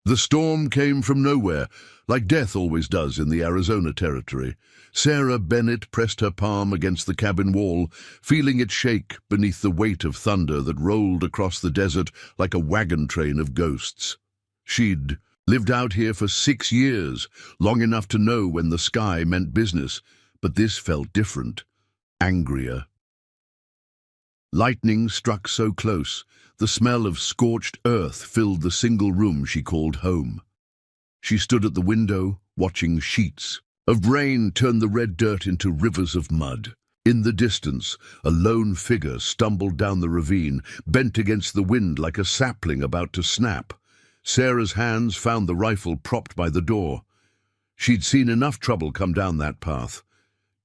The storm came from nowhere, like death always does in the Arizona territory. Sarah Bennett pressed her palm against the cabin wall, feeling it shake beneath the weight of thunder that rolled across the desert like a wagon train of ghosts. She'd lived out here for 6 years, long enough to know when the sky meant business, but this felt different, angrier. Lightning struck so close, the smell of scorched earth filled the single room she called home. She stood at the window, watching sheets of rain turn the red dirt into rivers of mud. In the distance, a lone figure stumbled down the ravine, bent against the wind like a sapling about to snap. Sarah's hands found the rifle propped by the door. She'd seen enough trouble come down that path.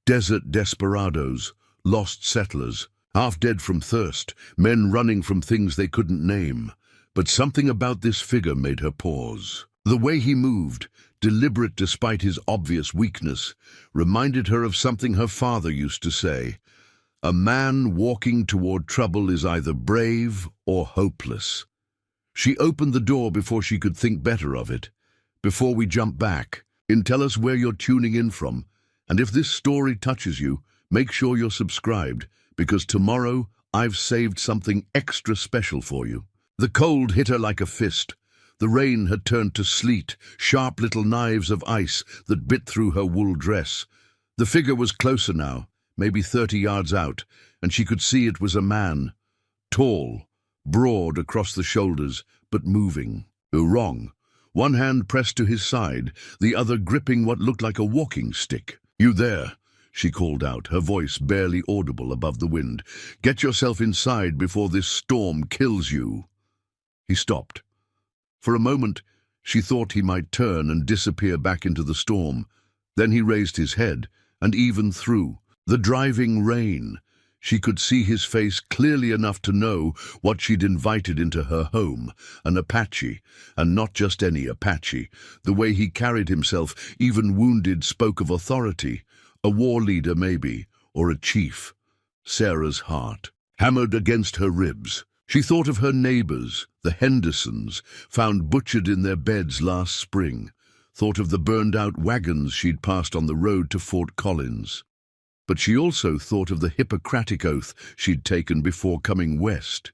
Desert desperados, lost settlers, half dead from thirst, men running from things they couldn't name. But something about this figure made her pause. The way he moved, deliberate despite his obvious weakness, reminded her of something her father used to say. A man walking toward trouble is either brave or hopeless. She opened the door before she could think better of it. Before we jump back, tell us where you're tuning in from. And if this story touches you, make sure you're subscribed, because tomorrow I've saved something extra special for you. The cold hit her like a fist. The rain had turned to sleet, sharp little knives of ice that bit through her wool dress. The figure was closer now, maybe 30 yards out, and she could see it was a man. Tall, broad across the shoulders, but moving. Wrong. One hand pressed to his side, the other gripping what looked like a walking stick. "You there?" she called out, her voice barely audible above the wind. "Get yourself inside before this storm kills you." He stopped. For a moment, she thought he might turn and disappear back into the storm. Then he raised his head, and even through the driving rain, she could see his face clearly enough to know what she'd invited into her home, an Apache, and not just any Apache. The way he carried himself, even wounded, spoke of authority. A war leader, maybe, or a chief. Sarah's heart hammered against her ribs. She thought of her neighbors, the Hendersons, found butchered in their beds last spring. Thought of the burned-out wagons she'd passed on the road to Fort Collins. But she also thought of the Hippocratic oath she'd taken before coming west.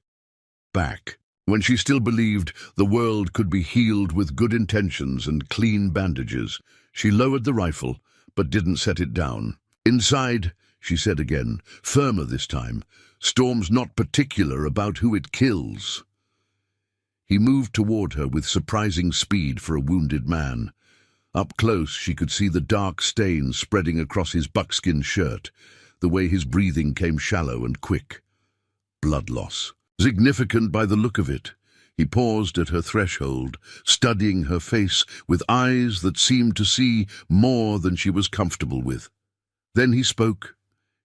Back, when she still believed the world could be healed with good intentions and clean bandages, she lowered the rifle, but didn't set it down. "Inside," she said again, firmer this time. "Storm's not particular about who it kills." He moved toward her with surprising speed for a wounded man. Up close, she could see the dark stains spreading across his buckskin shirt, the way his breathing came shallow and quick. Blood loss. Significant by the look of it. He paused at her threshold, studying her face with eyes that seemed to see more than she was comfortable with. Then he spoke,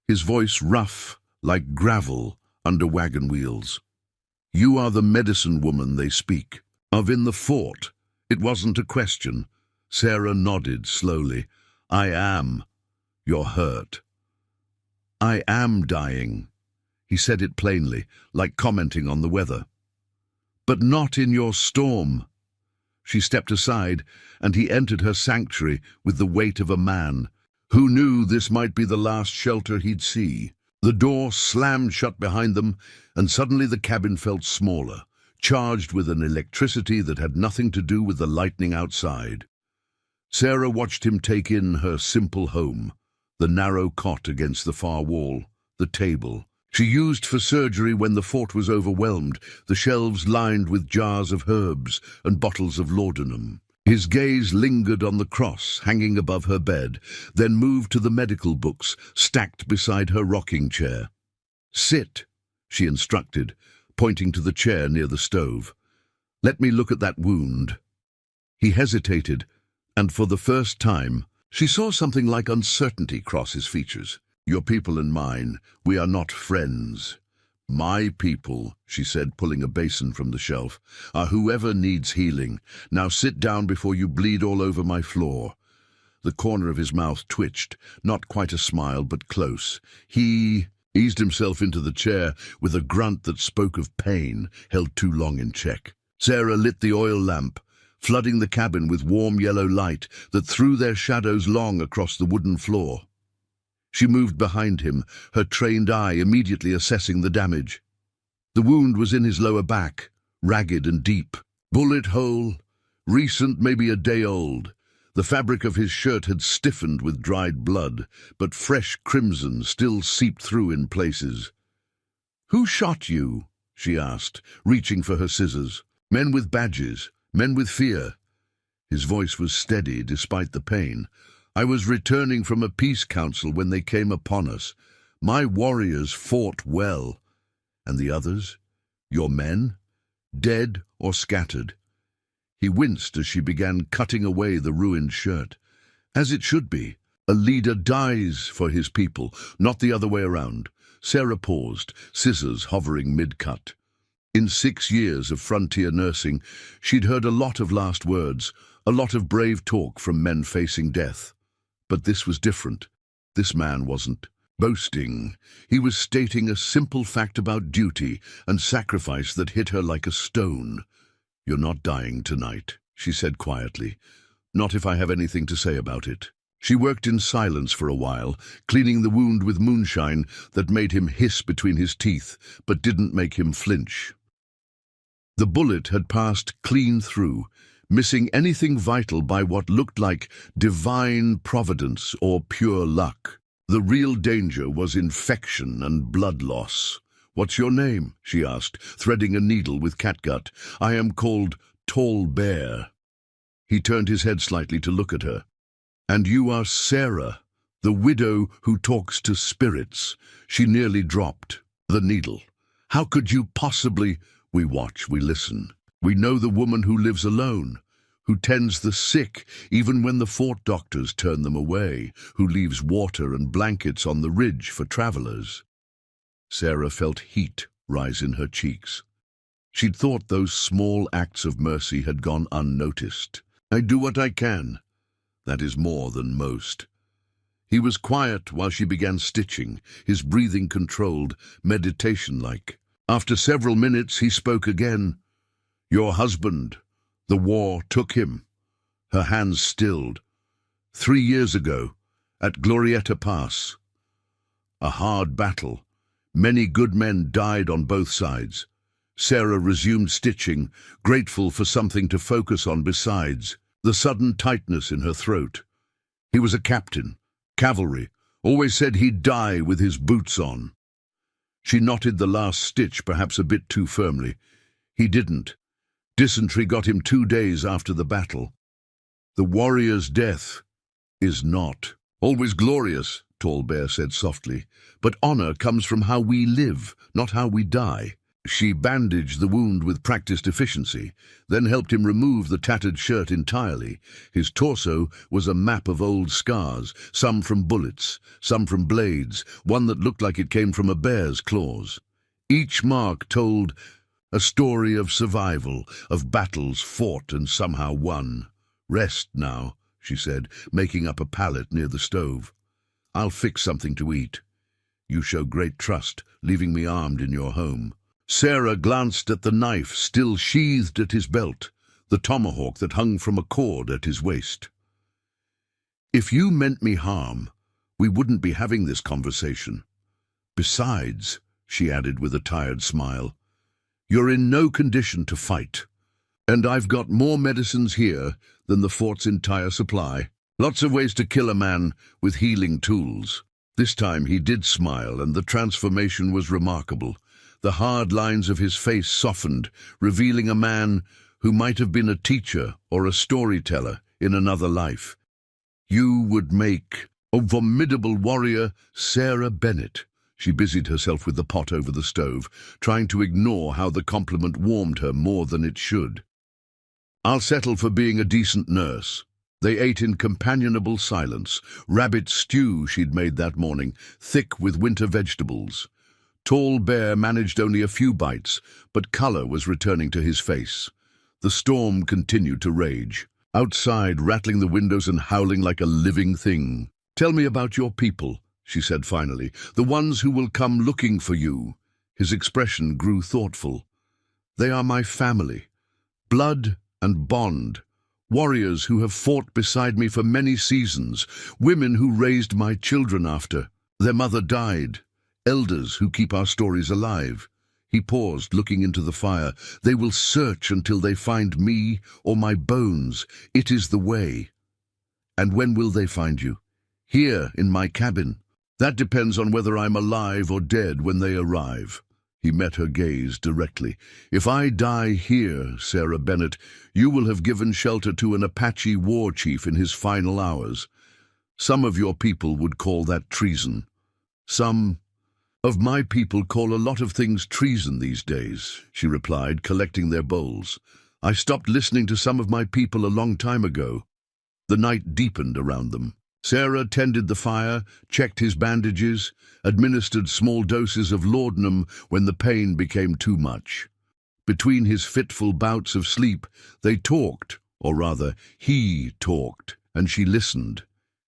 his voice rough, like gravel under wagon wheels. "You are the medicine woman they speak of in the fort." It wasn't a question. Sarah nodded slowly. "I am. You're hurt." "I am dying." He said it plainly, like commenting on the weather. "But not in your storm." She stepped aside, and he entered her sanctuary with the weight of a man who knew this might be the last shelter he'd see. The door slammed shut behind them, and suddenly the cabin felt smaller, charged with an electricity that had nothing to do with the lightning outside. Sarah watched him take in her simple home, the narrow cot against the far wall, the table she used for surgery when the fort was overwhelmed, the shelves lined with jars of herbs and bottles of laudanum. His gaze lingered on the cross hanging above her bed, then moved to the medical books stacked beside her rocking chair. "Sit," she instructed, pointing to the chair near the stove. "Let me look at that wound." He hesitated, and for the first time, she saw something like uncertainty cross his features. "Your people and mine, we are not friends." "My people," she said, pulling a basin from the shelf, "are whoever needs healing. Now sit down before you bleed all over my floor." The corner of his mouth twitched, not quite a smile, but close. He eased himself into the chair with a grunt that spoke of pain held too long in check. Sarah lit the oil lamp, flooding the cabin with warm yellow light that threw their shadows long across the wooden floor. She moved behind him, her trained eye immediately assessing the damage. The wound was in his lower back, ragged and deep. Bullet hole, recent, maybe a day old. The fabric of his shirt had stiffened with dried blood, but fresh crimson still seeped through in places. "Who shot you?" she asked, reaching for her scissors. "Men with badges, men with fear." His voice was steady despite the pain. "I was returning from a peace council when they came upon us. My warriors fought well. And the others? Your men? Dead or scattered?" He winced as she began cutting away the ruined shirt. As it should be. A leader dies for his people, not the other way around. Sarah paused, scissors hovering mid-cut. In 6 years of frontier nursing, she'd heard a lot of last words, a lot of brave talk from men facing death. But this was different. This man wasn't boasting. He was stating a simple fact about duty and sacrifice that hit her like a stone. "You're not dying tonight," she said quietly. "Not if I have anything to say about it." She worked in silence for a while, cleaning the wound with moonshine that made him hiss between his teeth, but didn't make him flinch. The bullet had passed clean through, missing anything vital by what looked like divine providence or pure luck. The real danger was infection and blood loss. "What's your name?" she asked, threading a needle with catgut. "I am called Tall Bear." He turned his head slightly to look at her. "And you are Sarah, the widow who talks to spirits." She nearly dropped the needle. "How could you possibly—" "We watch, we listen. We know the woman who lives alone, who tends the sick even when the fort doctors turn them away, who leaves water and blankets on the ridge for travelers." Sarah felt heat rise in her cheeks. She'd thought those small acts of mercy had gone unnoticed. "I do what I can. That is more than most." He was quiet while she began stitching, his breathing controlled, meditation-like. After several minutes, he spoke again. "Your husband, the war took him." Her hands stilled. 3 years ago, at Glorieta Pass. A hard battle. Many good men died on both sides. Sarah resumed stitching, grateful for something to focus on besides. The sudden tightness in her throat. "He was a captain, cavalry, always said he'd die with his boots on." She knotted the last stitch perhaps a bit too firmly. "He didn't. Dysentery got him 2 days after the battle. The warrior's death is not always glorious," Tall Bear said softly, "but honor comes from how we live, not how we die." She bandaged the wound with practiced efficiency, then helped him remove the tattered shirt entirely. His torso was a map of old scars, some from bullets, some from blades, one that looked like it came from a bear's claws. Each mark told a story of survival, of battles fought and somehow won. "Rest now," she said, making up a pallet near the stove. "I'll fix something to eat. You show great trust, leaving me armed in your home." Sarah glanced at the knife still sheathed at his belt, the tomahawk that hung from a cord at his waist. "If you meant me harm, we wouldn't be having this conversation. Besides," she added with a tired smile, "you're in no condition to fight. And I've got more medicines here than the fort's entire supply. Lots of ways to kill a man with healing tools." This time he did smile, and the transformation was remarkable. The hard lines of his face softened, revealing a man who might have been a teacher or a storyteller in another life. "You would make a formidable warrior, Sarah Bennett." She busied herself with the pot over the stove, trying to ignore how the compliment warmed her more than it should. "I'll settle for being a decent nurse." They ate in companionable silence, rabbit stew she'd made that morning, thick with winter vegetables. Tall Bear managed only a few bites, but color was returning to his face. The storm continued to rage, outside rattling the windows and howling like a living thing. "Tell me about your people," she said finally, "the ones who will come looking for you." His expression grew thoughtful. "They are my family, blood and bond. warriors who have fought beside me for many seasons, women who raised my children after their mother died, elders who keep our stories alive." He paused, looking into the fire. "They will search until they find me or my bones. It is the way." "And when will they find you?" "Here, in my cabin. That depends on whether I'm alive or dead when they arrive." He met her gaze directly. "If I die here, Sarah Bennett, you will have given shelter to an Apache war chief in his final hours. Some of your people would call that treason. Some of my people call a lot of things treason these days," she replied, collecting their bowls. "I stopped listening to some of my people a long time ago." The night deepened around them. Sarah tended the fire, checked his bandages, administered small doses of laudanum when the pain became too much. Between his fitful bouts of sleep, they talked, or rather, he talked, and she listened.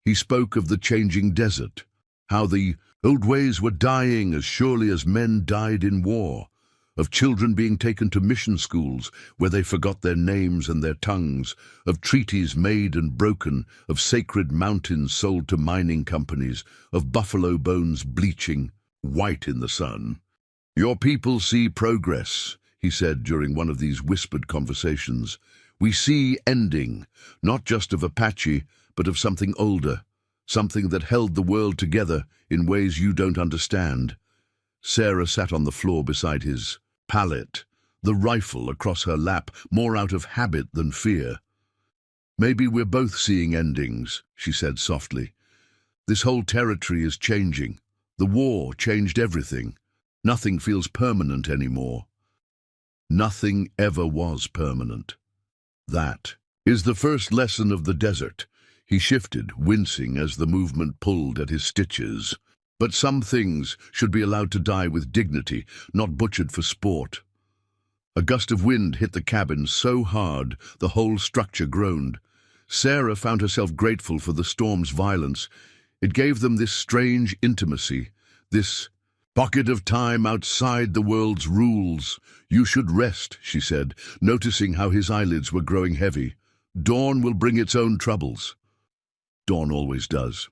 He spoke of the changing desert, how the old ways were dying as surely as men died in war, of children being taken to mission schools where they forgot their names and their tongues, of treaties made and broken, of sacred mountains sold to mining companies, of buffalo bones bleaching white in the sun. "Your people see progress," he said during one of these whispered conversations. "We see ending, not just of Apache, but of something older, something that held the world together in ways you don't understand." Sarah sat on the floor beside his pallet, the rifle across her lap, more out of habit than fear. "Maybe we're both seeing endings," she said softly. "This whole territory is changing. The war changed everything. Nothing feels permanent anymore. Nothing ever was permanent. That is the first lesson of the desert." He shifted, wincing as the movement pulled at his stitches. "But some things should be allowed to die with dignity, not butchered for sport." A gust of wind hit the cabin so hard the whole structure groaned. Sarah found herself grateful for the storm's violence. It gave them this strange intimacy, this pocket of time outside the world's rules. "You should rest," she said, noticing how his eyelids were growing heavy. "Dawn will bring its own troubles." "Dawn always does."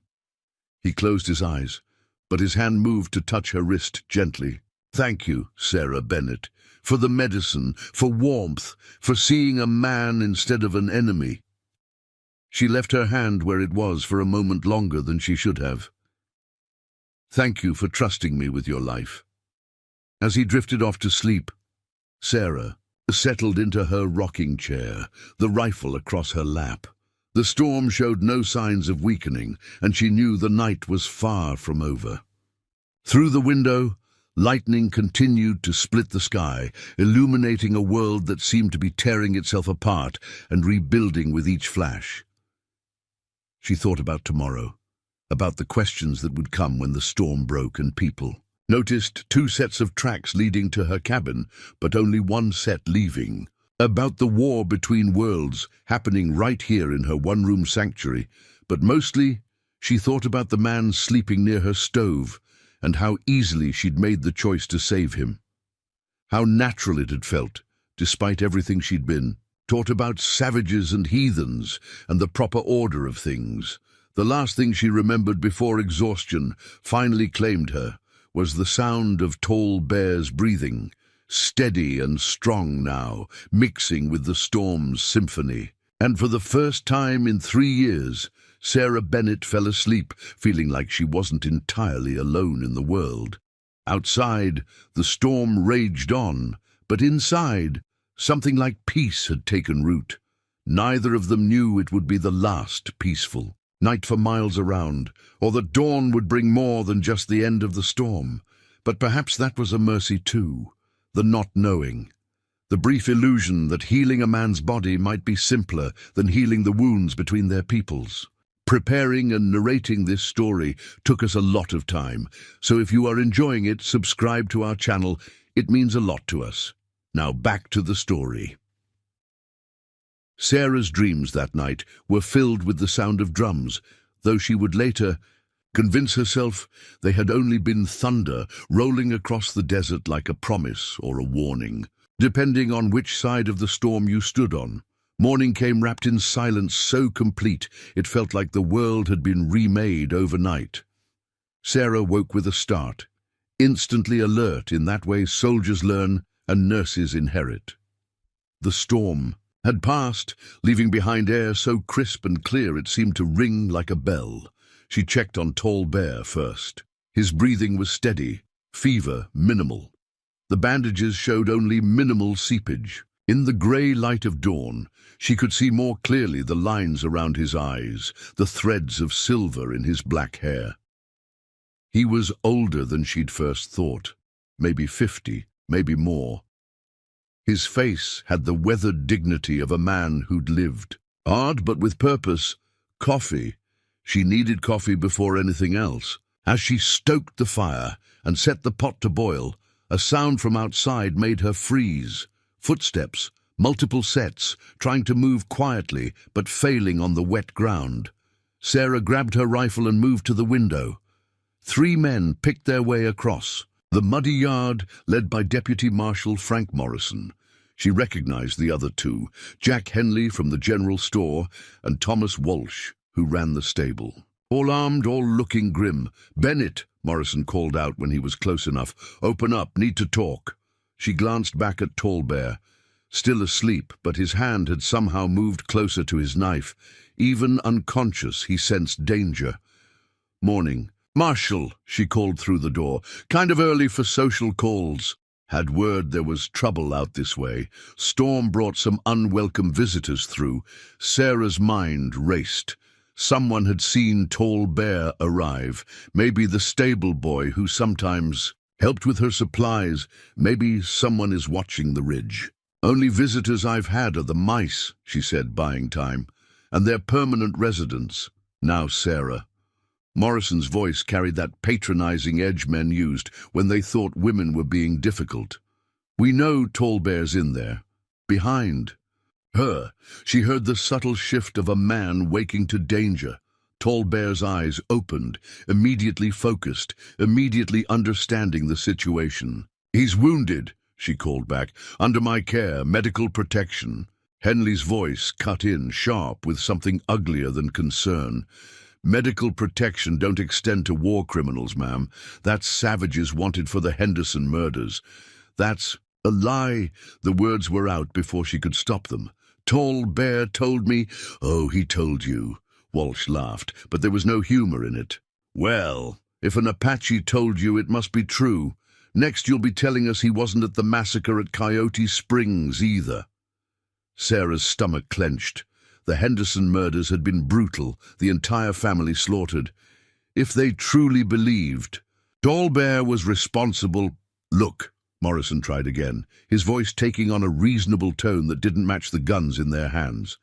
He closed his eyes, but his hand moved to touch her wrist gently. "Thank you, Sarah Bennett, for the medicine, for warmth, for seeing a man instead of an enemy." She left her hand where it was for a moment longer than she should have. "Thank you for trusting me with your life." As he drifted off to sleep, Sarah settled into her rocking chair, the rifle across her lap. The storm showed no signs of weakening, and she knew the night was far from over. Through the window, lightning continued to split the sky, illuminating a world that seemed to be tearing itself apart and rebuilding with each flash. She thought about tomorrow, about the questions that would come when the storm broke and people noticed 2 sets of tracks leading to her cabin, but only 1 set leaving. About the war between worlds happening right here in her one-room sanctuary, but mostly she thought about the man sleeping near her stove and how easily she'd made the choice to save him. How natural it had felt, despite everything she'd been taught about savages and heathens and the proper order of things. The last thing she remembered before exhaustion finally claimed her was the sound of tall bears breathing, steady and strong now, mixing with the storm's symphony. And for the first time in 3 years, Sarah Bennett fell asleep, feeling like she wasn't entirely alone in the world. Outside, the storm raged on, but inside, something like peace had taken root. Neither of them knew it would be the last peaceful night for miles around, or that dawn would bring more than just the end of the storm. But perhaps that was a mercy too. The not knowing, the brief illusion that healing a man's body might be simpler than healing the wounds between their peoples. Preparing and narrating this story took us a lot of time, so if you are enjoying it, subscribe to our channel. It means a lot to us. Now back to the story. Sarah's dreams that night were filled with the sound of drums, though she would later convince herself they had only been thunder rolling across the desert like a promise or a warning, depending on which side of the storm you stood on. Morning came wrapped in silence so complete it felt like the world had been remade overnight. Sarah woke with a start, instantly alert. In that way soldiers learn and nurses inherit. The storm had passed, leaving behind air so crisp and clear it seemed to ring like a bell. She checked on Tall Bear first. His breathing was steady, fever minimal. The bandages showed only minimal seepage. In the grey light of dawn, she could see more clearly the lines around his eyes, the threads of silver in his black hair. He was older than she'd first thought, maybe 50, maybe more. His face had the weathered dignity of a man who'd lived. Hard, but with purpose. Coffee. She needed coffee before anything else. As she stoked the fire and set the pot to boil, a sound from outside made her freeze. Footsteps, multiple sets, trying to move quietly, but failing on the wet ground. Sarah grabbed her rifle and moved to the window. 3 men picked their way across. The muddy yard, led by Deputy Marshal Frank Morrison. She recognized the other 2, Jack Henley from the general store and Thomas Walsh, who ran the stable. All armed, all looking grim. "Bennett," Morrison called out when he was close enough. "Open up, need to talk." She glanced back at Tall Bear, still asleep, but his hand had somehow moved closer to his knife. Even unconscious, he sensed danger. "Morning." "Marshal," she called through the door. "Kind of early for social calls." Had word there was trouble out this way. Storm brought some unwelcome visitors through. Sarah's mind raced. Someone had seen Tall Bear arrive. Maybe the stable boy who sometimes helped with her supplies. Maybe someone is watching the ridge. "Only visitors I've had are the mice," she said, buying time. "And they're permanent residents." Now Sarah. Morrison's voice carried that patronizing edge men used when they thought women were being difficult. "We know Tall Bear's in there. Behind." Her. She heard the subtle shift of a man waking to danger. Tall Bear's eyes opened, immediately focused, immediately understanding the situation. "He's wounded," she called back. "Under my care, medical protection." Henley's voice cut in, sharp, with something uglier than concern. "Medical protection don't extend to war criminals, ma'am. That's savages wanted for the Henderson murders. That's a lie." The words were out before she could stop them. "Tall Bear told me." "Oh, he told you." Walsh laughed, but there was no humor in it. "Well, if an Apache told you, it must be true. Next you'll be telling us he wasn't at the massacre at Coyote Springs either." Sarah's stomach clenched. The Henderson murders had been brutal, the entire family slaughtered. If they truly believed, Tall Bear was responsible. "Look," Morrison tried again, his voice taking on a reasonable tone that didn't match the guns in their hands.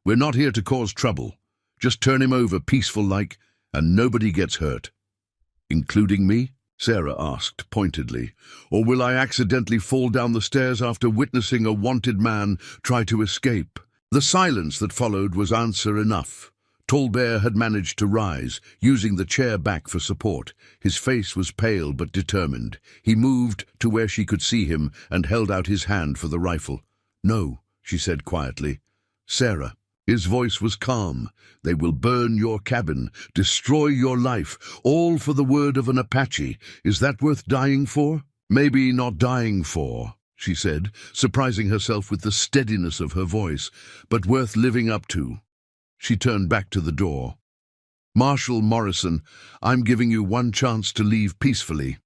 "We're not here to cause trouble. Just turn him over peaceful-like, and nobody gets hurt." "Including me?" Sarah asked pointedly. "Or will I accidentally fall down the stairs after witnessing a wanted man try to escape?" The silence that followed was answer enough. Tall Bear had managed to rise, using the chair back for support. His face was pale but determined. He moved to where she could see him and held out his hand for the rifle. "No," she said quietly. "Sarah." His voice was calm. "They will burn your cabin, destroy your life, all for the word of an Apache. Is that worth dying for?" "Maybe not dying for," she said, surprising herself with the steadiness of her voice, "but worth living up to." She turned back to the door. "Marshal Morrison, I'm giving you one chance to leave peacefully.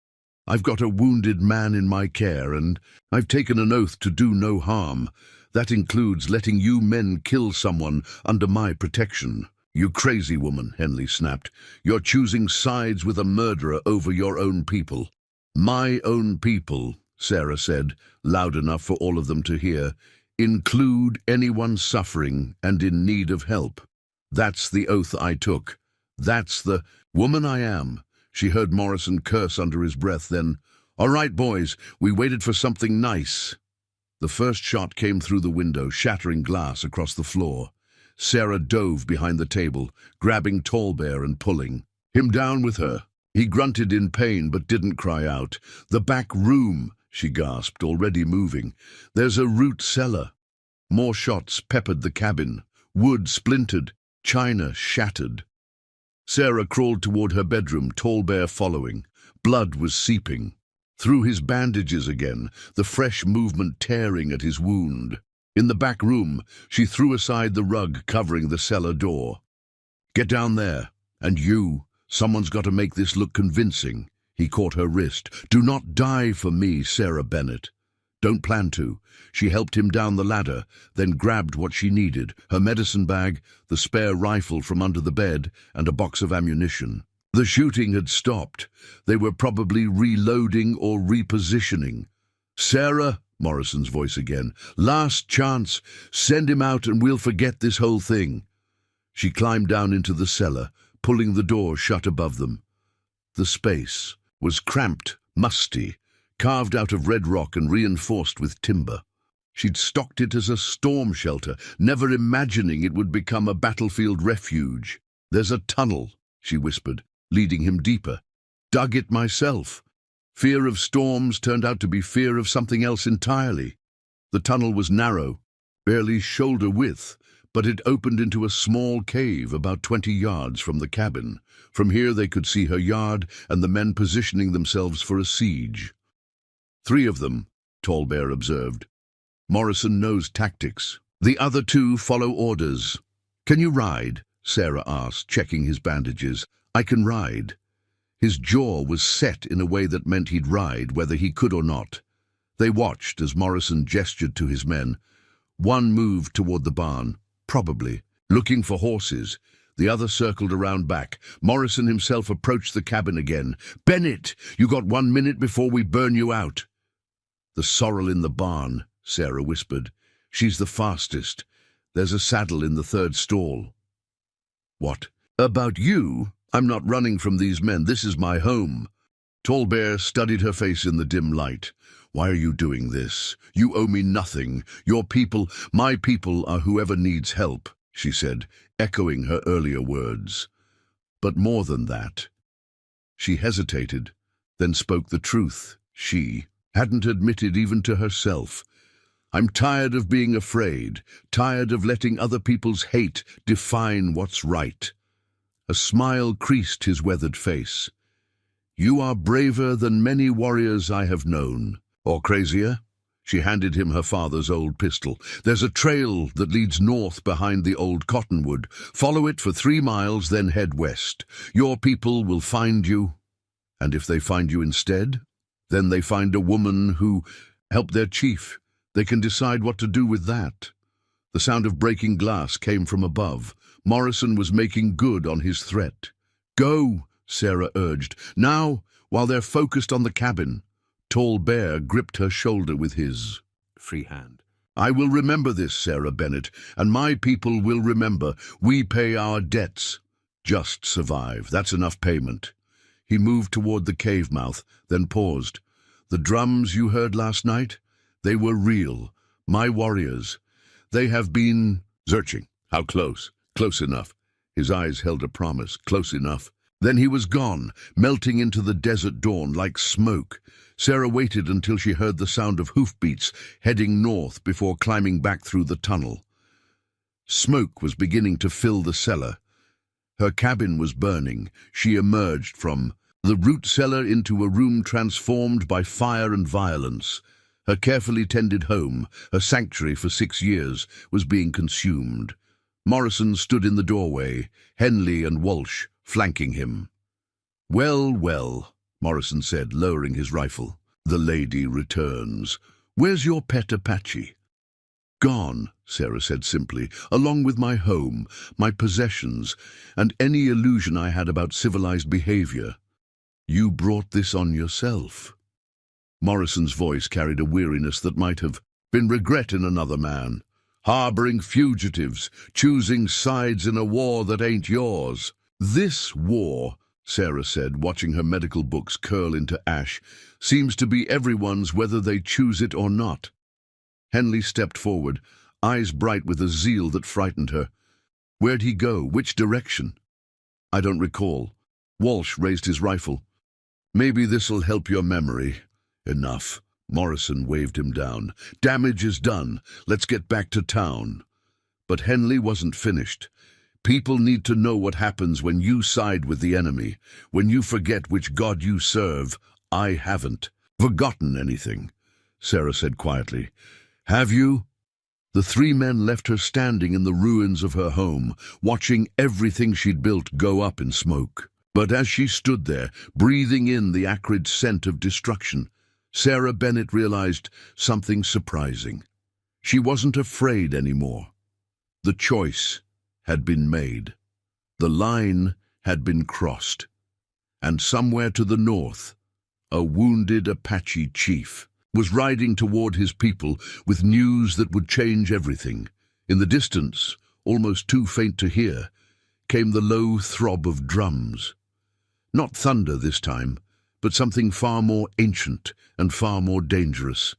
I've got a wounded man in my care, and I've taken an oath to do no harm. That includes letting you men kill someone under my protection." "You crazy woman," Henley snapped. "You're choosing sides with a murderer over your own people." "My own people," Sarah said, loud enough for all of them to hear, "include anyone suffering and in need of help. That's the oath I took. That's the woman I am." She heard Morrison curse under his breath, then, "All right, boys, we waited for something nice." The first shot came through the window, shattering glass across the floor. Sarah dove behind the table, grabbing Tall Bear and pulling him down with her. He grunted in pain but didn't cry out. "The back room," she gasped, already moving. "There's a root cellar." More shots peppered the cabin. Wood splintered, china shattered. Sarah crawled toward her bedroom, Tallbear following. Blood was seeping. Through his bandages again, the fresh movement tearing at his wound. In the back room, she threw aside the rug covering the cellar door. "Get down there. And you, someone's got to make this look convincing." He caught her wrist. "Do not die for me, Sarah Bennett." "Don't plan to." She helped him down the ladder, then grabbed what she needed, her medicine bag, the spare rifle from under the bed, and a box of ammunition. The shooting had stopped. They were probably reloading or repositioning. "Sarah," Morrison's voice again, "last chance. Send him out and we'll forget this whole thing." She climbed down into the cellar, pulling the door shut above them. The space was cramped, musty, carved out of red rock and reinforced with timber. She'd stocked it as a storm shelter, never imagining it would become a battlefield refuge. "There's a tunnel," she whispered, leading him deeper. "Dug it myself." Fear of storms turned out to be fear of something else entirely. The tunnel was narrow, barely shoulder width, but it opened into a small cave about 20 yards from the cabin. From here they could see her yard and the men positioning themselves for a siege. "3 of them," Tallbear observed. "Morrison knows tactics. The other 2 follow orders." "Can you ride?" Sarah asked, checking his bandages. "I can ride." His jaw was set in a way that meant he'd ride, whether he could or not. They watched as Morrison gestured to his men. One moved toward the barn, probably, looking for horses. The other circled around back. Morrison himself approached the cabin again. "Bennett, you got 1 minute before we burn you out." "The sorrel in the barn," Sarah whispered. "She's the fastest. There's a saddle in the 3rd stall." "What? About you? I'm not running from these men. This is my home." Tallbear studied her face in the dim light. "Why are you doing this? You owe me nothing. Your people, my people, are whoever needs help," she said, echoing her earlier words. "But more than that." She hesitated, then spoke the truth. She hadn't admitted even to herself. "I'm tired of being afraid, tired of letting other people's hate define what's right." A smile creased his weathered face. "You are braver than many warriors I have known. Or crazier?" She handed him her father's old pistol. "There's a trail that leads north behind the old cottonwood. Follow it for 3 miles, then head west. Your people will find you. And if they find you instead, then they find a woman who helped their chief. They can decide what to do with that." The sound of breaking glass came from above. Morrison was making good on his threat. "Go," Sarah urged. "Now, while they're focused on the cabin." Tallbear gripped her shoulder with his free hand. "I will remember this, Sarah Bennett, and my people will remember. We pay our debts. Just survive. That's enough payment." He moved toward the cave mouth, then paused. "The drums you heard last night? They were real. My warriors. They have been searching." "How close?" "Close enough." His eyes held a promise. "Close enough." Then he was gone, melting into the desert dawn like smoke. Sarah waited until she heard the sound of hoofbeats heading north before climbing back through the tunnel. Smoke was beginning to fill the cellar. Her cabin was burning. She emerged from the root cellar into a room transformed by fire and violence. Her carefully tended home, her sanctuary for 6 years, was being consumed. Morrison stood in the doorway, Henley and Walsh flanking him. "Well, well," Morrison said, lowering his rifle. "The lady returns. Where's your pet Apache?" "Gone," Sarah said simply, "along with my home, my possessions, and any illusion I had about civilized behavior. You brought this on yourself." Morrison's voice carried a weariness that might have been regret in another man. "Harboring fugitives, choosing sides in a war that ain't yours." "This war," Sarah said, watching her medical books curl into ash, "seems to be everyone's whether they choose it or not." Henley stepped forward, eyes bright with a zeal that frightened her. "Where'd he go? Which direction?" "I don't recall." Walsh raised his rifle. "Maybe this'll help your memory." "Enough." Morrison waved him down. Damage is done. Let's get back to town. But Henley wasn't finished. People need to know what happens when you side with the enemy, when you forget which god you serve. I haven't forgotten anything, Sarah said quietly. Have you? The three men left her standing in the ruins of her home, watching everything she'd built go up in smoke. But as she stood there, breathing in the acrid scent of destruction, Sarah Bennett realized something surprising. She wasn't afraid anymore. The choice had been made. The line had been crossed. And somewhere to the north, a wounded Apache chief was riding toward his people with news that would change everything. In the distance, almost too faint to hear, came the low throb of drums. Not thunder this time, but something far more ancient and far more dangerous.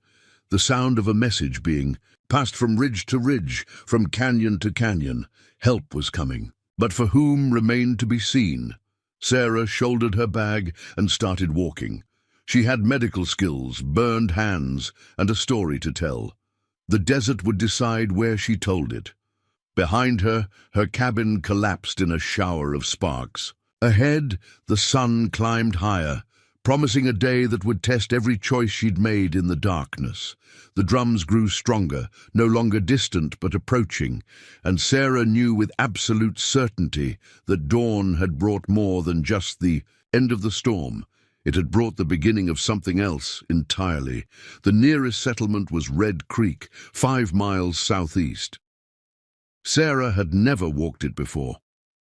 The sound of a message being passed from ridge to ridge, from canyon to canyon. Help was coming, but for whom remained to be seen. Sarah shouldered her bag and started walking. She had medical skills, burned hands, and a story to tell. The desert would decide where she told it. Behind her, her cabin collapsed in a shower of sparks. Ahead, the sun climbed higher, promising a day that would test every choice she'd made in the darkness. The drums grew stronger, no longer distant but approaching, and Sarah knew with absolute certainty that dawn had brought more than just the end of the storm. It had brought the beginning of something else entirely. The nearest settlement was Red Creek, 5 miles southeast. Sarah had never walked it before,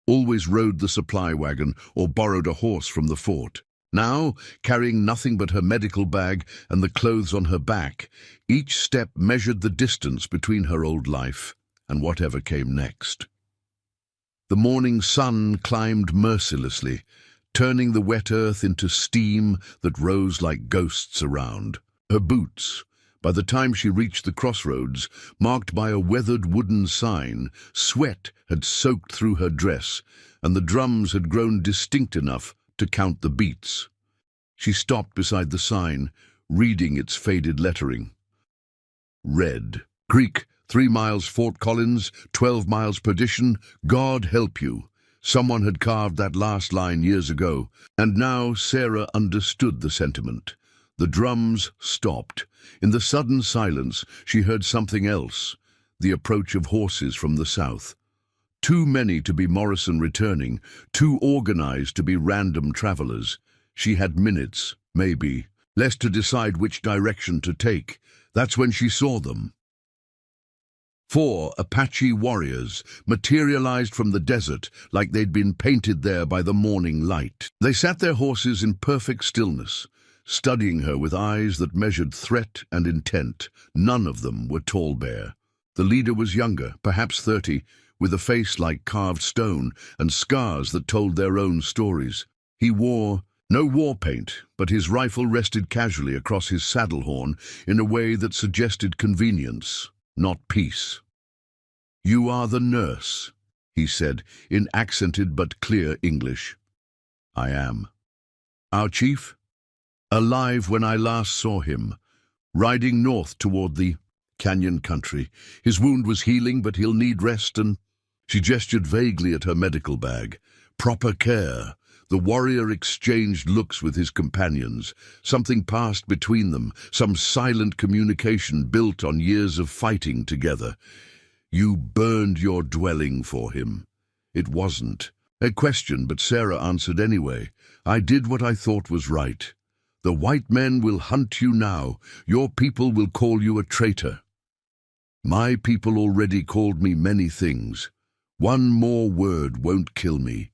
always rode the supply wagon or borrowed a horse from the fort. Now, carrying nothing but her medical bag and the clothes on her back, each step measured the distance between her old life and whatever came next. The morning sun climbed mercilessly, turning the wet earth into steam that rose like ghosts around. Her boots, by the time she reached the crossroads, marked by a weathered wooden sign, sweat had soaked through her dress, and the drums had grown distinct enough to count the beats. She stopped beside the sign, reading its faded lettering. Red Creek, 3 miles Fort Collins, 12 miles Perdition, God help you. Someone had carved that last line years ago, and now Sarah understood the sentiment. The drums stopped. In the sudden silence, she heard something else, the approach of horses from the south. Too many to be Morrison returning, too organized to be random travelers. She had minutes, maybe, less to decide which direction to take. That's when she saw them. 4 Apache warriors materialized from the desert like they'd been painted there by the morning light. They sat their horses in perfect stillness, studying her with eyes that measured threat and intent. None of them were tall-bear. The leader was younger, perhaps 30, with a face like carved stone and scars that told their own stories. He wore no war paint, but his rifle rested casually across his saddle horn in a way that suggested convenience, not peace. "You are the nurse," he said, in accented but clear English. "I am." "Our chief?" "Alive when I last saw him, riding north toward the canyon country. His wound was healing, but he'll need rest and—" She gestured vaguely at her medical bag. "Proper care." The warrior exchanged looks with his companions. Something passed between them, some silent communication built on years of fighting together. "You burned your dwelling for him." It wasn't a question, but Sarah answered anyway. "I did what I thought was right. The white men will hunt you now. Your people will call you a traitor." "My people already called me many things. One more word won't kill me."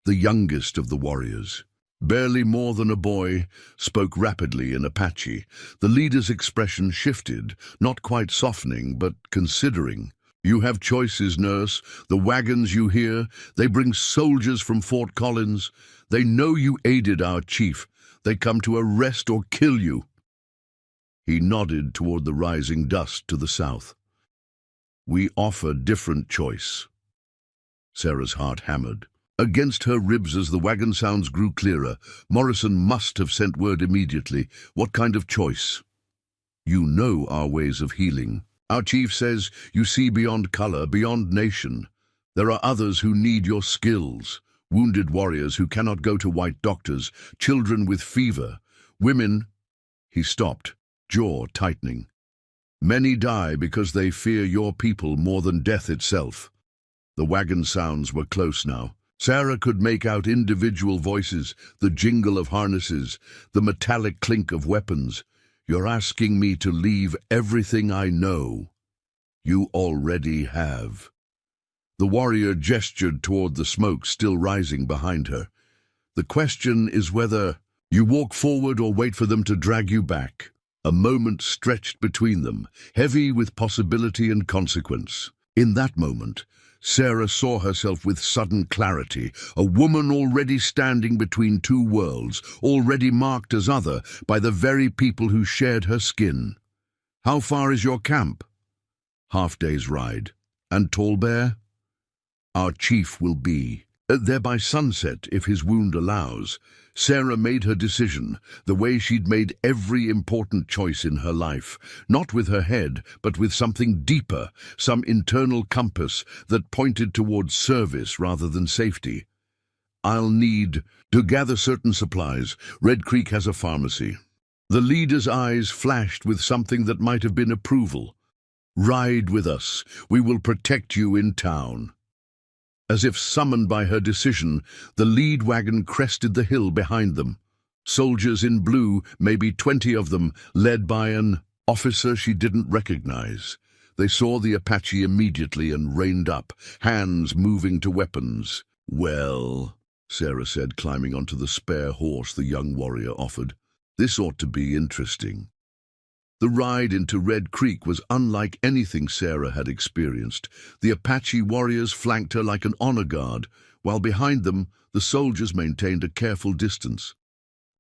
The youngest of the warriors, barely more than a boy, spoke rapidly in Apache. The leader's expression shifted, not quite softening, but considering. "You have choices, nurse. The wagons you hear, they bring soldiers from Fort Collins. They know you aided our chief. They come to arrest or kill you." He nodded toward the rising dust to the south. "We offer different choice." Sarah's heart hammered against her ribs as the wagon sounds grew clearer. Morrison must have sent word immediately. What kind of choice? You know our ways of healing. Our chief says you see beyond color, beyond nation. There are others who need your skills. Wounded warriors who cannot go to white doctors, children with fever, women. He stopped, jaw tightening. Many die because they fear your people more than death itself. The wagon sounds were close now. Sarah could make out individual voices, the jingle of harnesses, the metallic clink of weapons. You're asking me to leave everything I know. You already have. The warrior gestured toward the smoke still rising behind her. The question is whether you walk forward or wait for them to drag you back. A moment stretched between them, heavy with possibility and consequence. In that moment, Sarah saw herself with sudden clarity, a woman already standing between two worlds, already marked as other by the very people who shared her skin. How far is your camp? Half-day's ride. And Tallbear? Our chief will be there by sunset if his wound allows. Sarah made her decision, the way she'd made every important choice in her life, not with her head, but with something deeper, some internal compass that pointed towards service rather than safety. I'll need to gather certain supplies. Red Creek has a pharmacy. The leader's eyes flashed with something that might have been approval. Ride with us. We will protect you in town. As if summoned by her decision, the lead wagon crested the hill behind them. Soldiers in blue, maybe 20 of them, led by an officer she didn't recognize. They saw the Apache immediately and reined up, hands moving to weapons. "Well," Sarah said, climbing onto the spare horse the young warrior offered, "this ought to be interesting." The ride into Red Creek was unlike anything Sarah had experienced. The Apache warriors flanked her like an honor guard, while behind them the soldiers maintained a careful distance.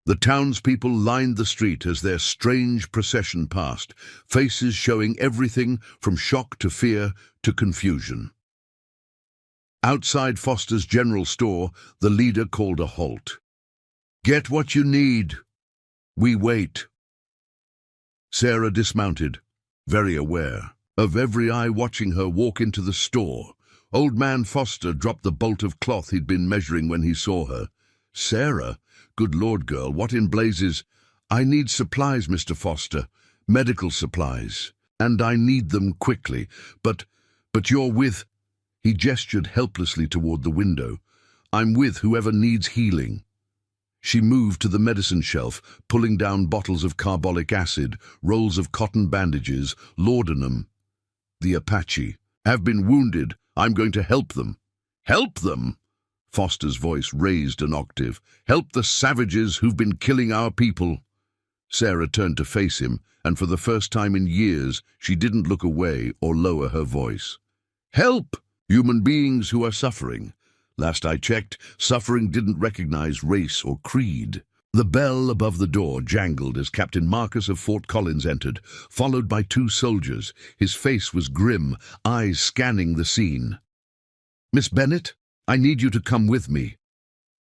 The townspeople lined the street as their strange procession passed, faces showing everything from shock to fear to confusion. Outside Foster's general store, the leader called a halt. "Get what you need. We wait." Sarah dismounted, very aware of every eye watching her walk into the store. Old man Foster dropped the bolt of cloth he'd been measuring when he saw her. "Sarah? Good Lord, girl, what in blazes?" "I need supplies, Mr. Foster. Medical supplies. And I need them quickly. But you're with—" He gestured helplessly toward the window. "I'm with whoever needs healing." She moved to the medicine shelf, pulling down bottles of carbolic acid, rolls of cotton bandages, laudanum. "The Apache have been wounded. I'm going to help them." "Help them?" Foster's voice raised an octave. "Help the savages who've been killing our people." Sarah turned to face him, and for the first time in years, she didn't look away or lower her voice. "Help human beings who are suffering. Last I checked, suffering didn't recognize race or creed." The bell above the door jangled as Captain Marcus of Fort Collins entered, followed by 2 soldiers. His face was grim, eyes scanning the scene. "Miss Bennett, I need you to come with me."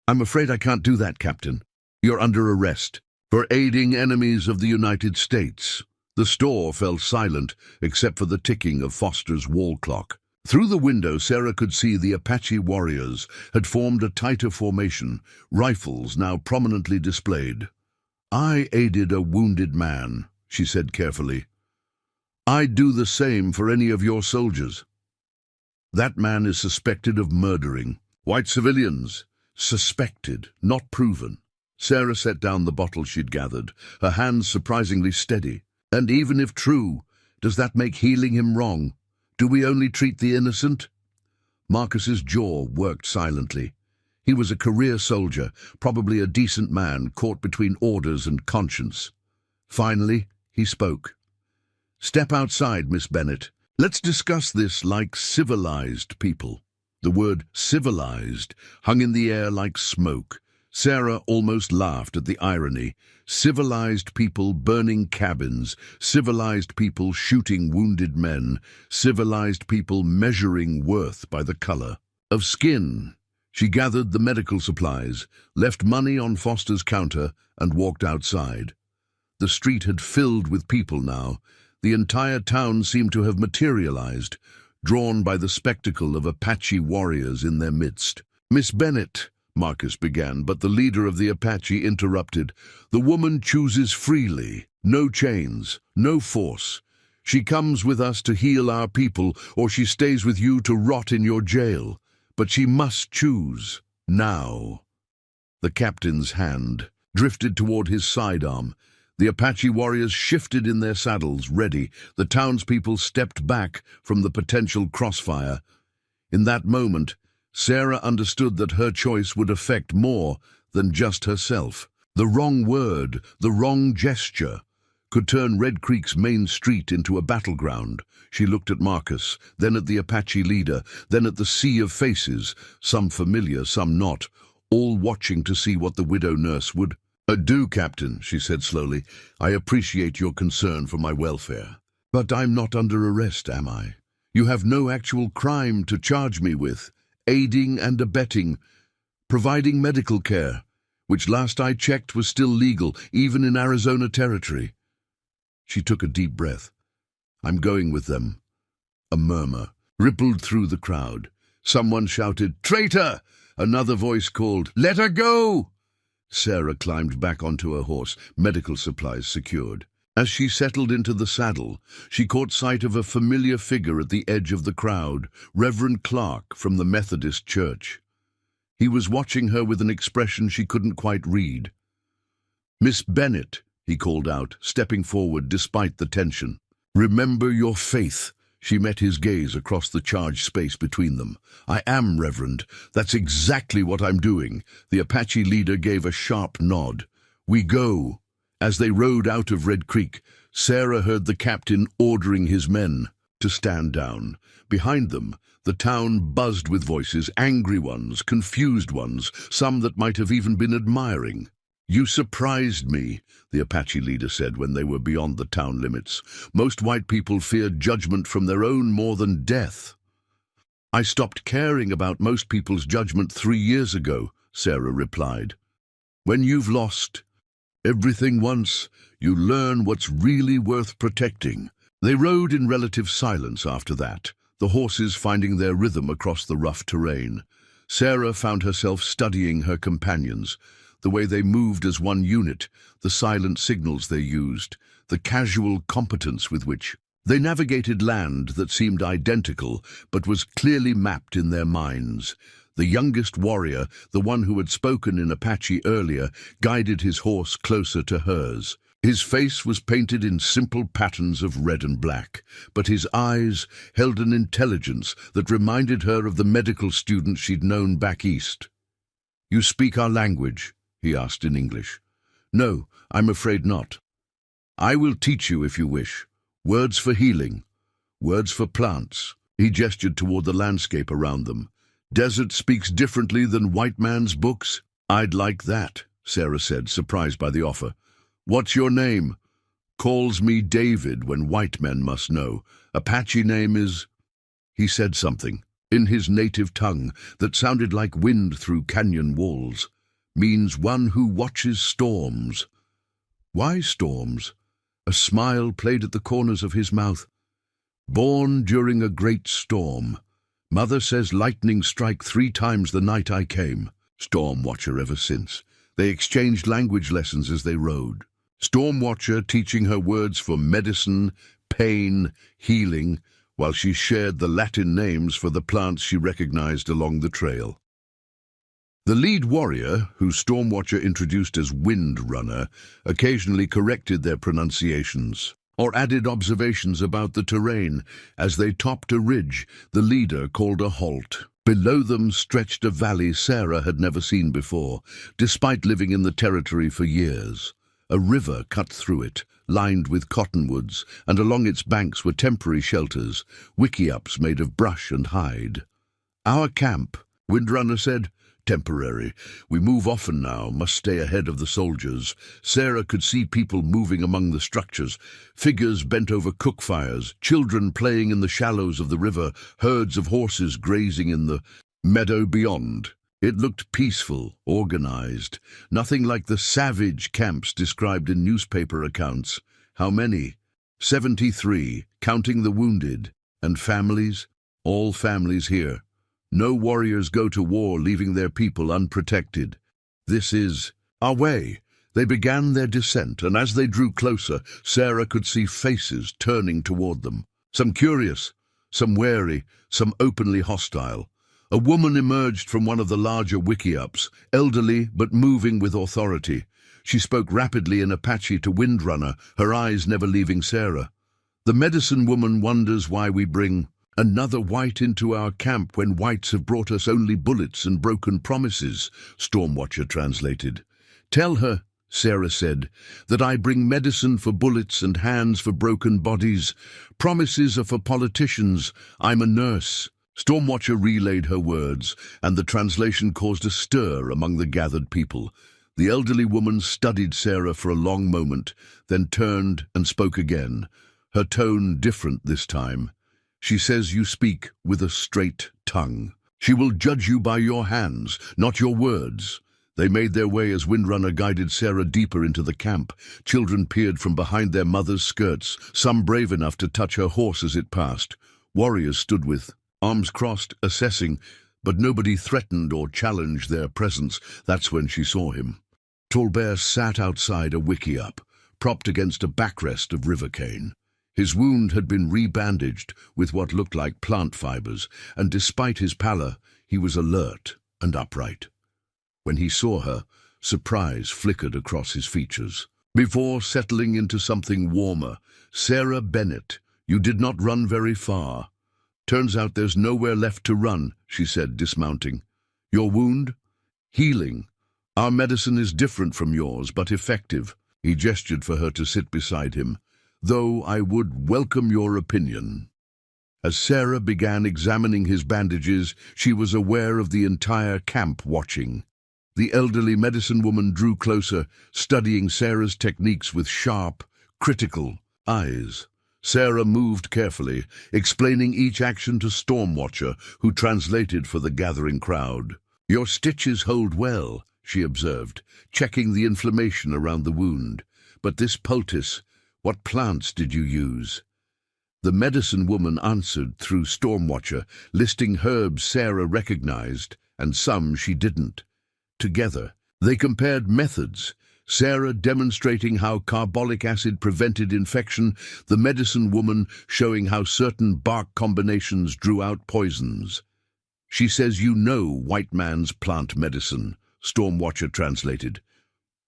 "I'm afraid I can't do that, Captain. You're under arrest for aiding enemies of the United States." The store fell silent, except for the ticking of Foster's wall clock. Through the window, Sarah could see the Apache warriors had formed a tighter formation, rifles now prominently displayed. "I aided a wounded man," she said carefully. "I'd do the same for any of your soldiers." "That man is suspected of murdering white civilians." "Suspected, not proven." Sarah set down the bottle she'd gathered, her hands surprisingly steady. "And even if true, does that make healing him wrong? Do we only treat the innocent?" Marcus's jaw worked silently. He was a career soldier, probably a decent man, caught between orders and conscience. Finally, he spoke. "Step outside, Miss Bennett. Let's discuss this like civilized people." The word civilized hung in the air like smoke. Sarah almost laughed at the irony. Civilized people burning cabins, civilized people shooting wounded men, civilized people measuring worth by the color of skin. She gathered the medical supplies, left money on Foster's counter, and walked outside. The street had filled with people now. The entire town seemed to have materialized, drawn by the spectacle of Apache warriors in their midst. "Miss Bennet," Marcus began, but the leader of the Apache interrupted. "The woman chooses freely. No chains, no force. She comes with us to heal our people, or she stays with you to rot in your jail. But she must choose, now." The captain's hand drifted toward his sidearm. The Apache warriors shifted in their saddles, ready. The townspeople stepped back from the potential crossfire. In that moment, Sarah understood that her choice would affect more than just herself. The wrong word, the wrong gesture, could turn Red Creek's main street into a battleground. She looked at Marcus, then at the Apache leader, then at the sea of faces, some familiar, some not, all watching to see what the widow nurse would do. "Captain," she said slowly, "I appreciate your concern for my welfare. But I'm not under arrest, am I? You have no actual crime to charge me with. Aiding and abetting, providing medical care, which last I checked was still legal, even in Arizona territory." She took a deep breath. "I'm going with them." A murmur rippled through the crowd. Someone shouted, "Traitor!" Another voice called, "Let her go!" Sarah climbed back onto her horse, medical supplies secured. As she settled into the saddle, she caught sight of a familiar figure at the edge of the crowd, Reverend Clark from the Methodist Church. He was watching her with an expression she couldn't quite read. "Miss Bennet," he called out, stepping forward despite the tension. "Remember your faith." She met his gaze across the charged space between them. "I am, Reverend. That's exactly what I'm doing." The Apache leader gave a sharp nod. "We go." As they rode out of Red Creek, Sarah heard the captain ordering his men to stand down. Behind them, the town buzzed with voices, angry ones, confused ones, some that might have even been admiring. "You surprised me," the Apache leader said when they were beyond the town limits. "Most white people feared judgment from their own more than death." "I stopped caring about most people's judgment 3 years ago," Sarah replied. "When you've lost everything once, you learn what's really worth protecting." They rode in relative silence after that, the horses finding their rhythm across the rough terrain. Sarah found herself studying her companions, the way they moved as one unit, the silent signals they used, the casual competence with which they navigated land that seemed identical but was clearly mapped in their minds. The youngest warrior, the one who had spoken in Apache earlier, guided his horse closer to hers. His face was painted in simple patterns of red and black, but his eyes held an intelligence that reminded her of the medical student she'd known back east. "You speak our language?" he asked in English. "No, I'm afraid not. I will teach you if you wish. Words for healing, words for plants." He gestured toward the landscape around them. "Desert speaks differently than white man's books?" "I'd like that," Sarah said, surprised by the offer. "What's your name?" "Calls me David when white men must know. Apache name is—" He said something in his native tongue that sounded like wind through canyon walls. "Means one who watches storms." "Why storms?" A smile played at the corners of his mouth. "Born during a great storm. Mother says lightning strike 3 times the night I came. Storm watcher ever since." They exchanged language lessons as they rode. Storm watcher teaching her words for medicine, pain, healing, while she shared the Latin names for the plants she recognized along the trail. The lead warrior, who Stormwatcher introduced as Wind Runner, occasionally corrected their pronunciations or added observations about the terrain. As they topped a ridge, the leader called a halt. Below them stretched a valley Sarah had never seen before, despite living in the territory for years. A river cut through it, lined with cottonwoods, and along its banks were temporary shelters, wickiups made of brush and hide. "Our camp," Windrunner said. "Temporary. We move often now, must stay ahead of the soldiers." Sarah could see people moving among the structures, figures bent over cook fires, children playing in the shallows of the river, herds of horses grazing in the meadow beyond. It looked peaceful, organized, nothing like the savage camps described in newspaper accounts. How many? 73, counting the wounded. And families? All families here. No warriors go to war leaving their people unprotected. This is our way. They began their descent, and as they drew closer, Sarah could see faces turning toward them. Some curious, some wary, some openly hostile. A woman emerged from one of the larger wiki-ups, elderly but moving with authority. She spoke rapidly in Apache to Windrunner, her eyes never leaving Sarah. The medicine woman wonders why we bring another white into our camp when whites have brought us only bullets and broken promises, Stormwatcher translated. Tell her, Sarah said, that I bring medicine for bullets and hands for broken bodies. Promises are for politicians. I'm a nurse. Stormwatcher relayed her words, and the translation caused a stir among the gathered people. The elderly woman studied Sarah for a long moment, then turned and spoke again, her tone different this time. She says you speak with a straight tongue. She will judge you by your hands, not your words. They made their way as Windrunner guided Sarah deeper into the camp. Children peered from behind their mothers' skirts, some brave enough to touch her horse as it passed. Warriors stood with arms crossed, assessing, but nobody threatened or challenged their presence. That's when she saw him. Tallbear sat outside a wiki-up, propped against a backrest of river cane. His wound had been rebandaged with what looked like plant fibers, and despite his pallor, he was alert and upright. When he saw her, surprise flickered across his features. Before settling into something warmer, Sarah Bennett, you did not run very far. Turns out there's nowhere left to run, she said, dismounting. Your wound? Healing. Our medicine is different from yours, but effective. He gestured for her to sit beside him. Though I would welcome your opinion. As Sarah began examining his bandages, she was aware of the entire camp watching. The elderly medicine woman drew closer, studying Sarah's techniques with sharp, critical eyes. Sarah moved carefully, explaining each action to Stormwatcher, who translated for the gathering crowd. Your stitches hold well, she observed, checking the inflammation around the wound. But this poultice, what plants did you use? The medicine woman answered through Stormwatcher, listing herbs Sarah recognized, and some she didn't. Together, they compared methods, Sarah demonstrating how carbolic acid prevented infection, the medicine woman showing how certain bark combinations drew out poisons. She says you know white man's plant medicine, Stormwatcher translated.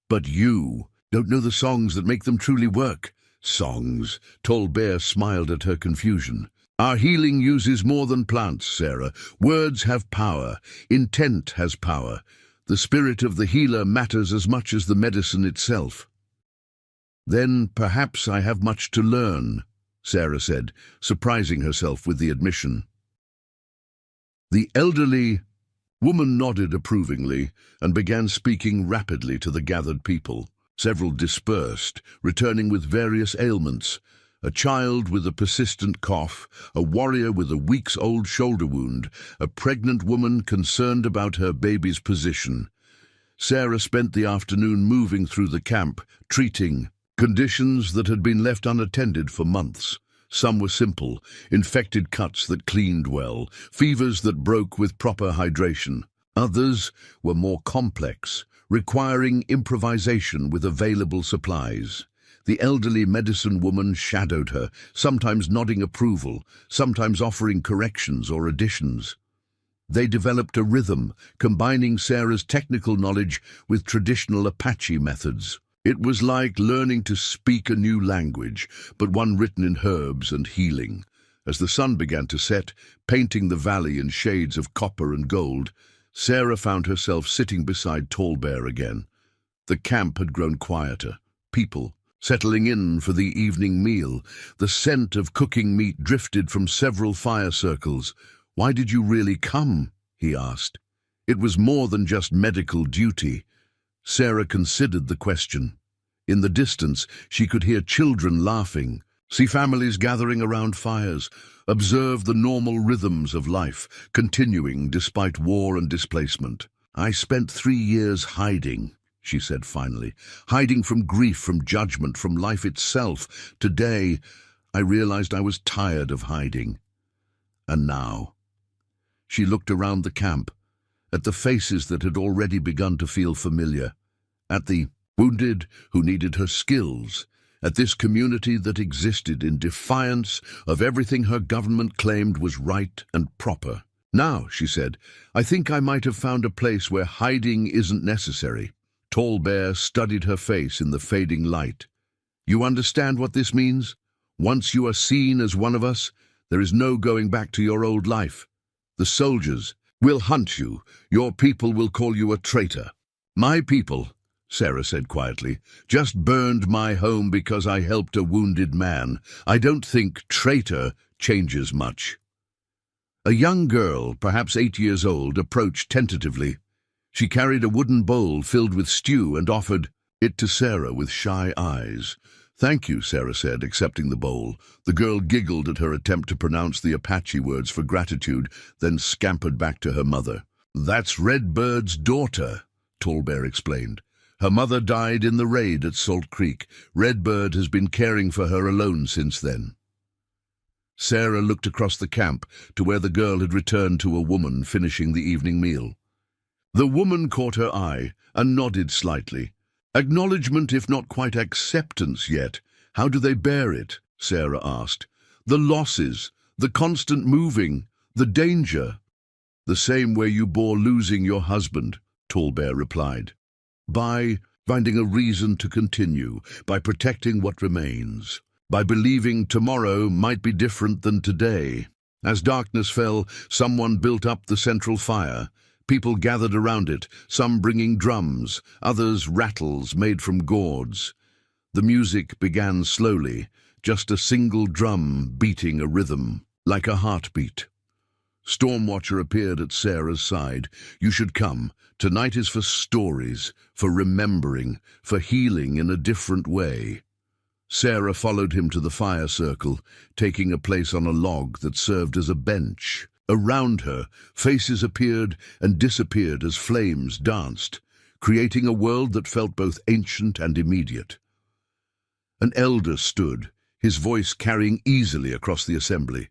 But you don't know the songs that make them truly work. Songs. Tallbear smiled at her confusion. Our healing uses more than plants, Sarah. Words have power. Intent has power. The spirit of the healer matters as much as the medicine itself. Then perhaps I have much to learn, Sarah said, surprising herself with the admission. The elderly woman nodded approvingly and began speaking rapidly to the gathered people. Several dispersed, returning with various ailments. A child with a persistent cough, a warrior with a weeks-old shoulder wound, a pregnant woman concerned about her baby's position. Sarah spent the afternoon moving through the camp, treating conditions that had been left unattended for months. Some were simple, infected cuts that cleaned well, fevers that broke with proper hydration. Others were more complex, requiring improvisation with available supplies. The elderly medicine woman shadowed her, sometimes nodding approval, sometimes offering corrections or additions. They developed a rhythm, combining Sarah's technical knowledge with traditional Apache methods. It was like learning to speak a new language, but one written in herbs and healing. As the sun began to set, painting the valley in shades of copper and gold, Sarah found herself sitting beside Tallbear again. The camp had grown quieter. People settling in for the evening meal. The scent of cooking meat drifted from several fire circles. Why did you really come? He asked. It was more than just medical duty. Sarah considered the question. In the distance, she could hear children laughing, see families gathering around fires, observe the normal rhythms of life, continuing despite war and displacement. I spent 3 years hiding, she said finally, hiding from grief, from judgment, from life itself. Today, I realized I was tired of hiding. And now? She looked around the camp, at the faces that had already begun to feel familiar, at the wounded who needed her skills, at this community that existed in defiance of everything her government claimed was right and proper. Now, she said, I think I might have found a place where hiding isn't necessary. Tall Bear studied her face in the fading light. You understand what this means? Once you are seen as one of us, there is no going back to your old life. The soldiers will hunt you. Your people will call you a traitor. My people, Sarah said quietly, just burned my home because I helped a wounded man. I don't think traitor changes much. A young girl, perhaps 8 years old, approached tentatively. She carried a wooden bowl filled with stew and offered it to Sarah with shy eyes. Thank you, Sarah said, accepting the bowl. The girl giggled at her attempt to pronounce the Apache words for gratitude, then scampered back to her mother. That's Redbird's daughter, Tall Bear explained. Her mother died in the raid at Salt Creek. Redbird has been caring for her alone since then. Sarah looked across the camp to where the girl had returned to a woman finishing the evening meal. The woman caught her eye and nodded slightly. Acknowledgement, if not quite acceptance yet. How do they bear it? Sarah asked. The losses, the constant moving, the danger. The same way you bore losing your husband, Tall Bear replied. By finding a reason to continue, by protecting what remains, by believing tomorrow might be different than today. As darkness fell, someone built up the central fire. People gathered around it, some bringing drums, others rattles made from gourds. The music began slowly, just a single drum beating a rhythm, like a heartbeat. Stormwatcher appeared at Sarah's side. You should come. Tonight is for stories, for remembering, for healing in a different way. Sarah followed him to the fire circle, taking a place on a log that served as a bench. Around her, faces appeared and disappeared as flames danced, creating a world that felt both ancient and immediate. An elder stood, his voice carrying easily across the assembly.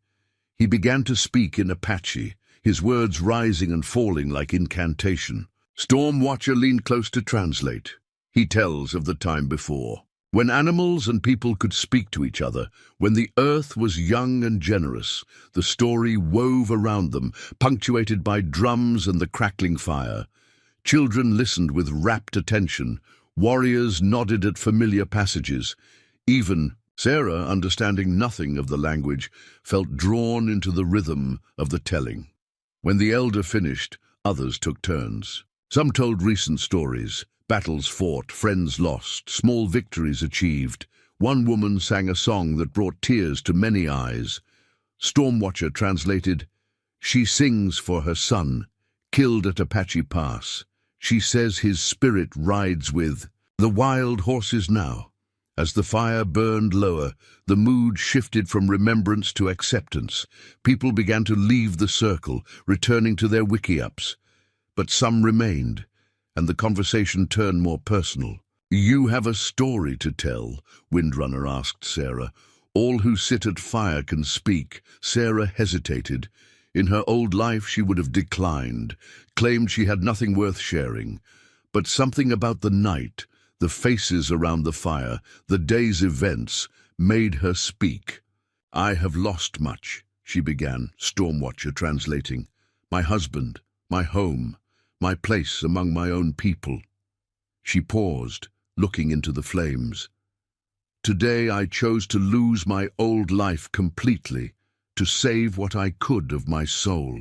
He began to speak in Apache, his words rising and falling like incantation. Stormwatcher leaned close to translate. He tells of the time before, when animals and people could speak to each other, when the earth was young and generous. The story wove around them, punctuated by drums and the crackling fire. Children listened with rapt attention. Warriors nodded at familiar passages. Even Sarah, understanding nothing of the language, felt drawn into the rhythm of the telling. When the elder finished, others took turns. Some told recent stories, battles fought, friends lost, small victories achieved. One woman sang a song that brought tears to many eyes. Stormwatcher translated, She sings for her son, killed at Apache Pass. She says his spirit rides with the wild horses now. As the fire burned lower, the mood shifted from remembrance to acceptance. People began to leave the circle, returning to their wiki-ups. But some remained, and the conversation turned more personal. You have a story to tell, Windrunner asked Sarah. All who sit at fire can speak. Sarah hesitated. In her old life she would have declined, claimed she had nothing worth sharing. But something about the night, the faces around the fire, the day's events, made her speak. I have lost much, she began, Stormwatcher translating. My husband, my home, my place among my own people. She paused, looking into the flames. Today I chose to lose my old life completely, to save what I could of my soul.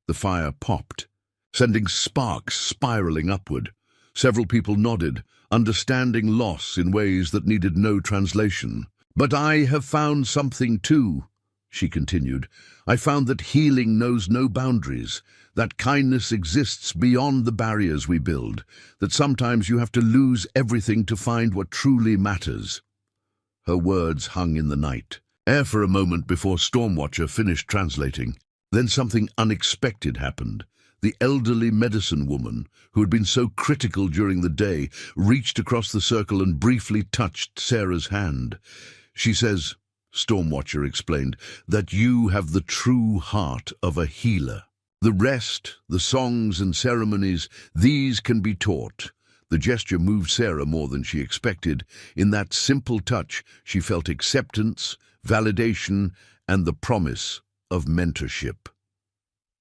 The fire popped, sending sparks spiraling upward. Several people nodded, understanding loss in ways that needed no translation. But I have found something too, she continued. I found that healing knows no boundaries, that kindness exists beyond the barriers we build, that sometimes you have to lose everything to find what truly matters. Her words hung in the night. Air for a moment before Stormwatcher finished translating. Then something unexpected happened. The elderly medicine woman, who had been so critical during the day, reached across the circle and briefly touched Sarah's hand. "She says," Stormwatcher explained, "that you have the true heart of a healer. The rest, the songs and ceremonies, these can be taught." The gesture moved Sarah more than she expected. In that simple touch, she felt acceptance, validation, and the promise of mentorship.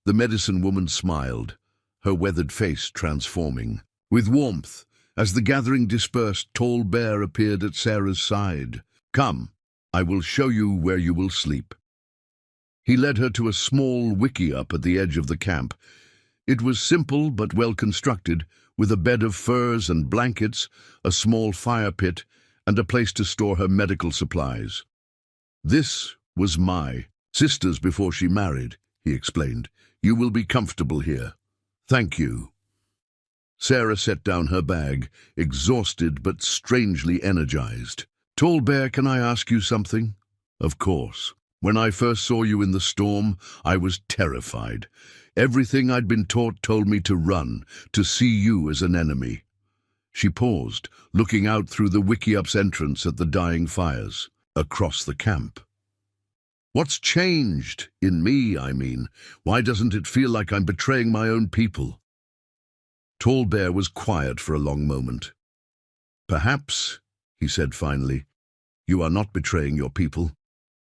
The medicine woman smiled, her weathered face transforming. With warmth, as the gathering dispersed, Tall Bear appeared at Sarah's side. "Come, I will show you where you will sleep." He led her to a small wickiup at the edge of the camp. It was simple but well constructed, with a bed of furs and blankets, a small fire pit, and a place to store her medical supplies. "This was my sister's before she married," he explained. "You will be comfortable here. Thank you." Sarah set down her bag, exhausted but strangely energized. "Tall Bear, can I ask you something?" "Of course. When I first saw you in the storm, I was terrified. Everything I'd been taught told me to run, to see you as an enemy." She paused, looking out through the wickiup's entrance at the dying fires, across the camp. "What's changed? In me, I mean. Why doesn't it feel like I'm betraying my own people?" Tall Bear was quiet for a long moment. "Perhaps," he said finally, "you are not betraying your people.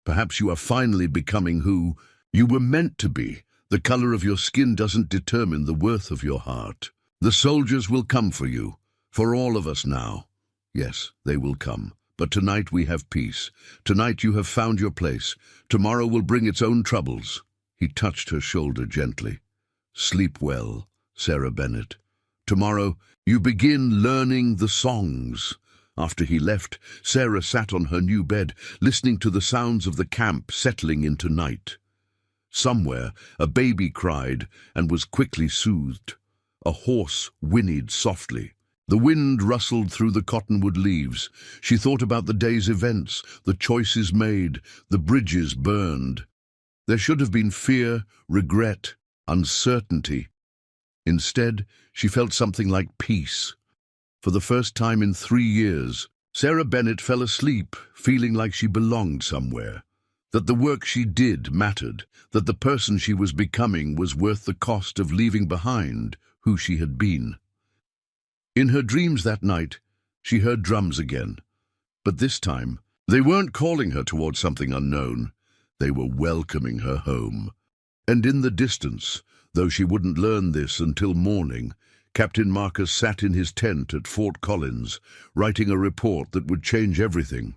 Perhaps you are finally becoming who you were meant to be. The color of your skin doesn't determine the worth of your heart. The soldiers will come for you, for all of us now. Yes, they will come. But tonight we have peace. Tonight you have found your place. Tomorrow will bring its own troubles." He touched her shoulder gently. "Sleep well, Sarah Bennett. Tomorrow you begin learning the songs." After he left, Sarah sat on her new bed, listening to the sounds of the camp settling into night. Somewhere, a baby cried and was quickly soothed. A horse whinnied softly. The wind rustled through the cottonwood leaves. She thought about the day's events, the choices made, the bridges burned. There should have been fear, regret, uncertainty. Instead, she felt something like peace. For the first time in 3 years, Sarah Bennett fell asleep, feeling like she belonged somewhere, that the work she did mattered, that the person she was becoming was worth the cost of leaving behind who she had been. In her dreams that night, she heard drums again. But this time, they weren't calling her towards something unknown. They were welcoming her home. And in the distance, though she wouldn't learn this until morning, Captain Marcus sat in his tent at Fort Collins, writing a report that would change everything.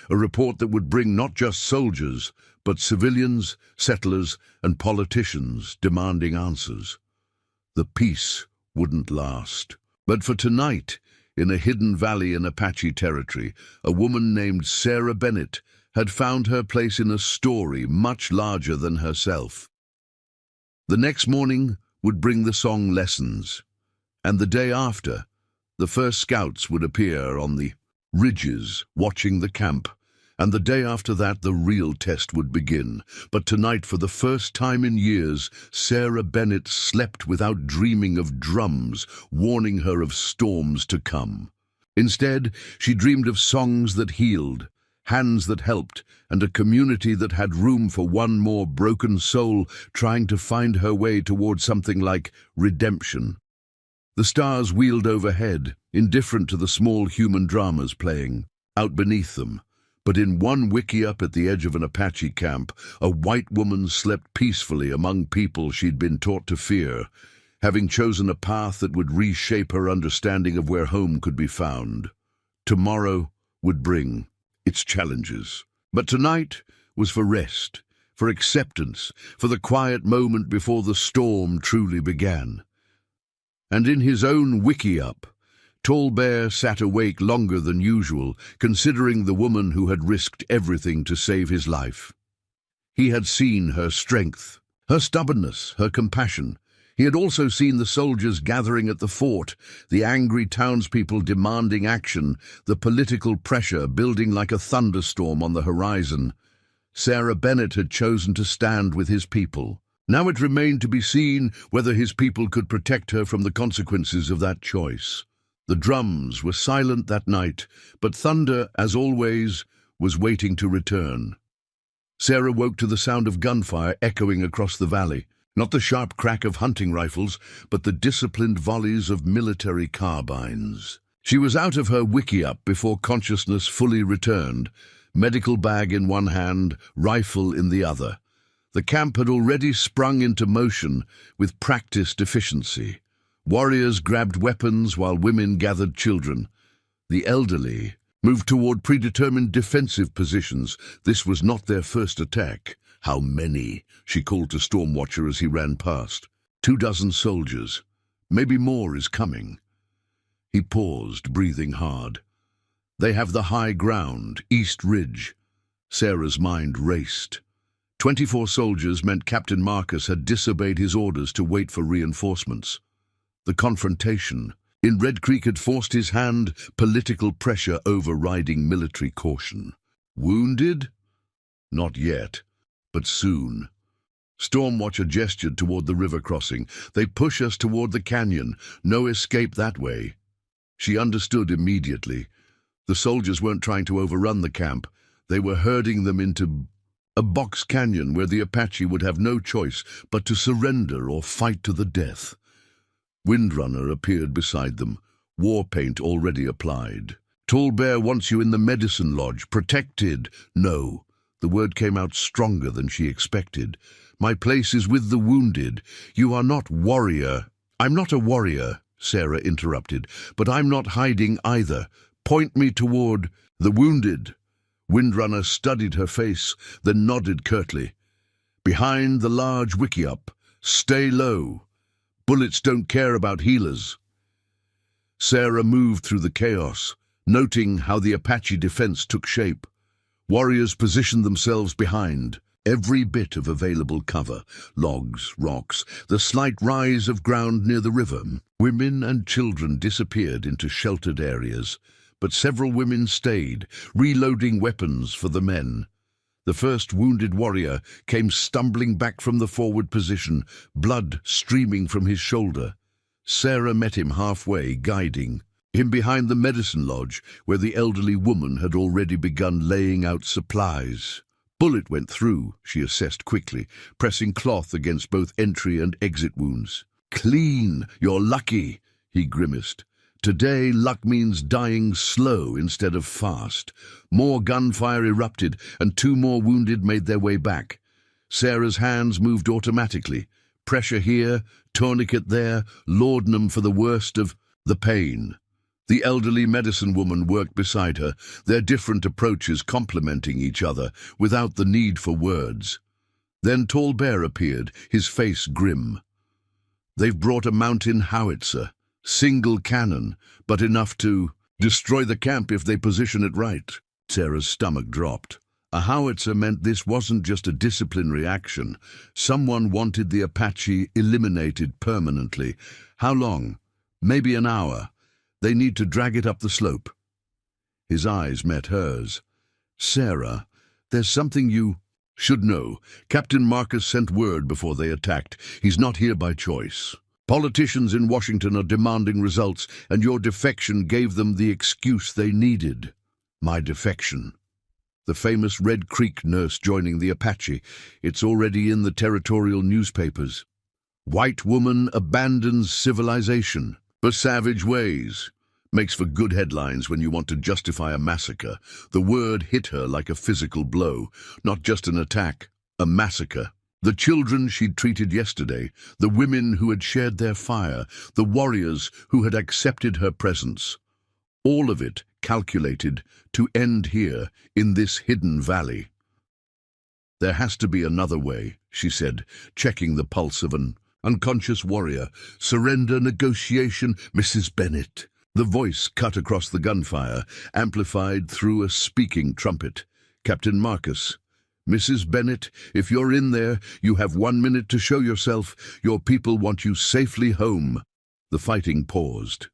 A report that would bring not just soldiers, but civilians, settlers, and politicians demanding answers. The peace wouldn't last. But for tonight, in a hidden valley in Apache territory, a woman named Sarah Bennett had found her place in a story much larger than herself. The next morning would bring the song lessons, and the day after, the first scouts would appear on the ridges watching the camp, and the day after that the real test would begin. But tonight, for the first time in years, Sarah Bennett slept without dreaming of drums warning her of storms to come. Instead, she dreamed of songs that healed, hands that helped, and a community that had room for one more broken soul trying to find her way toward something like redemption. The stars wheeled overhead, indifferent to the small human dramas playing out beneath them. But in one wickiup at the edge of an Apache camp, a white woman slept peacefully among people she'd been taught to fear, having chosen a path that would reshape her understanding of where home could be found. Tomorrow would bring its challenges. But tonight was for rest, for acceptance, for the quiet moment before the storm truly began. And in his own wickiup, Tall Bear sat awake longer than usual, considering the woman who had risked everything to save his life. He had seen her strength, her stubbornness, her compassion. He had also seen the soldiers gathering at the fort, the angry townspeople demanding action, the political pressure building like a thunderstorm on the horizon. Sarah Bennett had chosen to stand with his people, Now it remained to be seen whether his people could protect her from the consequences of that choice. The drums were silent that night, but thunder, as always, was waiting to return. Sarah woke to the sound of gunfire echoing across the valley. Not the sharp crack of hunting rifles, but the disciplined volleys of military carbines. She was out of her wickiup before consciousness fully returned, medical bag in one hand, rifle in the other. The camp had already sprung into motion with practiced efficiency. Warriors grabbed weapons while women gathered children. The elderly moved toward predetermined defensive positions. This was not their first attack. "How many?" she called to Stormwatcher as he ran past. 24 soldiers. "Maybe more is coming." He paused, breathing hard. "They have the high ground, East Ridge." Sarah's mind raced. 24 soldiers meant Captain Marcus had disobeyed his orders to wait for reinforcements. The confrontation in Red Creek had forced his hand, political pressure overriding military caution. Wounded? Not yet, but soon. Stormwatcher gestured toward the river crossing. "They push us toward the canyon. No escape that way." She understood immediately. The soldiers weren't trying to overrun the camp. They were herding them into a box canyon where the Apache would have no choice but to surrender or fight to the death. Windrunner appeared beside them, war paint already applied. "Tall Bear wants you in the medicine lodge, protected." "No." The word came out stronger than she expected. "My place is with the wounded. You are not warrior." "I'm not a warrior," Sarah interrupted, "but I'm not hiding either. Point me toward the wounded." Windrunner studied her face, then nodded curtly. "Behind the large wickiup. Stay low. Bullets don't care about healers." Sarah moved through the chaos, noting how the Apache defense took shape. Warriors positioned themselves behind every bit of available cover, logs, rocks, the slight rise of ground near the river. Women and children disappeared into sheltered areas, but several women stayed, reloading weapons for the men. The first wounded warrior came stumbling back from the forward position, blood streaming from his shoulder. Sarah met him halfway, guiding him behind the medicine lodge, where the elderly woman had already begun laying out supplies. "Bullet went through," she assessed quickly, pressing cloth against both entry and exit wounds. "Clean, you're lucky," he grimaced. "Today, luck means dying slow instead of fast." More gunfire erupted, and 2 more wounded made their way back. Sarah's hands moved automatically. Pressure here, tourniquet there, laudanum for the worst of the pain. The elderly medicine woman worked beside her, their different approaches complementing each other, without the need for words. Then Tall Bear appeared, his face grim. "They've brought a mountain howitzer. Single cannon, but enough to destroy the camp if they position it right." Sarah's stomach dropped. A howitzer meant this wasn't just a disciplinary action. Someone wanted the Apache eliminated permanently. How long? Maybe an hour. They need to drag it up the slope. His eyes met hers. "Sarah, there's something you should know. Captain Marcus sent word before they attacked. He's not here by choice. Politicians in Washington are demanding results, and your defection gave them the excuse they needed." "My defection?" "The famous Red Creek nurse joining the Apache. It's already in the territorial newspapers. White woman abandons civilization for savage ways." Makes for good headlines when you want to justify a massacre. The word hit her like a physical blow, not just an attack, a massacre. The children she'd treated yesterday, the women who had shared their fire, the warriors who had accepted her presence. All of it calculated to end here, in this hidden valley. "There has to be another way," she said, checking the pulse of an unconscious warrior. "Surrender negotiation, Mrs. Bennett." The voice cut across the gunfire, amplified through a speaking trumpet. "Captain Marcus. Mrs. Bennett, if you're in there, you have 1 minute to show yourself. Your people want you safely home." The fighting paused.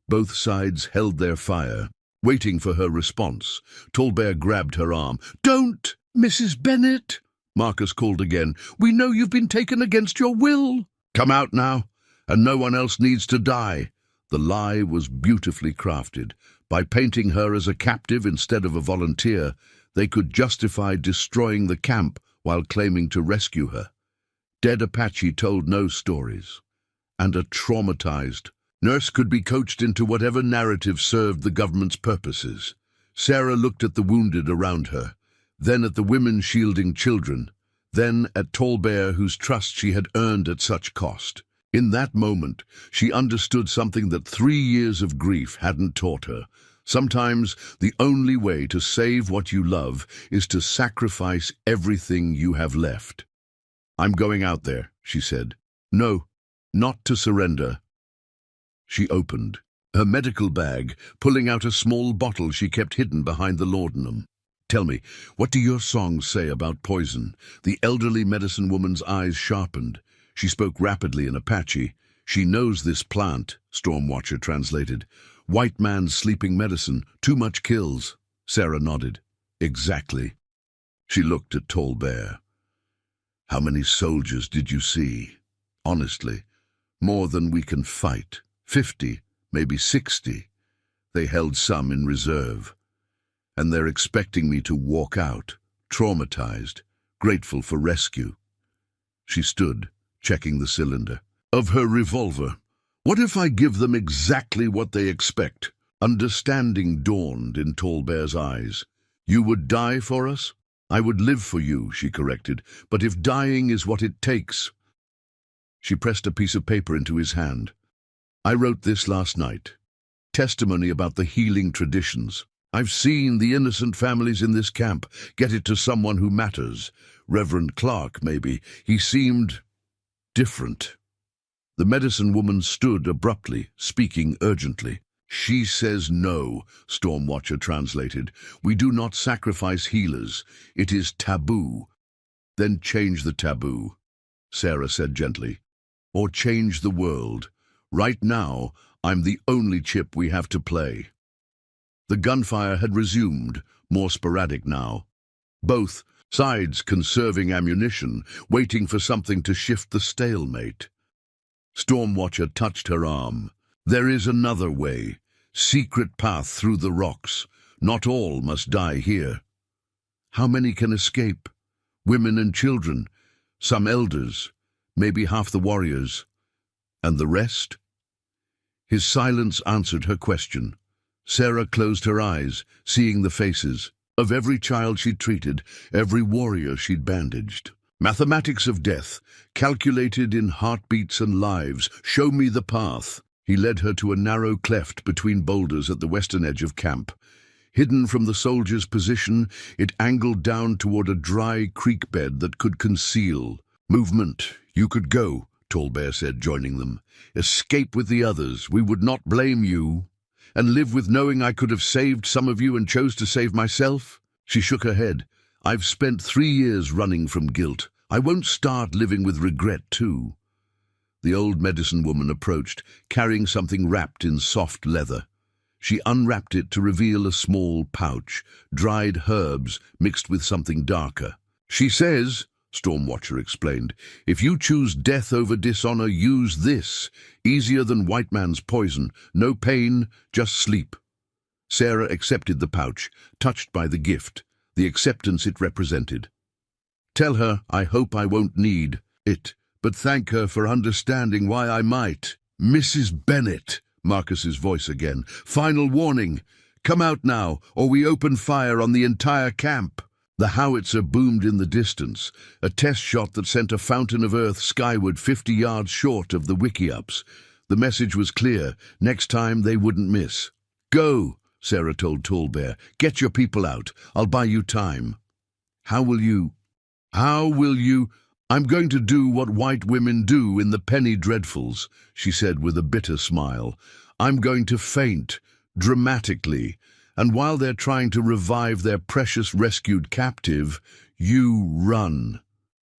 Both sides held their fire, waiting for her response. Tall Bear grabbed her arm. "Don't, Mrs. Bennett!" Marcus called again. "We know you've been taken against your will. Come out now, and no one else needs to die." The lie was beautifully crafted. By painting her as a captive instead of a volunteer, they could justify destroying the camp while claiming to rescue her. Dead Apache told no stories, and a traumatized nurse could be coached into whatever narrative served the government's purposes. Sarah looked at the wounded around her, then at the women shielding children, then at Tallbear, whose trust she had earned at such cost. In that moment, she understood something that 3 years of grief hadn't taught her. Sometimes the only way to save what you love is to sacrifice everything you have left. "I'm going out there," she said. "No, not to surrender." She opened her medical bag, pulling out a small bottle she kept hidden behind the laudanum. "Tell me, what do your songs say about poison?" The elderly medicine woman's eyes sharpened. She spoke rapidly in Apache. "She knows this plant," Stormwatcher translated. "White man's sleeping medicine, too much kills." Sarah nodded. "Exactly." She looked at Tallbear. "How many soldiers did you see?" "Honestly, more than we can fight. 50, maybe 60. They held some in reserve. And they're expecting me to walk out, traumatized, grateful for rescue." She stood, checking the cylinder of her revolver. "What if I give them exactly what they expect?" Understanding dawned in Tallbear's eyes. "You would die for us?" "I would live for you," she corrected. "But if dying is what it takes—" She pressed a piece of paper into his hand. "I wrote this last night. Testimony about the healing traditions. I've seen the innocent families in this camp. Get it to someone who matters. Reverend Clark, maybe. He seemed different." The medicine woman stood abruptly, speaking urgently. "She says no," Stormwatcher translated. "We do not sacrifice healers. It is taboo." "Then change the taboo," Sarah said gently. "Or change the world. Right now, I'm the only chip we have to play." The gunfire had resumed, more sporadic now. Both sides conserving ammunition, waiting for something to shift the stalemate. Stormwatcher touched her arm. "There is another way. Secret path through the rocks. Not all must die here." "How many can escape?" "Women and children. Some elders. Maybe half the warriors." "And the rest?" His silence answered her question. Sarah closed her eyes, seeing the faces of every child she'd treated, every warrior she'd bandaged. "Mathematics of death, calculated in heartbeats and lives. Show me the path." He led her to a narrow cleft between boulders at the western edge of camp. Hidden from the soldiers' position, it angled down toward a dry creek bed that could conceal movement. "You could go," Tallbear said, joining them. "Escape with the others. We would not blame you. And live with knowing I could have saved some of you and chose to save myself." She shook her head. "I've spent 3 years running from guilt. I won't start living with regret too." The old medicine woman approached, carrying something wrapped in soft leather. She unwrapped it to reveal a small pouch, dried herbs mixed with something darker. "She says," Stormwatcher explained, "if you choose death over dishonor, use this. Easier than white man's poison. No pain, just sleep." Sarah accepted the pouch, touched by the gift, the acceptance it represented. "Tell her I hope I won't need it, but thank her for understanding why I might." "Mrs. Bennett," Marcus's voice again. "Final warning. Come out now, or we open fire on the entire camp." The howitzer boomed in the distance, a test shot that sent a fountain of earth skyward 50 yards short of the wiki-ups. The message was clear. Next time they wouldn't miss. "Go," Sarah told Tallbear. "Get your people out. I'll buy you time." How will you? "I'm going to do what white women do in the Penny Dreadfuls," she said with a bitter smile. "I'm going to faint, dramatically. And while they're trying to revive their precious rescued captive, you run."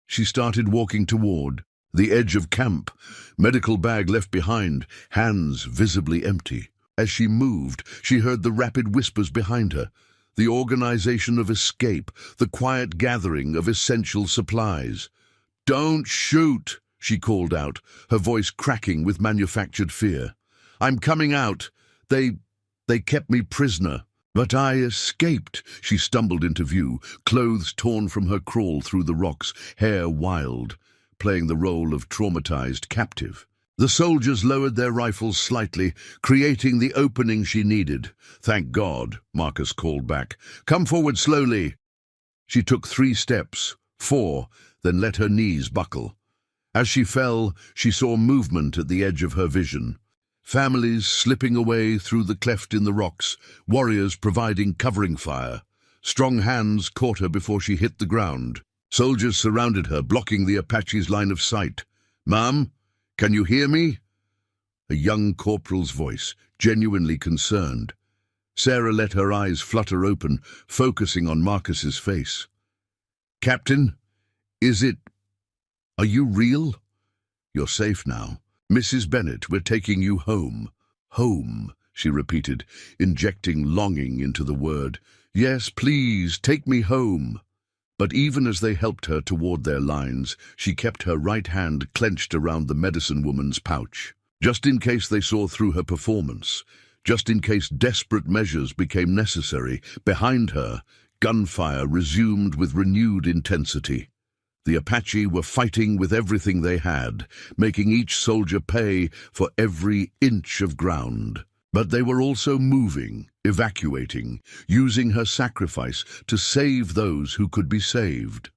She started walking toward the edge of camp, medical bag left behind, hands visibly empty. As she moved, she heard the rapid whispers behind her. the organization of escape, the quiet gathering of essential supplies. "Don't shoot," she called out, her voice cracking with manufactured fear. "I'm coming out. They kept me prisoner. But I escaped." She stumbled into view, clothes torn from her crawl through the rocks, hair wild, playing the role of traumatized captive. The soldiers lowered their rifles slightly, creating the opening she needed. "Thank God," Marcus called back. "Come forward slowly." She took 3 steps, 4, then let her knees buckle. As she fell, she saw movement at the edge of her vision. Families slipping away through the cleft in the rocks, warriors providing covering fire. Strong hands caught her before she hit the ground. Soldiers surrounded her, blocking the Apache's line of sight. "Ma'am, can you hear me?" A young corporal's voice, genuinely concerned. Sarah let her eyes flutter open, focusing on Marcus's face. "Captain, are you real? You're safe now. Mrs. Bennet, we're taking you home." "Home," she repeated, injecting longing into the word. "Yes, please, take me home." But even as they helped her toward their lines, she kept her right hand clenched around the medicine woman's pouch. Just in case they saw through her performance, just in case desperate measures became necessary, behind her, gunfire resumed with renewed intensity. The Apache were fighting with everything they had, making each soldier pay for every inch of ground. But they were also moving, evacuating, using her sacrifice to save those who could be saved.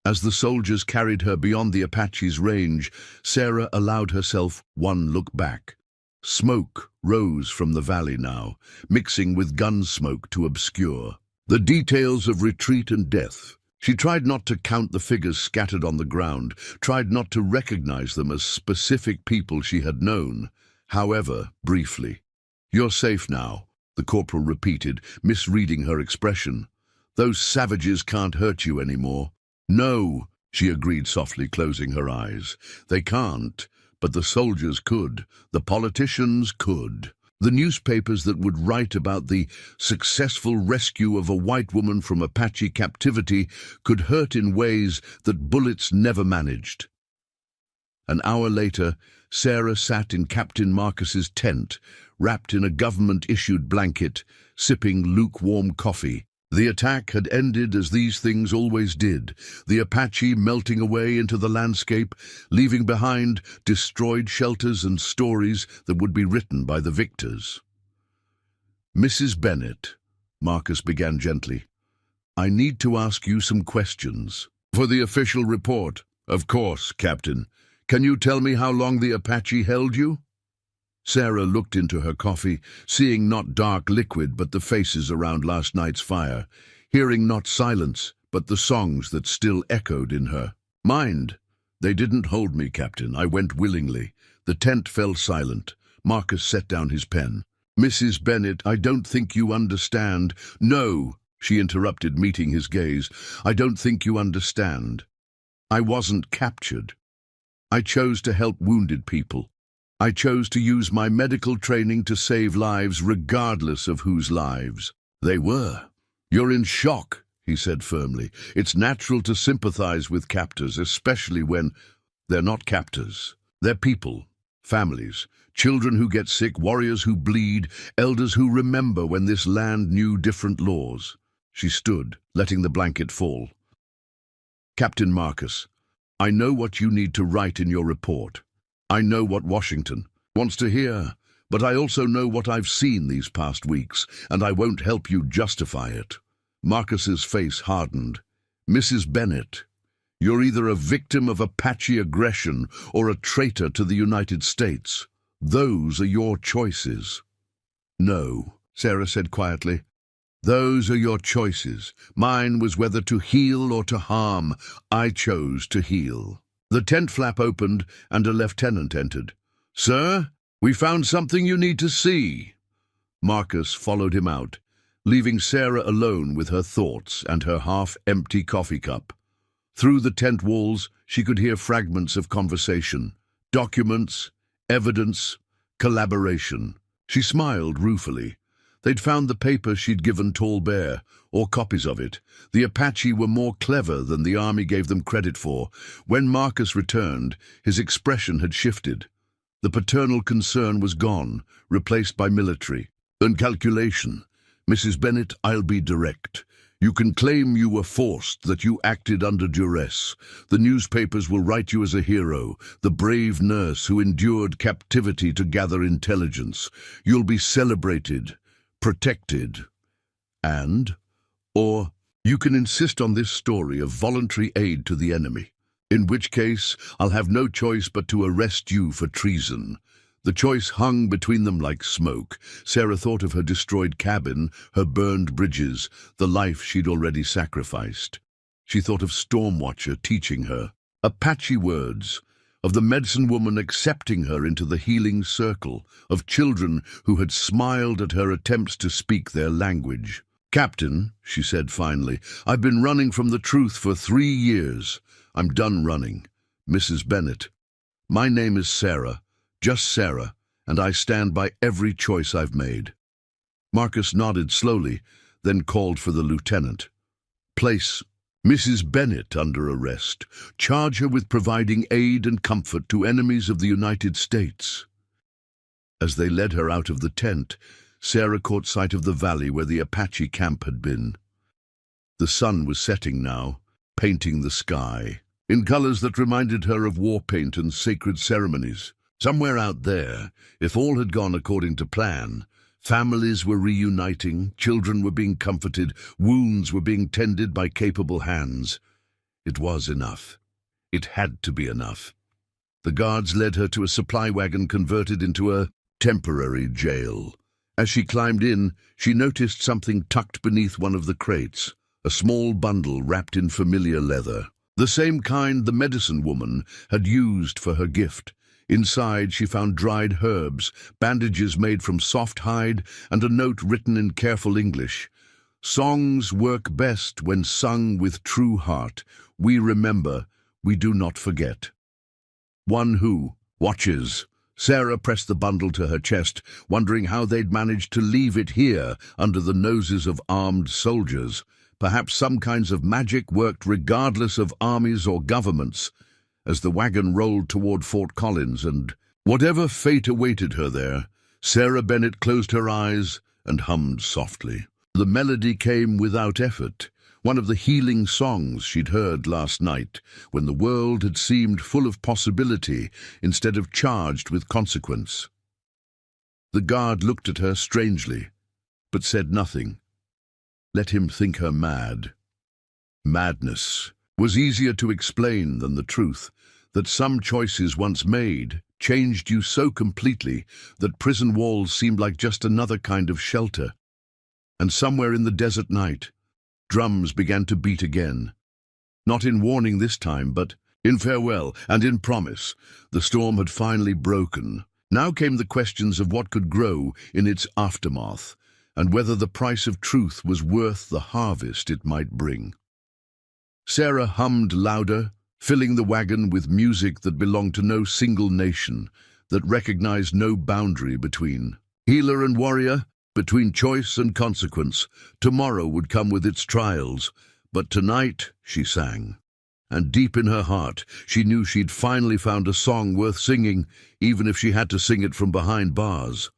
As the soldiers carried her beyond the Apache's range, Sarah allowed herself one look back. Smoke rose from the valley now, mixing with gun smoke to obscure the details of retreat and death. She tried not to count the figures scattered on the ground, tried not to recognize them as specific people she had known, however briefly. "You're safe now," the corporal repeated, misreading her expression. "Those savages can't hurt you anymore." "No," she agreed softly, closing her eyes. "They can't, but the soldiers could, the politicians could. The newspapers that would write about the successful rescue of a white woman from Apache captivity could hurt in ways that bullets never managed." An hour later, Sarah sat in Captain Marcus's tent, wrapped in a government-issued blanket, sipping lukewarm coffee. The attack had ended as these things always did, the Apache melting away into the landscape, leaving behind destroyed shelters and stories that would be written by the victors. "Mrs. Bennet," Marcus began gently, "I need to ask you some questions." "For the official report." "Of course, Captain. Can you tell me how long the Apache held you?" Sarah looked into her coffee, seeing not dark liquid but the faces around last night's fire, hearing not silence but the songs that still echoed in her. "Mind, they didn't hold me, Captain. I went willingly." The tent fell silent. Marcus set down his pen. "Mrs. Bennet, I don't think you understand." "No," she interrupted, meeting his gaze. "I don't think you understand. I wasn't captured. I chose to help wounded people. I chose to use my medical training to save lives regardless of whose lives they were." "You're in shock," he said firmly. "It's natural to sympathize with captors, especially when they're not captors. They're people, families, children who get sick, warriors who bleed, elders who remember when this land knew different laws." She stood, letting the blanket fall. "Captain Marcus, I know what you need to write in your report. I know what Washington wants to hear, but I also know what I've seen these past weeks, and I won't help you justify it." Marcus's face hardened. "Mrs. Bennet, you're either a victim of Apache aggression or a traitor to the United States. Those are your choices." "No," Sarah said quietly. "Those are your choices. Mine was whether to heal or to harm. I chose to heal." The tent flap opened and a lieutenant entered. "Sir, we found something you need to see." Marcus followed him out, leaving Sarah alone with her thoughts and her half-empty coffee cup. Through the tent walls, she could hear fragments of conversation, documents, evidence, collaboration. She smiled ruefully. They'd found the paper she'd given Tall Bear, or copies of it. The Apache were more clever than the army gave them credit for. When Marcus returned, his expression had shifted. The paternal concern was gone, replaced by military. And calculation. Mrs. Bennet, I'll be direct. You can claim you were forced, that you acted under duress. The newspapers will write you as a hero, the brave nurse who endured captivity to gather intelligence. You'll be celebrated, protected, or you can insist on this story of voluntary aid to the enemy, in which case I'll have no choice but to arrest you for treason. The choice hung between them like smoke. Sarah thought of her destroyed cabin, her burned bridges, the life she'd already sacrificed. She thought of Stormwatcher teaching her Apache words, of the medicine woman accepting her into the healing circle, of children who had smiled at her attempts to speak their language. Captain, she said finally, I've been running from the truth for 3 years. I'm done running. Mrs. Bennet. My name is Sarah. Just Sarah, and I stand by every choice I've made. Marcus nodded slowly, then called for the lieutenant. Place Mrs. Bennet under arrest. Charge her with providing aid and comfort to enemies of the United States. As they led her out of the tent, Sarah caught sight of the valley where the Apache camp had been. The sun was setting now, painting the sky, in colors that reminded her of war paint and sacred ceremonies. Somewhere out there, if all had gone according to plan, families were reuniting, children were being comforted, wounds were being tended by capable hands. It was enough. It had to be enough. The guards led her to a supply wagon converted into a temporary jail. As she climbed in, she noticed something tucked beneath one of the crates, a small bundle wrapped in familiar leather, the same kind the medicine woman had used for her gift. Inside, she found dried herbs, bandages made from soft hide, and a note written in careful English. Songs work best when sung with true heart. We remember, we do not forget. One who watches. Sarah pressed the bundle to her chest, wondering how they'd managed to leave it here under the noses of armed soldiers. Perhaps some kinds of magic worked regardless of armies or governments. As the wagon rolled toward Fort Collins, and whatever fate awaited her there, Sarah Bennet closed her eyes and hummed softly. The melody came without effort, one of the healing songs she'd heard last night, when the world had seemed full of possibility instead of charged with consequence. The guard looked at her strangely, but said nothing. Let him think her mad. Madness was easier to explain than the truth, that some choices once made changed you so completely that prison walls seemed like just another kind of shelter. And somewhere in the desert night, drums began to beat again. Not in warning this time, but in farewell and in promise. The storm had finally broken. Now came the questions of what could grow in its aftermath, and whether the price of truth was worth the harvest it might bring. Sarah hummed louder, filling the wagon with music that belonged to no single nation, that recognized no boundary between healer and warrior, between choice and consequence. Tomorrow would come with its trials, but tonight, she sang. And deep in her heart, she knew she'd finally found a song worth singing, even if she had to sing it from behind bars.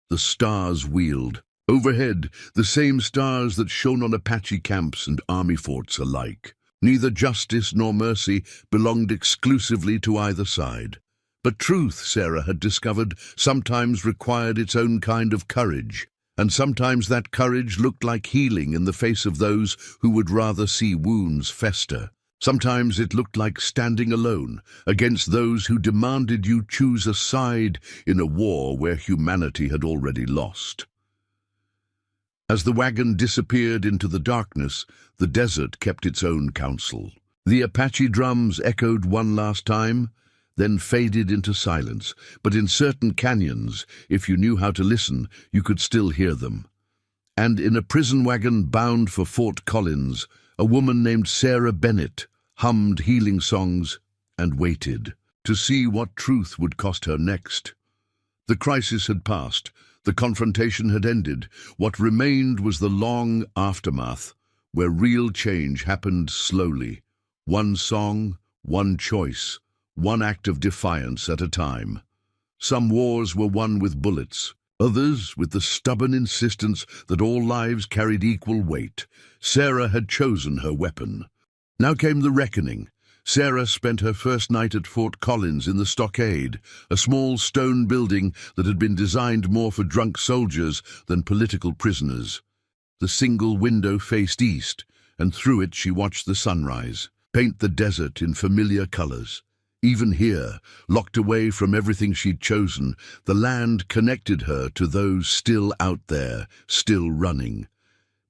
The stars wheeled. Overhead, the same stars that shone on Apache camps and army forts alike. Neither justice nor mercy belonged exclusively to either side. But truth, Sarah had discovered, sometimes required its own kind of courage, and sometimes that courage looked like healing in the face of those who would rather see wounds fester. Sometimes it looked like standing alone against those who demanded you choose a side in a war where humanity had already lost. As the wagon disappeared into the darkness, the desert kept its own counsel. The Apache drums echoed one last time, then faded into silence, but in certain canyons, if you knew how to listen, you could still hear them. And in a prison wagon bound for Fort Collins, a woman named Sarah Bennet hummed healing songs and waited to see what truth would cost her next. The crisis had passed. The confrontation had ended. What remained was the long aftermath, where real change happened slowly. One song, one choice, one act of defiance at a time. Some wars were won with bullets, others with the stubborn insistence that all lives carried equal weight. Sarah had chosen her weapon. Now came the reckoning. Sarah spent her first night at Fort Collins in the Stockade, a small stone building that had been designed more for drunk soldiers than political prisoners. The single window faced east, and through it she watched the sunrise paint the desert in familiar colors. Even here, locked away from everything she'd chosen, the land connected her to those still out there, still running.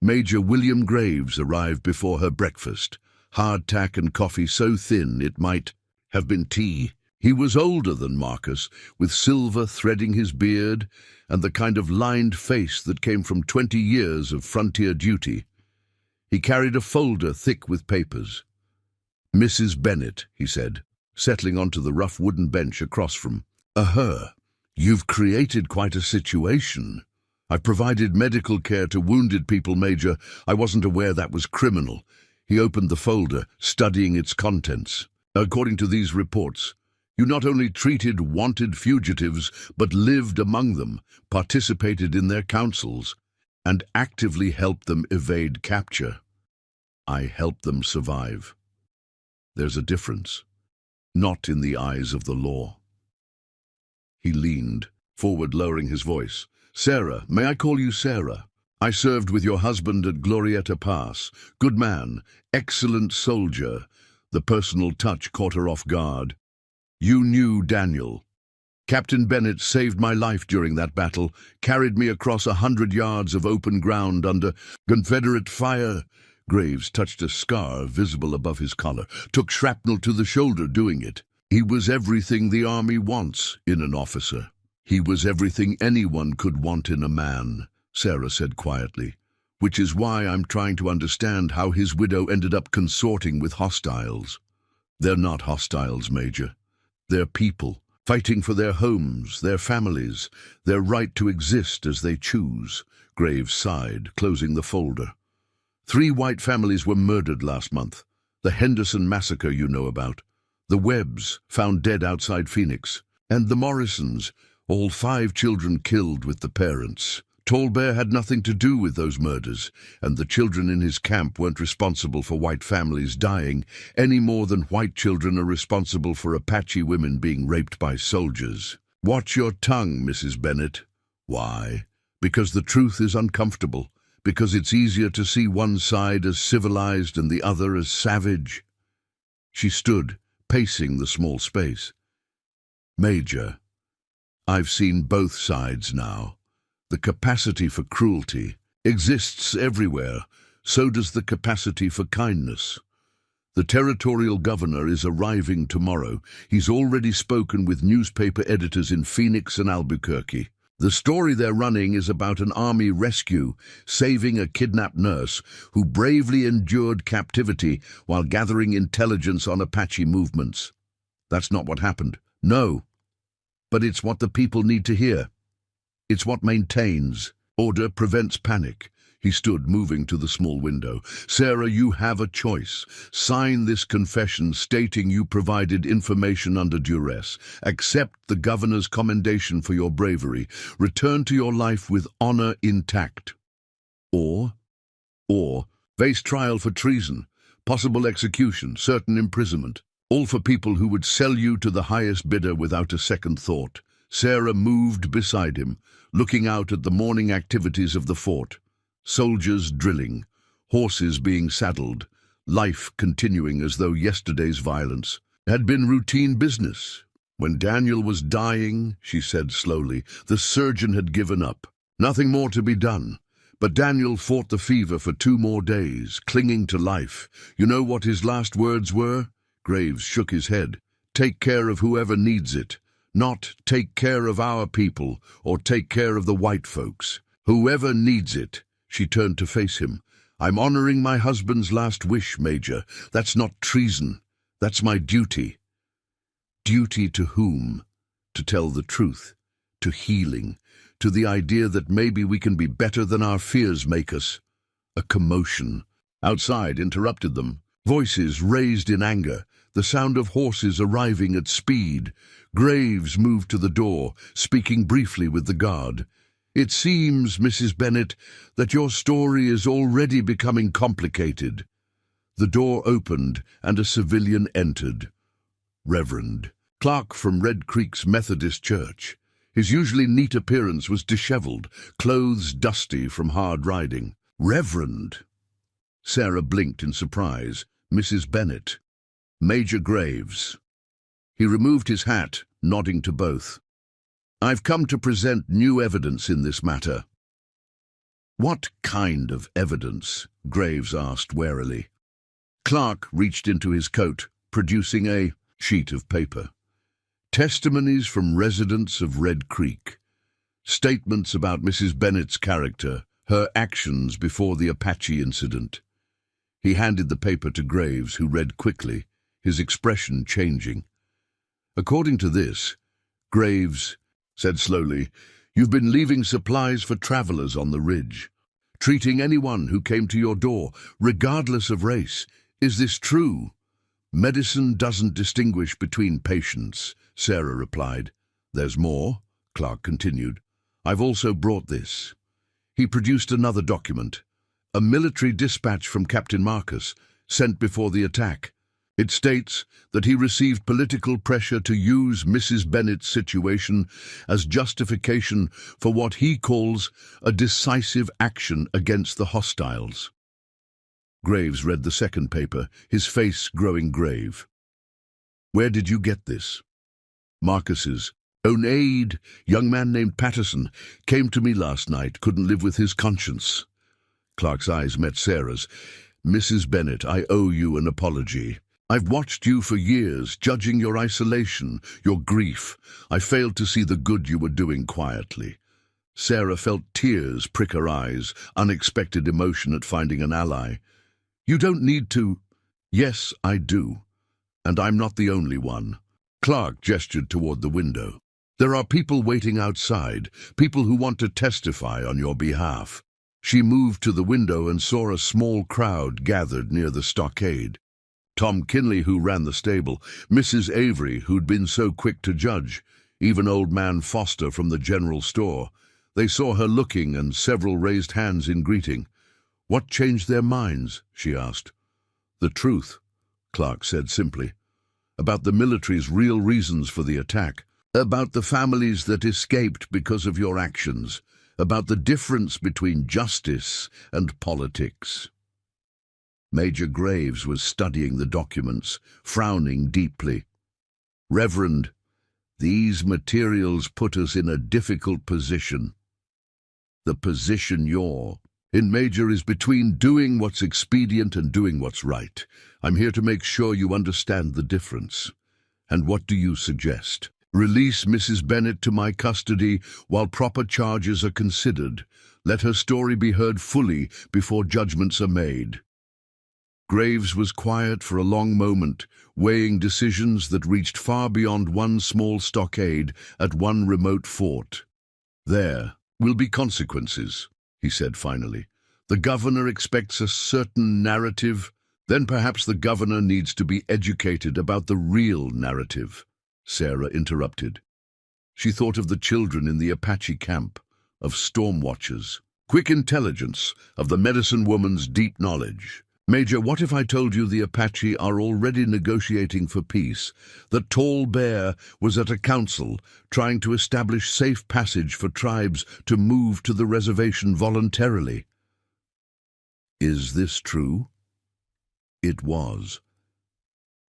Major William Graves arrived before her breakfast. Hardtack and coffee so thin it might have been tea. He was older than Marcus, with silver threading his beard and the kind of lined face that came from 20 years of frontier duty. He carried a folder thick with papers. "Mrs. Bennet," he said, settling onto the rough wooden bench across from her. "You've created quite a situation. I've provided medical care to wounded people, Major. I wasn't aware that was criminal." He opened the folder, studying its contents. "According to these reports, you not only treated wanted fugitives, but lived among them, participated in their councils, and actively helped them evade capture. I helped them survive. There's a difference. Not in the eyes of the law." He leaned forward, lowering his voice. "Sarah, may I call you Sarah? I served with your husband at Glorieta Pass. Good man, excellent soldier." The personal touch caught her off guard. "You knew Daniel. Captain Bennet saved my life during that battle, carried me across 100 yards of open ground under Confederate fire." Graves touched a scar visible above his collar, took shrapnel to the shoulder doing it. "He was everything the army wants in an officer. He was everything anyone could want in a man," Sarah said quietly, "which is why I'm trying to understand how his widow ended up consorting with hostiles." "They're not hostiles, Major. They're people, fighting for their homes, their families, their right to exist as they choose." Graves sighed, closing the folder. 3 white families were murdered last month. The Henderson massacre you know about. The Webbs, found dead outside Phoenix. And the Morrisons, all 5 children killed with the parents. Tallbear had nothing to do with those murders, and the children in his camp weren't responsible for white families dying any more than white children are responsible for Apache women being raped by soldiers. "Watch your tongue, Mrs. Bennet." "Why?" "Because the truth is uncomfortable. Because it's easier to see one side as civilized and the other as savage." She stood, pacing the small space. "Major, I've seen both sides now. The capacity for cruelty exists everywhere. So does the capacity for kindness. The territorial governor is arriving tomorrow. He's already spoken with newspaper editors in Phoenix and Albuquerque. The story they're running is about an army rescue, saving a kidnapped nurse who bravely endured captivity while gathering intelligence on Apache movements. That's not what happened. No. But it's what the people need to hear. It's what maintains. Order prevents panic. He stood, moving to the small window. "Sarah, you have a choice. Sign this confession stating you provided information under duress. Accept the governor's commendation for your bravery. Return to your life with honor intact. Or face trial for treason, possible execution, certain imprisonment. All for people who would sell you to the highest bidder without a second thought." Sarah moved beside him, looking out at the morning activities of the fort. Soldiers drilling, horses being saddled, life continuing as though yesterday's violence had been routine business. "When Daniel was dying," she said slowly, "the surgeon had given up. Nothing more to be done. But Daniel fought the fever for 2 more days, clinging to life. You know what his last words were?" Graves shook his head. "Take care of whoever needs it. Not take care of our people or take care of the white folks. Whoever needs it." She turned to face him. "I'm honoring my husband's last wish, Major. That's not treason. That's my duty." Duty to whom? To tell the truth. to healing, to the idea that maybe we can be better than our fears make us. A commotion outside interrupted them. Voices raised in anger, the sound of horses arriving at speed. Graves moved to the door, speaking briefly with the guard. "It seems, Mrs. Bennet, that your story is already becoming complicated." The door opened and a civilian entered. Reverend Clark from Red Creek's Methodist Church. His usually neat appearance was disheveled, clothes dusty from hard riding. "Reverend?" Sarah blinked in surprise. "Mrs. Bennet." "Major Graves." He removed his hat, nodding to both. "I've come to present new evidence in this matter." "What kind of evidence?" Graves asked warily. Clark reached into his coat, producing a sheet of paper. "Testimonies from residents of Red Creek. Statements about Mrs. Bennet's character, her actions before the Apache incident." He handed the paper to Graves, who read quickly, his expression changing. "According to this," Graves said slowly, "you've been leaving supplies for travelers on the ridge, treating anyone who came to your door, regardless of race. Is this true?" "Medicine doesn't distinguish between patients," Sarah replied. "There's more," Clark continued. "I've also brought this." He produced another document, a military dispatch from Captain Marcus, sent before the attack. It states that he received political pressure to use Mrs. Bennet's situation as justification for what he calls a decisive action against the hostiles. Graves read the second paper, his face growing grave. "Where did you get this?" "Marcus's own aide, young man named Patterson, came to me last night, couldn't live with his conscience." Clark's eyes met Sarah's. "Mrs. Bennet, I owe you an apology. I've watched you for years, judging your isolation, your grief. I failed to see the good you were doing quietly." Sarah felt tears prick her eyes, unexpected emotion at finding an ally. "You don't need to." "Yes, I do. And I'm not the only one." Clark gestured toward the window. "There are people waiting outside, people who want to testify on your behalf." She moved to the window and saw a small crowd gathered near the stockade. Tom Kinley, who ran the stable, Mrs. Avery, who'd been so quick to judge, even old man Foster from the general store. They saw her looking, and several raised hands in greeting. "What changed their minds?" she asked. "The truth," Clark said simply. "About the military's real reasons for the attack. About the families that escaped because of your actions. About the difference between justice and politics." Major Graves was studying the documents, frowning deeply. "Reverend, these materials put us in a difficult position. The position you're in, Major, is between doing what's expedient and doing what's right. I'm here to make sure you understand the difference. And what do you suggest? Release Mrs. Bennet to my custody while proper charges are considered. Let her story be heard fully before judgments are made." Graves was quiet for a long moment, weighing decisions that reached far beyond one small stockade at one remote fort. "There will be consequences," he said finally. "The governor expects a certain narrative. Then perhaps the governor needs to be educated about the real narrative." Sarah interrupted. She thought of the children in the Apache camp, of storm watchers, quick intelligence, of the medicine woman's deep knowledge. "Major, what if I told you the Apache are already negotiating for peace, that Tall Bear was at a council trying to establish safe passage for tribes to move to the reservation voluntarily?" Is this true? It was.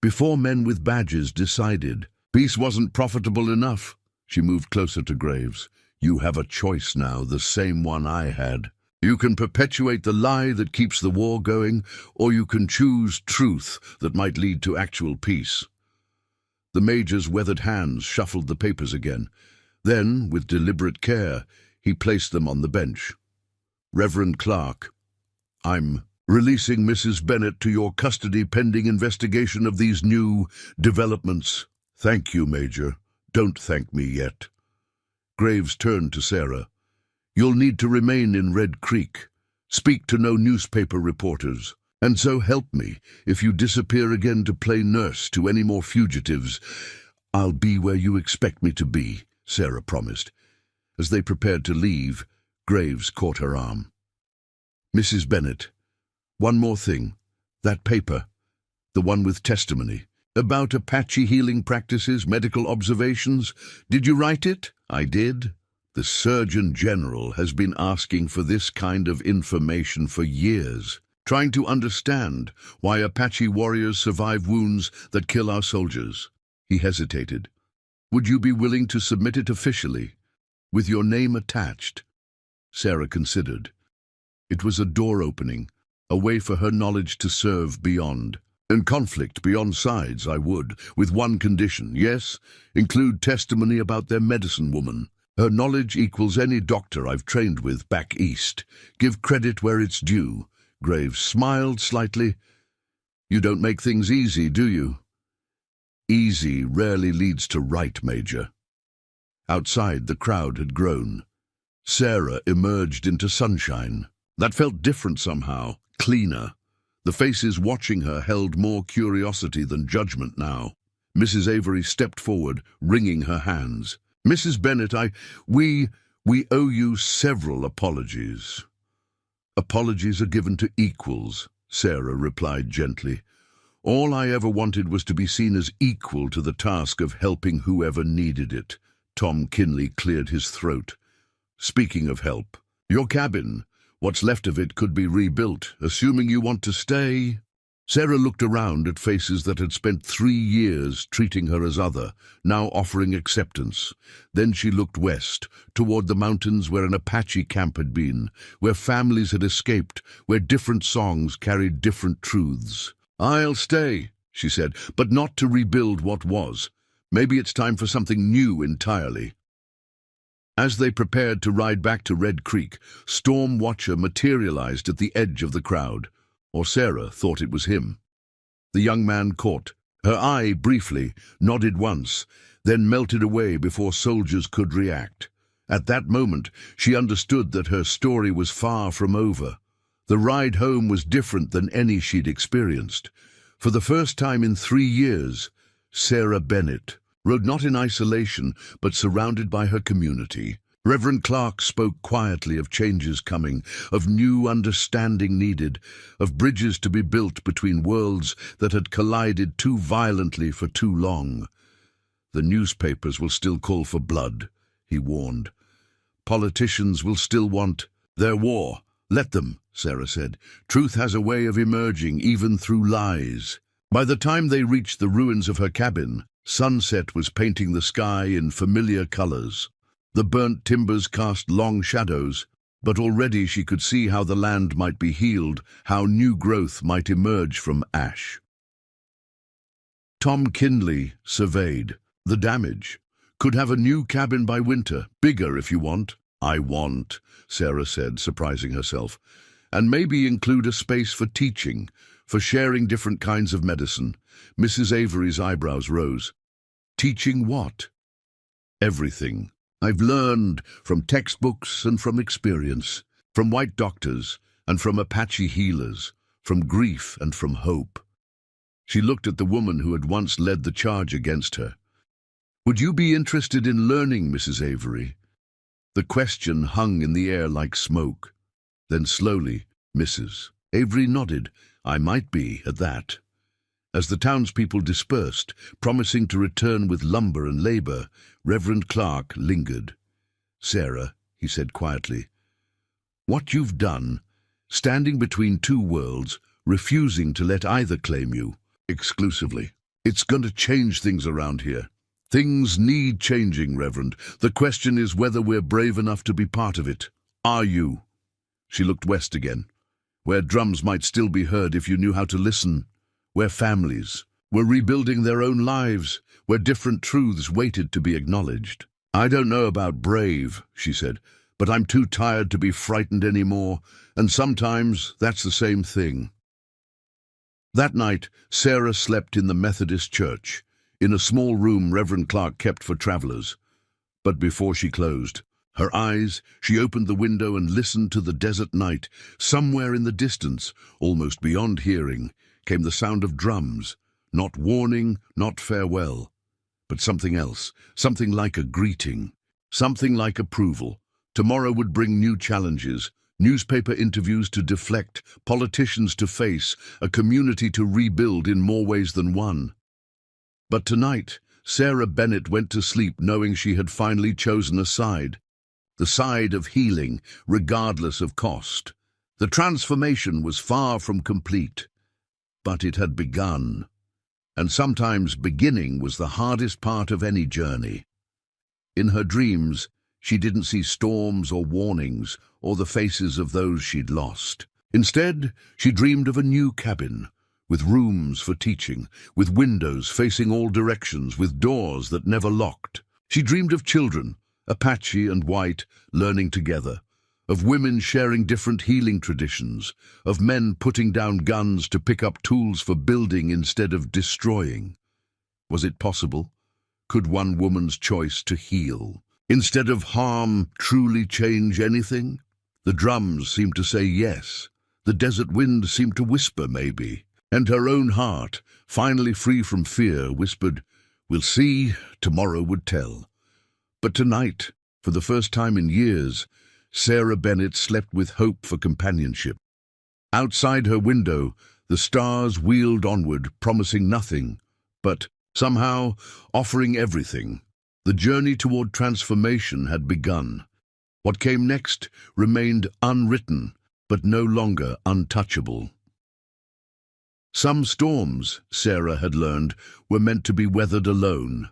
Before men with badges decided peace wasn't profitable enough, she moved closer to Graves. "You have a choice now, the same one I had. You can perpetuate the lie that keeps the war going, or you can choose truth that might lead to actual peace." The Major's weathered hands shuffled the papers again. Then, with deliberate care, he placed them on the bench. "Reverend Clark, I'm releasing Mrs. Bennet to your custody pending investigation of these new developments." "Thank you, Major. Don't thank me yet." Graves turned to Sarah. "You'll need to remain in Red Creek. Speak to no newspaper reporters. And so help me, if you disappear again to play nurse to any more fugitives, I'll be where you expect me to be," Sarah promised. As they prepared to leave, Graves caught her arm. "Mrs. Bennet, one more thing. That paper, the one with testimony, about Apache healing practices, medical observations, did you write it?" "I did. The Surgeon General has been asking for this kind of information for years, trying to understand why Apache warriors survive wounds that kill our soldiers." He hesitated. "Would you be willing to submit it officially, with your name attached?" Sarah considered. It was a door opening, a way for her knowledge to serve beyond. "In conflict beyond sides, I would, with one condition. Yes, include testimony about their medicine woman. Her knowledge equals any doctor I've trained with back east. Give credit where it's due." Graves smiled slightly. "You don't make things easy, do you?" "Easy rarely leads to right, Major." Outside, the crowd had grown. Sarah emerged into sunshine. That felt different somehow, cleaner. The faces watching her held more curiosity than judgment now. Mrs. Avery stepped forward, wringing her hands. "Mrs. Bennet, we owe you several apologies." "Apologies are given to equals," Sarah replied gently. "All I ever wanted was to be seen as equal to the task of helping whoever needed it." Tom Kinley cleared his throat. "Speaking of help, your cabin, what's left of it, could be rebuilt, assuming you want to stay." Sarah looked around at faces that had spent 3 years treating her as other, now offering acceptance. Then she looked west, toward the mountains where an Apache camp had been, where families had escaped, where different songs carried different truths. "I'll stay," she said, "but not to rebuild what was. Maybe it's time for something new entirely." As they prepared to ride back to Red Creek, Storm Watcher materialized at the edge of the crowd. Or Sarah thought it was him. The young man caught her eye briefly, nodded once, then melted away before soldiers could react. At that moment, she understood that her story was far from over. The ride home was different than any she'd experienced. For the first time in 3 years, Sarah Bennet rode not in isolation, but surrounded by her community. Reverend Clark spoke quietly of changes coming, of new understanding needed, of bridges to be built between worlds that had collided too violently for too long. "The newspapers will still call for blood," he warned. "Politicians will still want their war. Let them," Sarah said. "Truth has a way of emerging, even through lies." By the time they reached the ruins of her cabin, sunset was painting the sky in familiar colors. The burnt timbers cast long shadows, but already she could see how the land might be healed, how new growth might emerge from ash. Tom Kinley surveyed the damage. "Could have a new cabin by winter, bigger if you want." "I want," Sarah said, surprising herself. "And maybe include a space for teaching, for sharing different kinds of medicine." Mrs. Avery's eyebrows rose. "Teaching what?" "Everything. I've learned from textbooks and from experience, from white doctors and from Apache healers, from grief and from hope." She looked at the woman who had once led the charge against her. "Would you be interested in learning, Mrs. Avery?" The question hung in the air like smoke. Then slowly, Mrs. Avery nodded. "I might be, at that." As the townspeople dispersed, promising to return with lumber and labor, Reverend Clark lingered. "Sarah," he said quietly, "what you've done, standing between two worlds, refusing to let either claim you exclusively, it's going to change things around here. Things need changing, Reverend. The question is whether we're brave enough to be part of it. Are you?" She looked west again, where drums might still be heard if you knew how to listen, where families were rebuilding their own lives, where different truths waited to be acknowledged. "I don't know about brave," she said, "but I'm too tired to be frightened anymore, and sometimes that's the same thing." That night, Sarah slept in the Methodist church, in a small room Reverend Clark kept for travelers. But before she closed her eyes, she opened the window and listened to the desert night. Somewhere in the distance, almost beyond hearing, came the sound of drums. Not warning, not farewell, but something else, something like a greeting, something like approval. Tomorrow would bring new challenges, newspaper interviews to deflect, politicians to face, a community to rebuild in more ways than one. But tonight, Sarah Bennett went to sleep knowing she had finally chosen a side. The side of healing, regardless of cost. The transformation was far from complete, but it had begun. And sometimes beginning was the hardest part of any journey. In her dreams, she didn't see storms or warnings or the faces of those she'd lost. Instead, she dreamed of a new cabin, with rooms for teaching, with windows facing all directions, with doors that never locked. She dreamed of children, Apache and white, learning together, of women sharing different healing traditions, of men putting down guns to pick up tools for building instead of destroying. Was it possible? Could one woman's choice to heal, instead of harm, truly change anything? The drums seemed to say yes. The desert wind seemed to whisper maybe. And her own heart, finally free from fear, whispered, "We'll see, tomorrow would tell." But tonight, for the first time in years, Sarah Bennett slept with hope for companionship. Outside her window, the stars wheeled onward, promising nothing, but somehow offering everything. The journey toward transformation had begun. What came next remained unwritten, but no longer untouchable. Some storms, Sarah had learned, were meant to be weathered alone.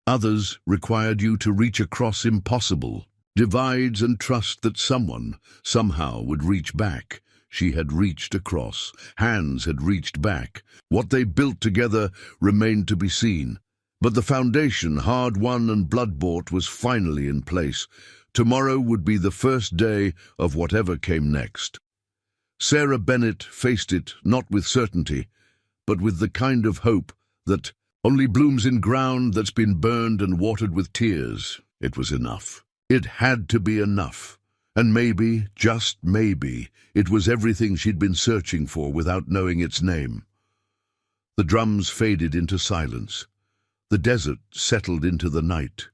Others required you to reach across impossible divides and trust that someone, somehow, would reach back. She had reached across. Hands had reached back. What they built together remained to be seen. But the foundation, hard-won and blood-bought, was finally in place. Tomorrow would be the first day of whatever came next. Sarah Bennett faced it not with certainty, but with the kind of hope that only blooms in ground that's been burned and watered with tears. It was enough. It had to be enough. And maybe, just maybe, it was everything she'd been searching for without knowing its name. The drums faded into silence. The desert settled into the night.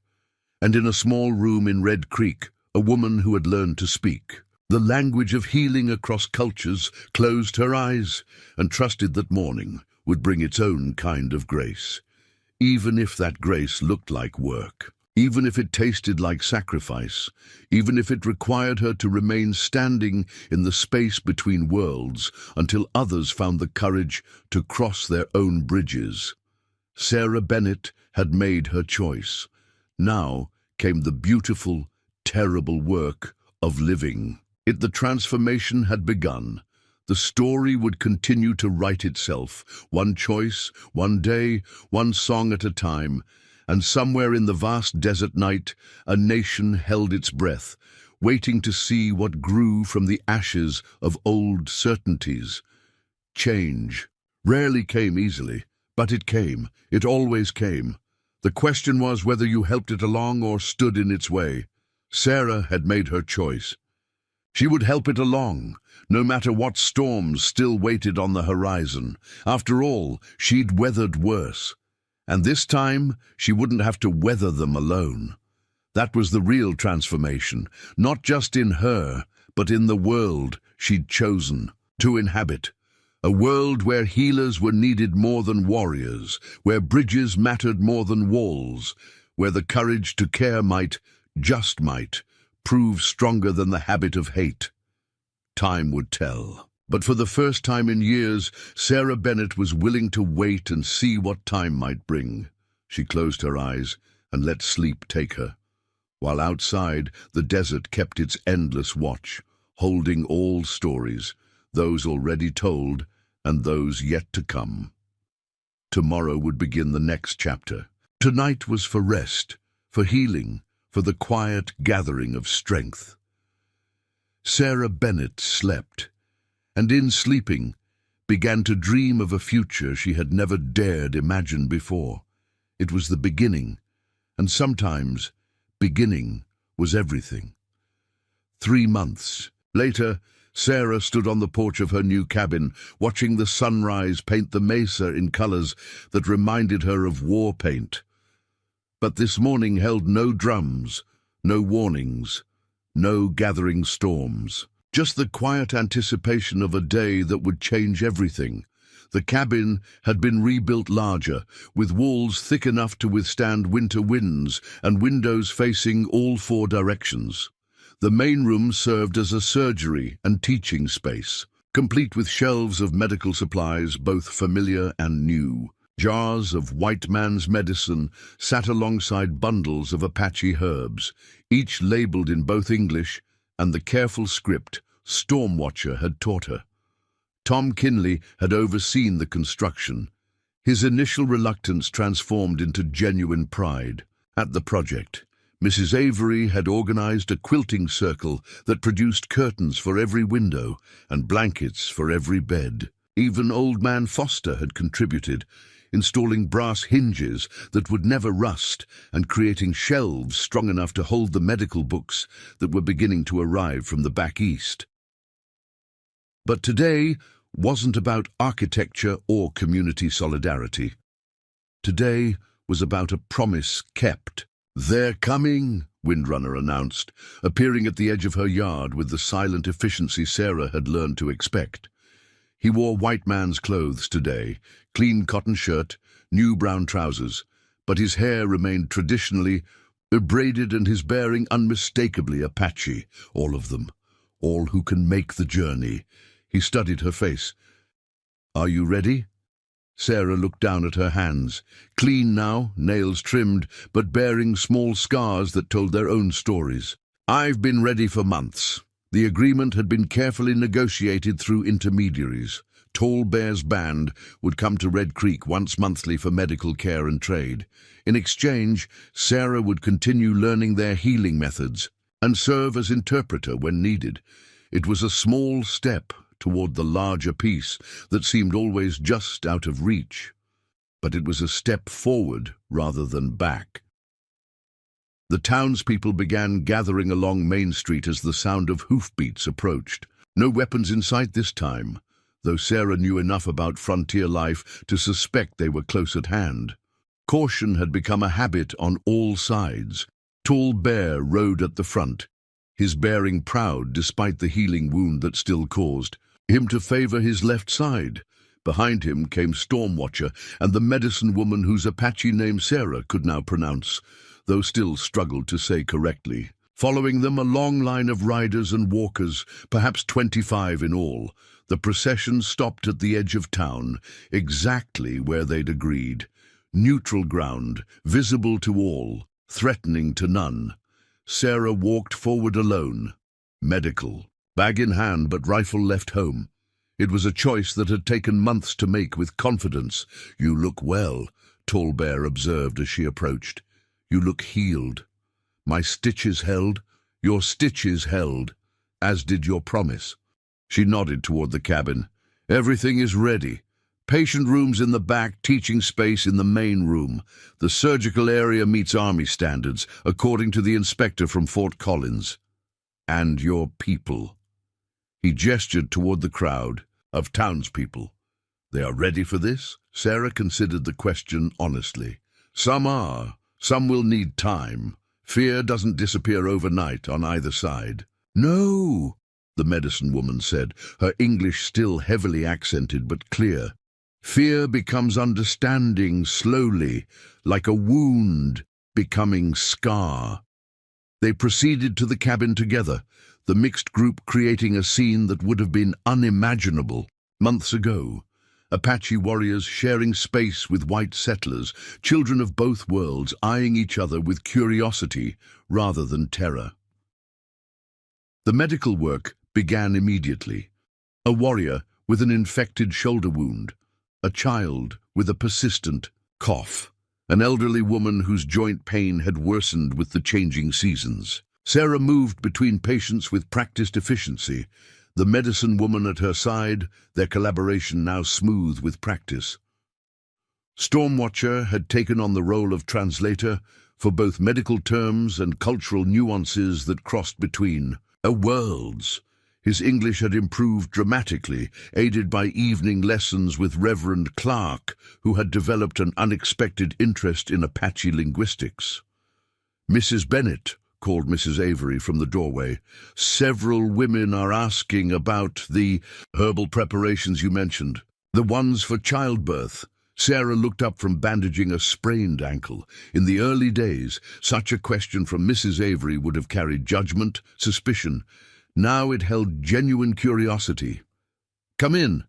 And in a small room in Red Creek, a woman who had learned to speak the language of healing across cultures, closed her eyes and trusted that morning would bring its own kind of grace. Even if that grace looked like work, even if it tasted like sacrifice, even if it required her to remain standing in the space between worlds until others found the courage to cross their own bridges. Sarah Bennett had made her choice. Now came the beautiful, terrible work of living. The transformation had begun. The story would continue to write itself, one choice, one day, one song at a time, and somewhere in the vast desert night, a nation held its breath, waiting to see what grew from the ashes of old certainties. Change rarely came easily, but it came. It always came. The question was whether you helped it along or stood in its way. Sarah had made her choice. She would help it along, no matter what storms still waited on the horizon. After all, she'd weathered worse. And this time, she wouldn't have to weather them alone. That was the real transformation, not just in her, but in the world she'd chosen to inhabit. A world where healers were needed more than warriors, where bridges mattered more than walls, where the courage to care might, just might, prove stronger than the habit of hate. Time would tell. But for the first time in years, Sarah Bennett was willing to wait and see what time might bring. She closed her eyes and let sleep take her, while outside the desert kept its endless watch, holding all stories, those already told and those yet to come. Tomorrow would begin the next chapter. Tonight was for rest, for healing, for the quiet gathering of strength. Sarah Bennett slept, and in sleeping began to dream of a future she had never dared imagine before. It was the beginning, and sometimes beginning was everything. 3 months later, Sarah stood on the porch of her new cabin, watching the sunrise paint the mesa in colors that reminded her of war paint. But this morning held no drums, no warnings, no gathering storms. Just the quiet anticipation of a day that would change everything. The cabin had been rebuilt larger, with walls thick enough to withstand winter winds and windows facing all 4 directions. The main room served as a surgery and teaching space, complete with shelves of medical supplies, both familiar and new. Jars of white man's medicine sat alongside bundles of Apache herbs, each labeled in both English and the careful script Stormwatcher had taught her. Tom Kinley had overseen the construction. His initial reluctance transformed into genuine pride. At the project, Mrs. Avery had organized a quilting circle that produced curtains for every window and blankets for every bed. Even Old Man Foster had contributed, installing brass hinges that would never rust and creating shelves strong enough to hold the medical books that were beginning to arrive from the back east. But today wasn't about architecture or community solidarity. Today was about a promise kept. "They're coming," Windrunner announced, appearing at the edge of her yard with the silent efficiency Sarah had learned to expect. He wore white man's clothes today, clean cotton shirt, new brown trousers, but his hair remained traditionally braided and his bearing unmistakably Apache, all of them, all who can make the journey. He studied her face. "Are you ready?" Sarah looked down at her hands, clean now, nails trimmed, but bearing small scars that told their own stories. "I've been ready for months." The agreement had been carefully negotiated through intermediaries. Tall Bear's band would come to Red Creek once monthly for medical care and trade. In exchange, Sarah would continue learning their healing methods and serve as interpreter when needed. It was a small step toward the larger peace that seemed always just out of reach. But it was a step forward rather than back. The townspeople began gathering along Main Street as the sound of hoofbeats approached. No weapons in sight this time, though Sarah knew enough about frontier life to suspect they were close at hand. Caution had become a habit on all sides. Tall Bear rode at the front, his bearing proud despite the healing wound that still caused him to favor his left side. Behind him came Stormwatcher and the medicine woman whose Apache name Sarah could now pronounce, though still struggled to say correctly. Following them, a long line of riders and walkers, perhaps 25 in all. The procession stopped at the edge of town, exactly where they'd agreed. Neutral ground, visible to all, threatening to none. Sarah walked forward alone, medical, bag in hand but rifle left home. It was a choice that had taken months to make with confidence. "You look well," Tall Bear observed as she approached. "You look healed. My stitches held, your stitches held, as did your promise." She nodded toward the cabin. "Everything is ready. Patient rooms in the back, teaching space in the main room. The surgical area meets Army standards, according to the inspector from Fort Collins. And your people." He gestured toward the crowd of townspeople. "They are ready for this?" Sarah considered the question honestly. "Some are. Some will need time. Fear doesn't disappear overnight on either side." "No," the medicine woman said, her English still heavily accented but clear. "Fear becomes understanding slowly, like a wound becoming scar." They proceeded to the cabin together, the mixed group creating a scene that would have been unimaginable months ago. Apache warriors sharing space with white settlers, children of both worlds eyeing each other with curiosity rather than terror. The medical work began immediately. A warrior with an infected shoulder wound, a child with a persistent cough, an elderly woman whose joint pain had worsened with the changing seasons. Sarah moved between patients with practiced efficiency, the medicine woman at her side, their collaboration now smooth with practice. Stormwatcher had taken on the role of translator, for both medical terms and cultural nuances that crossed between worlds. His English had improved dramatically, aided by evening lessons with Reverend Clark, who had developed an unexpected interest in Apache linguistics. "Mrs. Bennet," called Mrs. Avery from the doorway, "several women are asking about the herbal preparations you mentioned, the ones for childbirth." Sarah looked up from bandaging a sprained ankle. In the early days, such a question from Mrs. Avery would have carried judgment, suspicion. Now it held genuine curiosity. "Come in.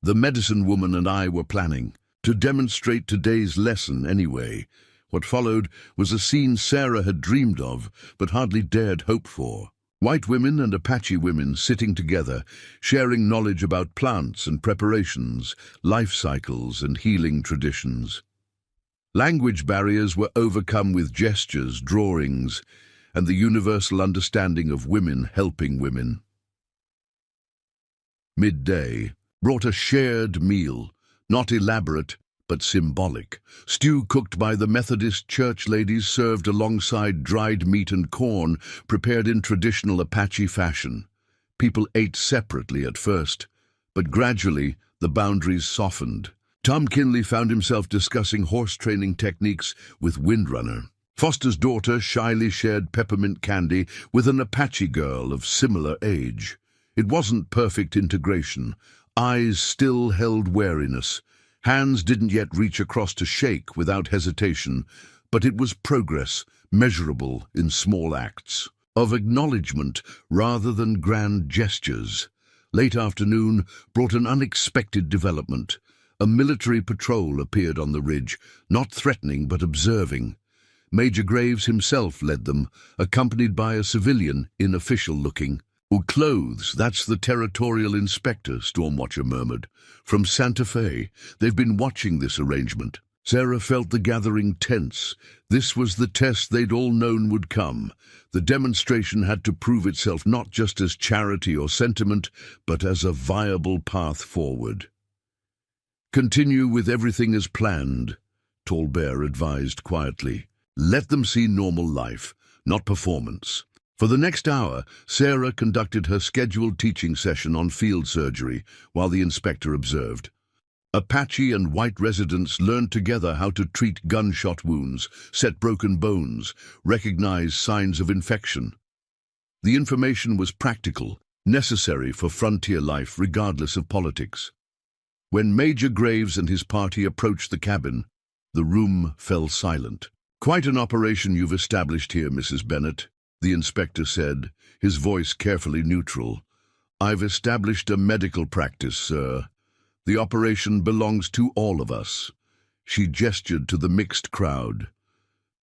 The medicine woman and I were planning to demonstrate today's lesson anyway." What followed was a scene Sarah had dreamed of, but hardly dared hope for. White women and Apache women sitting together, sharing knowledge about plants and preparations, life cycles and healing traditions. Language barriers were overcome with gestures, drawings, and the universal understanding of women helping women. Midday brought a shared meal, not elaborate, but symbolic. Stew cooked by the Methodist church ladies served alongside dried meat and corn, prepared in traditional Apache fashion. People ate separately at first, but gradually the boundaries softened. Tom Kinley found himself discussing horse training techniques with Windrunner. Foster's daughter shyly shared peppermint candy with an Apache girl of similar age. It wasn't perfect integration. Eyes still held wariness. Hands didn't yet reach across to shake without hesitation, but it was progress, measurable in small acts, of acknowledgement rather than grand gestures. Late afternoon brought an unexpected development. A military patrol appeared on the ridge, not threatening but observing. Major Graves himself led them, accompanied by a civilian, official-looking. "Clothes, that's the territorial inspector," Stormwatcher murmured. "From Santa Fe. They've been watching this arrangement." Sarah felt the gathering tense. This was the test they'd all known would come. The demonstration had to prove itself not just as charity or sentiment, but as a viable path forward. "Continue with everything as planned," Tall Bear advised quietly. "Let them see normal life, not performance." For the next hour, Sarah conducted her scheduled teaching session on field surgery, while the inspector observed. Apache and white residents learned together how to treat gunshot wounds, set broken bones, recognize signs of infection. The information was practical, necessary for frontier life regardless of politics. When Major Graves and his party approached the cabin, the room fell silent. "Quite an operation you've established here, Mrs. Bennet," the inspector said, his voice carefully neutral. "I've established a medical practice, sir. The operation belongs to all of us." She gestured to the mixed crowd.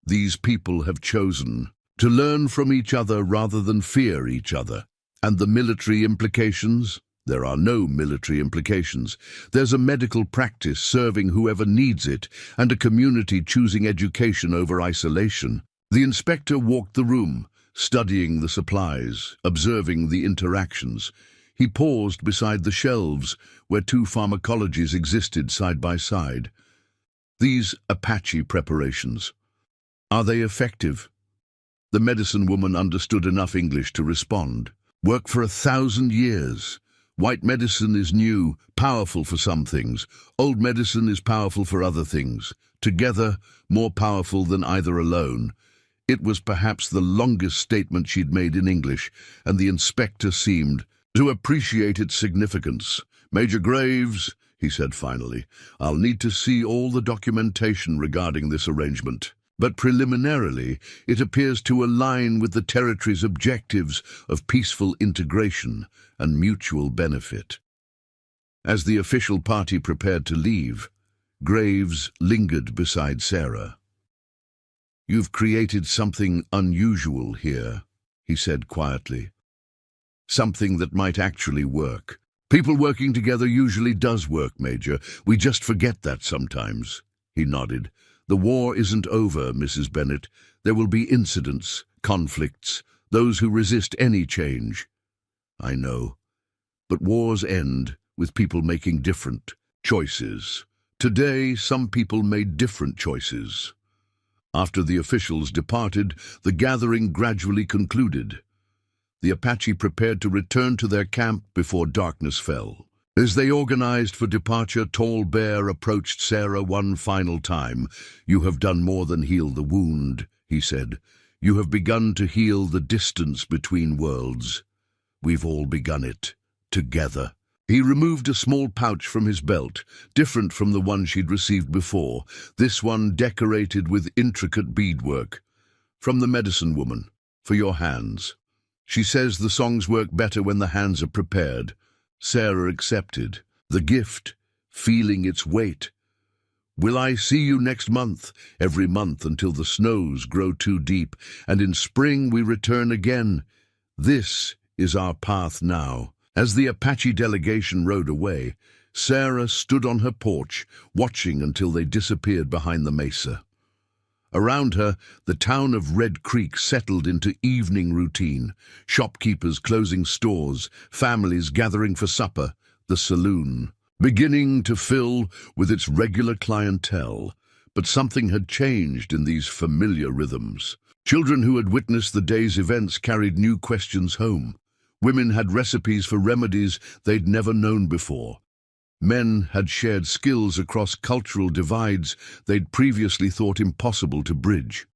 "These people have chosen to learn from each other rather than fear each other. And the military implications? There are no military implications. There's a medical practice serving whoever needs it, and a community choosing education over isolation." The inspector walked the room, studying the supplies, observing the interactions. He paused beside the shelves, where two pharmacologies existed side by side. "These Apache preparations, are they effective?" The medicine woman understood enough English to respond. "Work for 1,000 years. White medicine is new, powerful for some things. Old medicine is powerful for other things. Together, more powerful than either alone." It was perhaps the longest statement she'd made in English, and the inspector seemed to appreciate its significance. "Major Graves," he said finally, "I'll need to see all the documentation regarding this arrangement. But preliminarily, it appears to align with the territory's objectives of peaceful integration and mutual benefit." As the official party prepared to leave, Graves lingered beside Sarah. "You've created something unusual here," he said quietly. "Something that might actually work. People working together usually does work, Major. We just forget that sometimes." He nodded. "The war isn't over, Mrs. Bennet. There will be incidents, conflicts, those who resist any change." "I know. But wars end with people making different choices. Today, some people made different choices. After the officials departed, the gathering gradually concluded. The Apache prepared to return to their camp before darkness fell. As they organized for departure, Tall Bear approached Sarah one final time. "You have done more than heal the wound," he said. "You have begun to heal the distance between worlds. We've all begun it, together." He removed a small pouch from his belt, different from the one she'd received before, this one decorated with intricate beadwork. "From the medicine woman, for your hands. She says the songs work better when the hands are prepared." Sarah accepted the gift, feeling its weight. "Will I see you next month?" "Every month until the snows grow too deep, and in spring we return again. This is our path now." As the Apache delegation rode away, Sarah stood on her porch, watching until they disappeared behind the mesa. Around her, the town of Red Creek settled into evening routine, shopkeepers closing stores, families gathering for supper, the saloon beginning to fill with its regular clientele. But something had changed in these familiar rhythms. Children who had witnessed the day's events carried new questions home. Women had recipes for remedies they'd never known before. Men had shared skills across cultural divides they'd previously thought impossible to bridge.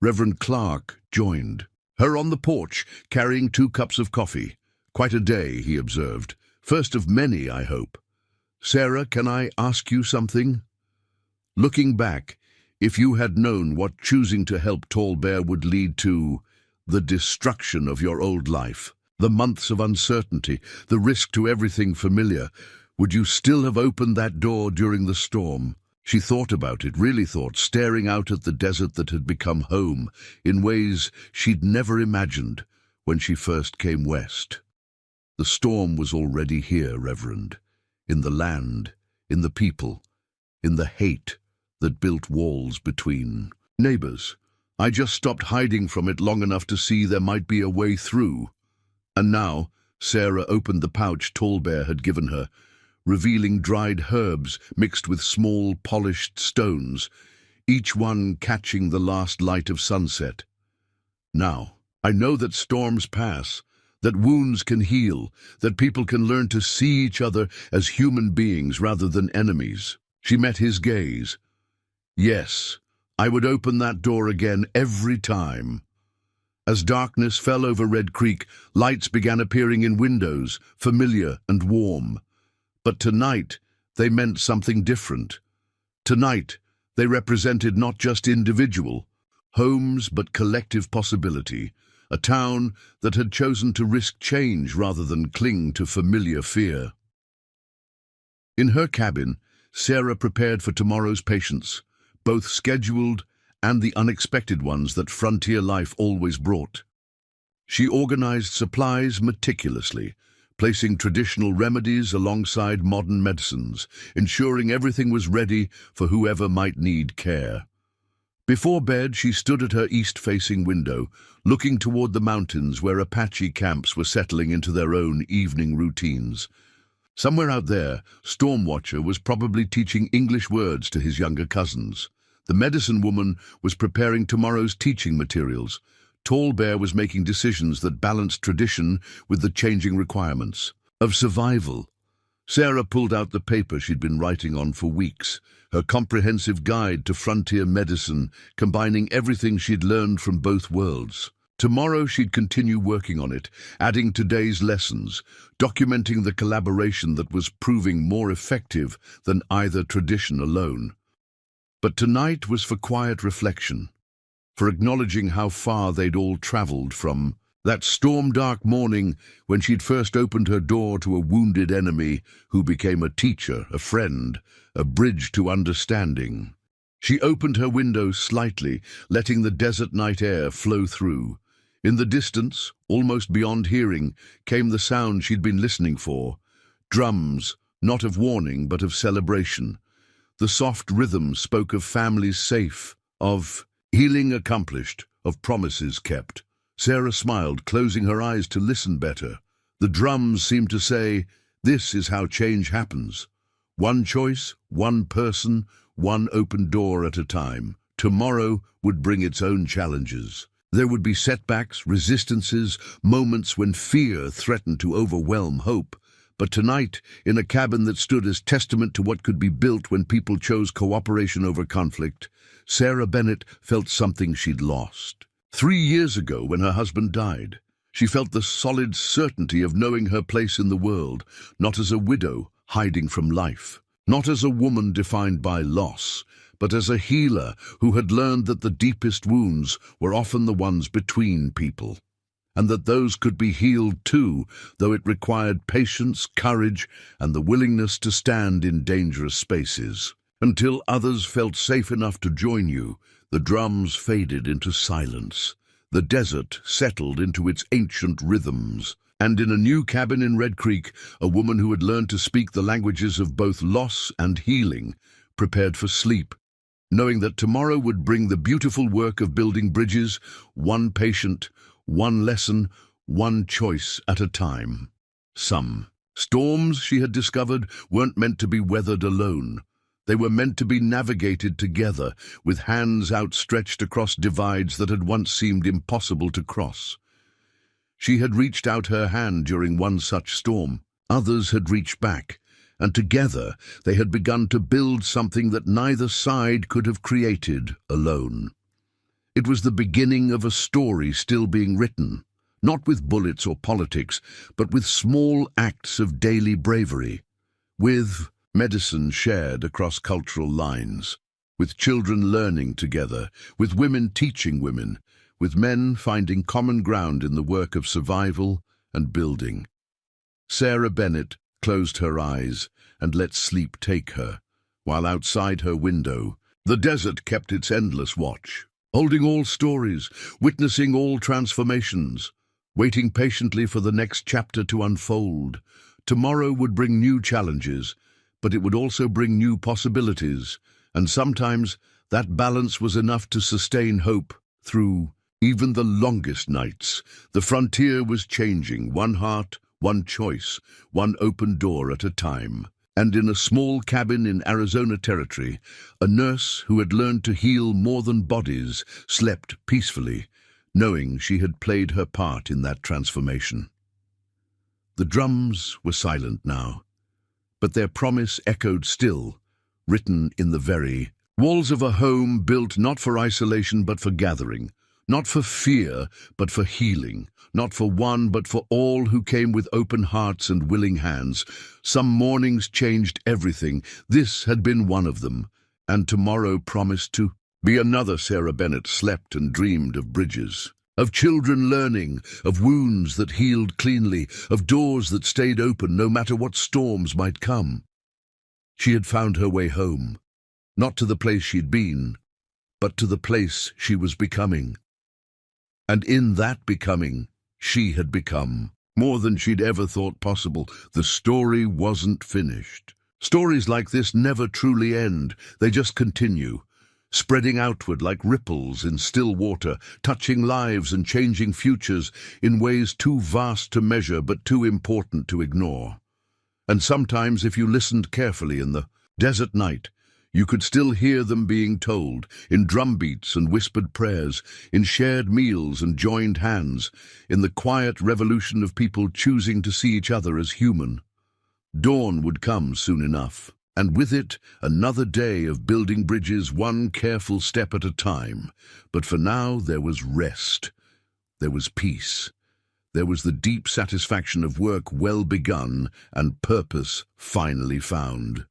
Reverend Clark joined her on the porch, carrying 2 cups of coffee. "Quite a day," he observed. "First of many, I hope." "Sarah, can I ask you something?" Looking back, if you had known what choosing to help Tall Bear would lead to, the destruction of your old life, the months of uncertainty, the risk to everything familiar, would you still have opened that door during the storm? She thought about it, really thought, staring out at the desert that had become home in ways she'd never imagined when she first came west. The storm was already here, Reverend, in the land, in the people, in the hate that built walls between neighbors. I just stopped hiding from it long enough to see there might be a way through. And now, Sarah opened the pouch Tall Bear had given her, revealing dried herbs mixed with small, polished stones, each one catching the last light of sunset. "Now, I know that storms pass, that wounds can heal, that people can learn to see each other as human beings rather than enemies." She met his gaze. "Yes, I would open that door again every time." As darkness fell over Red Creek, lights began appearing in windows, familiar and warm. But tonight, they meant something different. Tonight, they represented not just individual homes, but collective possibility, a town that had chosen to risk change rather than cling to familiar fear. In her cabin, Sarah prepared for tomorrow's patients, both scheduled and the unexpected ones that frontier life always brought. She organized supplies meticulously, placing traditional remedies alongside modern medicines, ensuring everything was ready for whoever might need care. Before bed, she stood at her east-facing window, looking toward the mountains where Apache camps were settling into their own evening routines. Somewhere out there, Stormwatcher was probably teaching English words to his younger cousins. The medicine woman was preparing tomorrow's teaching materials. Tall Bear was making decisions that balanced tradition with the changing requirements of survival. Sarah pulled out the paper she'd been writing on for weeks, her comprehensive guide to frontier medicine, combining everything she'd learned from both worlds. Tomorrow she'd continue working on it, adding today's lessons, documenting the collaboration that was proving more effective than either tradition alone. But tonight was for quiet reflection, for acknowledging how far they'd all traveled from that storm-dark morning when she'd first opened her door to a wounded enemy who became a teacher, a friend, a bridge to understanding. She opened her window slightly, letting the desert night air flow through. In the distance, almost beyond hearing, came the sound she'd been listening for. Drums, not of warning but of celebration. The soft rhythm spoke of families safe, of healing accomplished, of promises kept. Sarah smiled, closing her eyes to listen better. The drums seemed to say, "This is how change happens. One choice, one person, one open door at a time. Tomorrow would bring its own challenges. There would be setbacks, resistances, moments when fear threatened to overwhelm hope. But tonight, in a cabin that stood as testament to what could be built when people chose cooperation over conflict, Sarah Bennett felt something she'd lost. 3 years ago, when her husband died, she felt the solid certainty of knowing her place in the world, not as a widow hiding from life, not as a woman defined by loss, but as a healer who had learned that the deepest wounds were often the ones between people, and that those could be healed too, though it required patience, courage, and the willingness to stand in dangerous spaces. Until others felt safe enough to join you, the drums faded into silence. The desert settled into its ancient rhythms. And in a new cabin in Red Creek, a woman who had learned to speak the languages of both loss and healing prepared for sleep, knowing that tomorrow would bring the beautiful work of building bridges, one patient, one lesson, one choice at a time. Some storms, she had discovered, weren't meant to be weathered alone. They were meant to be navigated together, with hands outstretched across divides that had once seemed impossible to cross. She had reached out her hand during one such storm. Others had reached back, and together they had begun to build something that neither side could have created alone. It was the beginning of a story still being written, not with bullets or politics, but with small acts of daily bravery, with medicine shared across cultural lines, with children learning together, with women teaching women, with men finding common ground in the work of survival and building. Sarah Bennett closed her eyes and let sleep take her, while outside her window, the desert kept its endless watch, holding all stories, witnessing all transformations, waiting patiently for the next chapter to unfold. Tomorrow would bring new challenges, but it would also bring new possibilities, and sometimes that balance was enough to sustain hope through even the longest nights. The frontier was changing, one heart, one choice, one open door at a time. And in a small cabin in Arizona Territory, a nurse who had learned to heal more than bodies slept peacefully, knowing she had played her part in that transformation. The drums were silent now, but their promise echoed still, written in the very walls of a home built not for isolation but for gathering, not for fear but for healing, not for one but for all who came with open hearts and willing hands. Some mornings changed everything. This had been one of them, and tomorrow promised to be another. Sarah Bennett slept and dreamed of bridges, of children learning, of wounds that healed cleanly, of doors that stayed open no matter what storms might come. She had found her way home, not to the place she'd been, but to the place she was becoming. And in that becoming, she had become more than she'd ever thought possible. The story wasn't finished. Stories like this never truly end. They just continue, spreading outward like ripples in still water, touching lives and changing futures in ways too vast to measure but too important to ignore. And sometimes, if you listened carefully in the desert night, you could still hear them being told, in drumbeats and whispered prayers, in shared meals and joined hands, in the quiet revolution of people choosing to see each other as human. Dawn would come soon enough, and with it another day of building bridges one careful step at a time. But for now there was rest, there was peace, there was the deep satisfaction of work well begun and purpose finally found.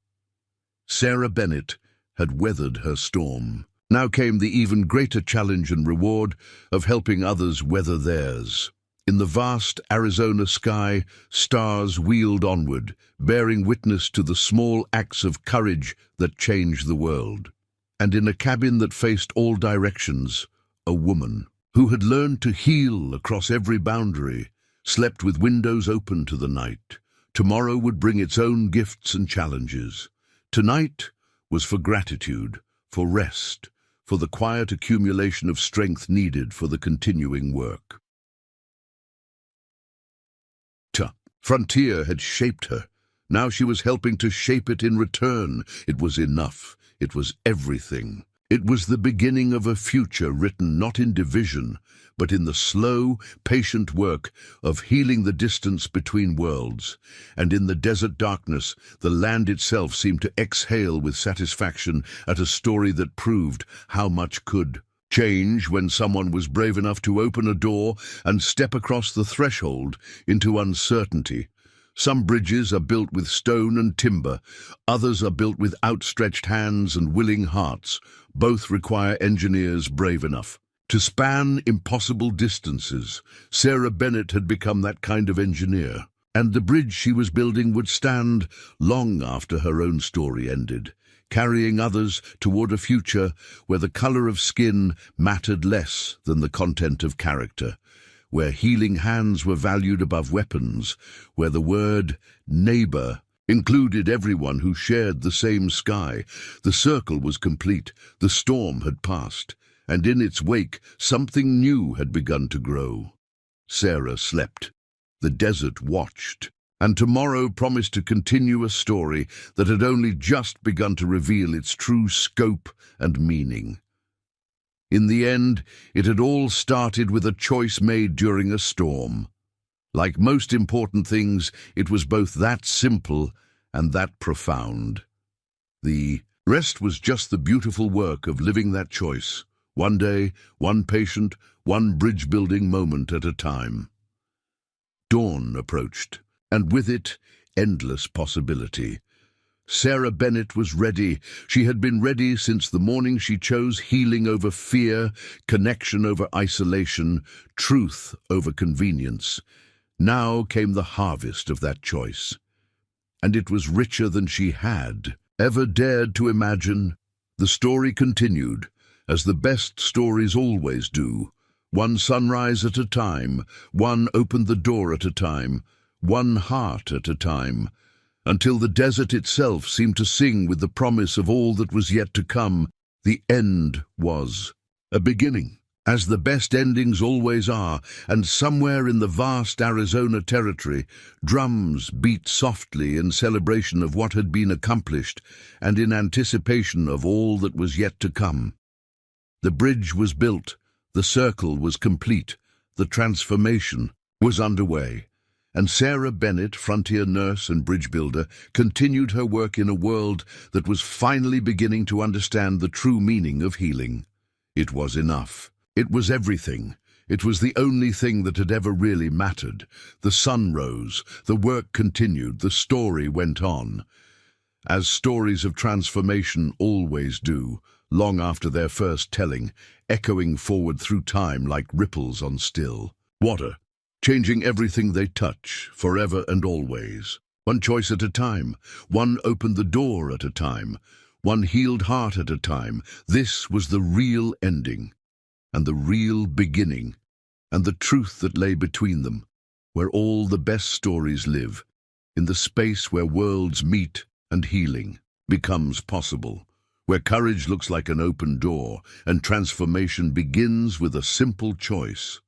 Sarah Bennett had weathered her storm. Now came the even greater challenge and reward of helping others weather theirs. In the vast Arizona sky, stars wheeled onward, bearing witness to the small acts of courage that changed the world. And in a cabin that faced all directions, a woman who had learned to heal across every boundary, slept with windows open to the night. Tomorrow would bring its own gifts and challenges. Tonight was for gratitude, for rest, for the quiet accumulation of strength needed for the continuing work. Frontier had shaped her. Now she was helping to shape it in return. It was enough. It was everything. It was the beginning of a future written not in division, but in the slow, patient work of healing the distance between worlds. And in the desert darkness, the land itself seemed to exhale with satisfaction at a story that proved how much could change when someone was brave enough to open a door and step across the threshold into uncertainty. Some bridges are built with stone and timber, others are built with outstretched hands and willing hearts. Both require engineers brave enough to span impossible distances. Sarah Bennett had become that kind of engineer, and the bridge she was building would stand long after her own story ended, carrying others toward a future where the color of skin mattered less than the content of character, where healing hands were valued above weapons, where the word neighbor included everyone who shared the same sky. The circle was complete, the storm had passed, and in its wake something new had begun to grow. Sarah slept, the desert watched, and tomorrow promised to continue a story that had only just begun to reveal its true scope and meaning. In the end, it had all started with a choice made during a storm. Like most important things, it was both that simple and that profound. The rest was just the beautiful work of living that choice, one day, one patient, one bridge-building moment at a time. Dawn approached, and with it, endless possibility. Sarah Bennett was ready. She had been ready since the morning she chose healing over fear, connection over isolation, truth over convenience. Now came the harvest of that choice, and it was richer than she had ever dared to imagine. The story continued, as the best stories always do, one sunrise at a time, one opened the door at a time, one heart at a time, until the desert itself seemed to sing with the promise of all that was yet to come. The end was a beginning, as the best endings always are, and somewhere in the vast Arizona territory, drums beat softly in celebration of what had been accomplished and in anticipation of all that was yet to come. The bridge was built, the circle was complete, the transformation was underway, and Sarah Bennett, frontier nurse and bridge builder, continued her work in a world that was finally beginning to understand the true meaning of healing. It was enough. It was everything. It was the only thing that had ever really mattered. The sun rose, the work continued, the story went on. As stories of transformation always do, long after their first telling, echoing forward through time like ripples on still water, changing everything they touch, forever and always. One choice at a time, one opened the door at a time, one healed heart at a time. This was the real ending, and the real beginning, and the truth that lay between them, where all the best stories live, in the space where worlds meet and healing becomes possible, where courage looks like an open door and transformation begins with a simple choice.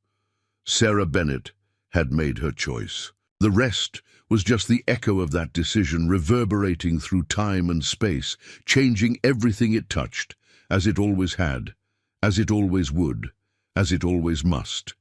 Sarah Bennett had made her choice. The rest was just the echo of that decision reverberating through time and space, changing everything it touched, as it always had, as it always would, as it always must.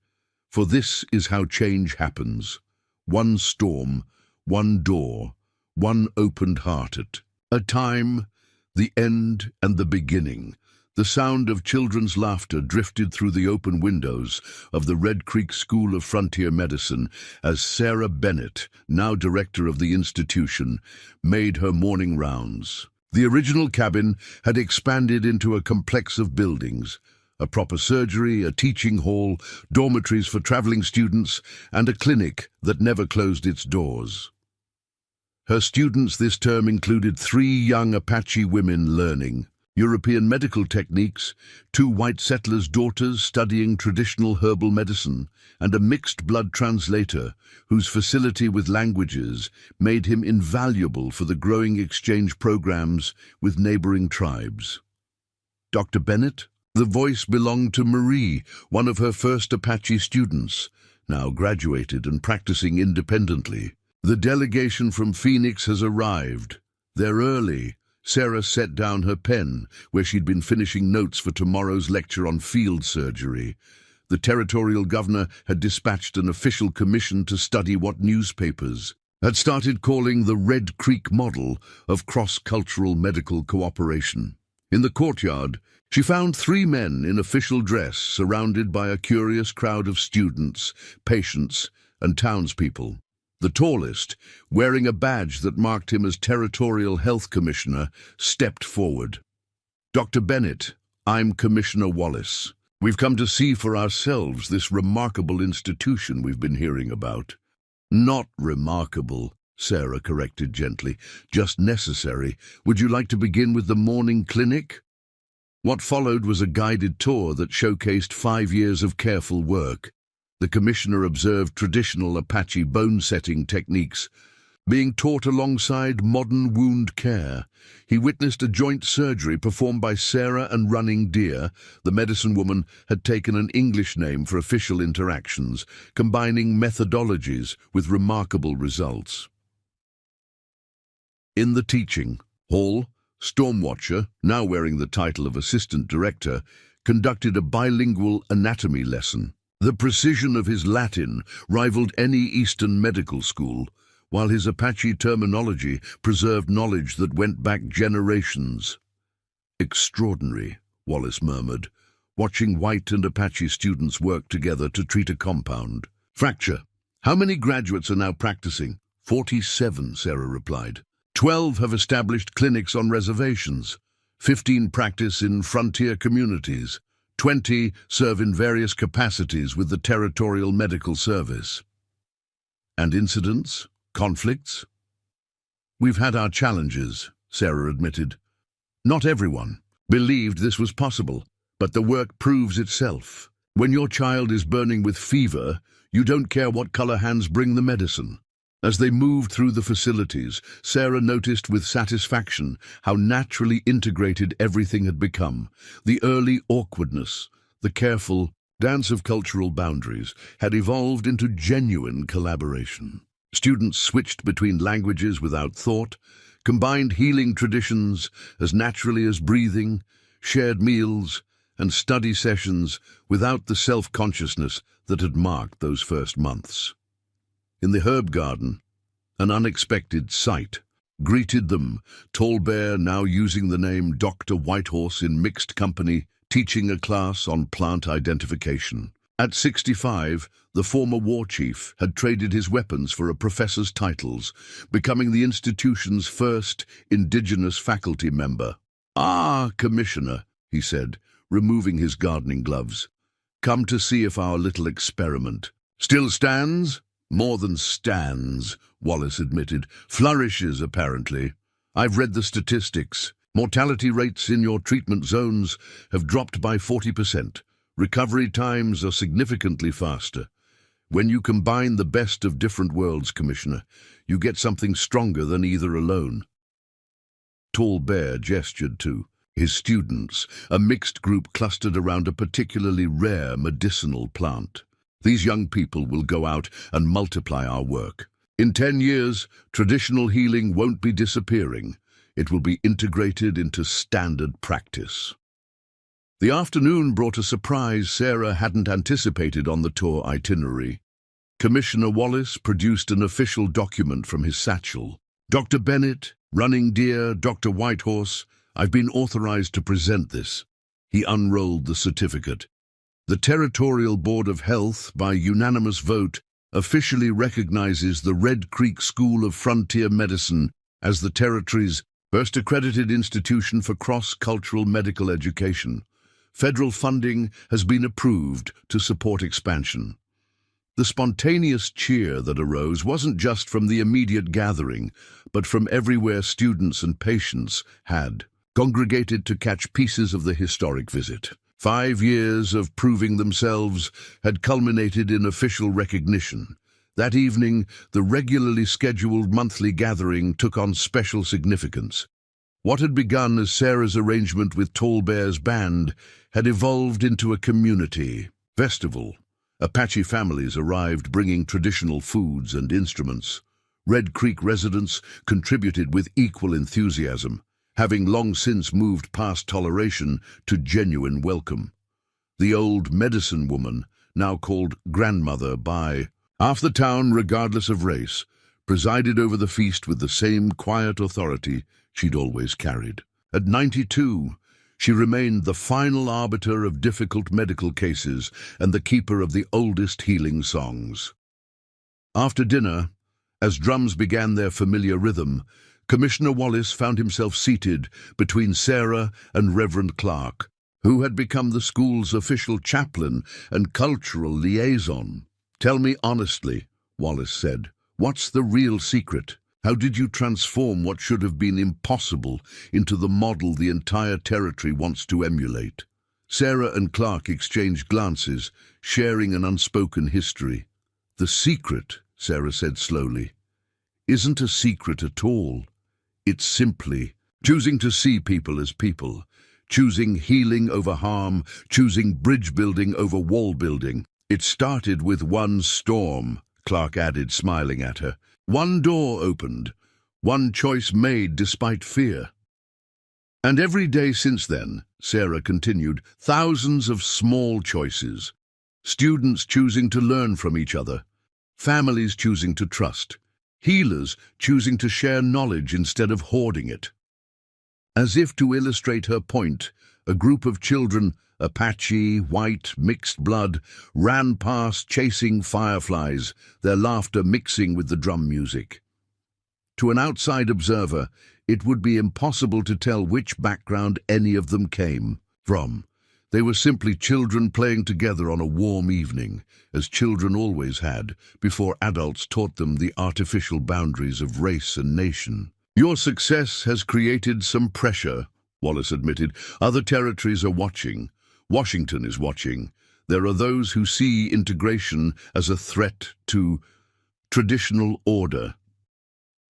For this is how change happens. One storm, one door, one opened heart at a time, the end and the beginning. The sound of children's laughter drifted through the open windows of the Red Creek School of Frontier Medicine as Sarah Bennett, now director of the institution, made her morning rounds. The original cabin had expanded into a complex of buildings, a proper surgery, a teaching hall, dormitories for traveling students, and a clinic that never closed its doors. Her students this term included 3 young Apache women learning European medical techniques, 2 white settlers' daughters studying traditional herbal medicine, and a mixed blood translator whose facility with languages made him invaluable for the growing exchange programs with neighboring tribes. Dr. Bennett? The voice belonged to Marie, one of her first Apache students, now graduated and practicing independently. The delegation from Phoenix has arrived. They're early, Sarah set down her pen, where she'd been finishing notes for tomorrow's lecture on field surgery. The territorial governor had dispatched an official commission to study what newspapers had started calling the Red Creek model of cross-cultural medical cooperation. In the courtyard, she found 3 men in official dress surrounded by a curious crowd of students, patients, and townspeople. The tallest, wearing a badge that marked him as Territorial Health Commissioner, stepped forward. "Dr. Bennett, I'm Commissioner Wallace. We've come to see for ourselves this remarkable institution we've been hearing about." "Not remarkable," Sarah corrected gently, "just necessary. Would you like to begin with the morning clinic?" What followed was a guided tour that showcased 5 years of careful work. The commissioner observed traditional Apache bone-setting techniques being taught alongside modern wound care. He witnessed a joint surgery performed by Sarah and Running Deer. The medicine woman had taken an English name for official interactions, combining methodologies with remarkable results. In the teaching hall, Stormwatcher, now wearing the title of assistant director, conducted a bilingual anatomy lesson. The precision of his Latin rivaled any Eastern medical school, while his Apache terminology preserved knowledge that went back generations. "Extraordinary," Wallace murmured, watching white and Apache students work together to treat a compound fracture. "How many graduates are now practicing?" 47, Sarah replied. 12 have established clinics on reservations. 15 practice in frontier communities. 20 serve in various capacities with the Territorial Medical Service. And incidents? Conflicts? "We've had our challenges," Sarah admitted. "Not everyone believed this was possible, but the work proves itself. When your child is burning with fever, you don't care what color hands bring the medicine." As they moved through the facilities, Sarah noticed with satisfaction how naturally integrated everything had become. The early awkwardness, the careful dance of cultural boundaries, had evolved into genuine collaboration. Students switched between languages without thought, combined healing traditions as naturally as breathing, shared meals, and study sessions without the self-consciousness that had marked those first months. In the herb garden, an unexpected sight greeted them. Tall Bear, now using the name Dr. Whitehorse in mixed company, teaching a class on plant identification. At 65, the former war chief had traded his weapons for a professor's titles, becoming the institution's first indigenous faculty member. "Ah, Commissioner," he said, removing his gardening gloves. "Come to see if our little experiment still stands?" "More than stands," Wallace admitted. "Flourishes, apparently. I've read the statistics. Mortality rates in your treatment zones have dropped by 40%. Recovery times are significantly faster. When you combine the best of different worlds, Commissioner, you get something stronger than either alone." Tall Bear gestured to his students, a mixed group clustered around a particularly rare medicinal plant. "These young people will go out and multiply our work. In 10 years, traditional healing won't be disappearing. It will be integrated into standard practice." The afternoon brought a surprise Sarah hadn't anticipated on the tour itinerary. Commissioner Wallace produced an official document from his satchel. "Dr. Bennett, Running Deer, Dr. Whitehorse, I've been authorized to present this." He unrolled the certificate. "The Territorial Board of Health, by unanimous vote, officially recognizes the Red Creek School of Frontier Medicine as the Territory's first accredited institution for cross-cultural medical education. Federal funding has been approved to support expansion." The spontaneous cheer that arose wasn't just from the immediate gathering, but from everywhere students and patients had congregated to catch pieces of the historic visit. 5 years of proving themselves had culminated in official recognition. That evening, the regularly scheduled monthly gathering took on special significance. What had begun as Sarah's arrangement with Tall Bear's band had evolved into a community festival. Apache families arrived bringing traditional foods and instruments. Red Creek residents contributed with equal enthusiasm, having long since moved past toleration to genuine welcome. The old medicine woman, now called grandmother by half the town regardless of race, presided over the feast with the same quiet authority she'd always carried. At 92, she remained the final arbiter of difficult medical cases and the keeper of the oldest healing songs. After dinner, as drums began their familiar rhythm, Commissioner Wallace found himself seated between Sarah and Reverend Clark, who had become the school's official chaplain and cultural liaison. "Tell me honestly," Wallace said, "what's the real secret? How did you transform what should have been impossible into the model the entire territory wants to emulate?" Sarah and Clark exchanged glances, sharing an unspoken history. "The secret," Sarah said slowly, "isn't a secret at all. It's simply choosing to see people as people, choosing healing over harm, choosing bridge building over wall building. It started with one storm," Clark added, smiling at her. "One door opened, one choice made despite fear. And every day since then," Sarah continued, "thousands of small choices. Students choosing to learn from each other, families choosing to trust, healers choosing to share knowledge instead of hoarding it." As if to illustrate her point, a group of children, Apache, white, mixed blood, ran past chasing fireflies, their laughter mixing with the drum music. To an outside observer, it would be impossible to tell which background any of them came from. They were simply children playing together on a warm evening, as children always had, before adults taught them the artificial boundaries of race and nation. "Your success has created some pressure," Wallace admitted. "Other territories are watching. Washington is watching. There are those who see integration as a threat to traditional order."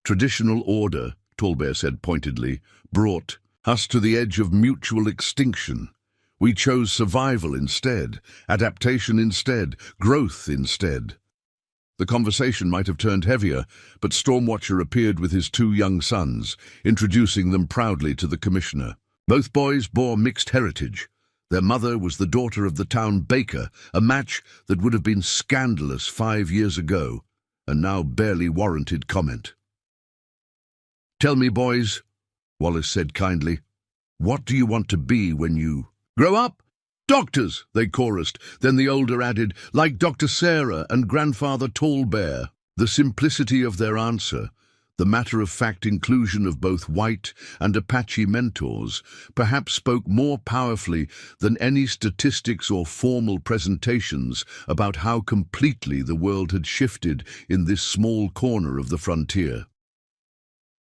"Traditional order," Tallbear said pointedly, "brought us to the edge of mutual extinction. We chose survival instead, adaptation instead, growth instead." The conversation might have turned heavier, but Stormwatcher appeared with his two young sons, introducing them proudly to the commissioner. Both boys bore mixed heritage. Their mother was the daughter of the town baker, a match that would have been scandalous 5 years ago, and now barely warranted comment. "Tell me, boys," Wallace said kindly, "what do you want to be when you grow up?" "Doctors," they chorused. Then the older added, "like Dr. Sarah and Grandfather Tallbear." The simplicity of their answer, the matter-of-fact inclusion of both white and Apache mentors, perhaps spoke more powerfully than any statistics or formal presentations about how completely the world had shifted in this small corner of the frontier.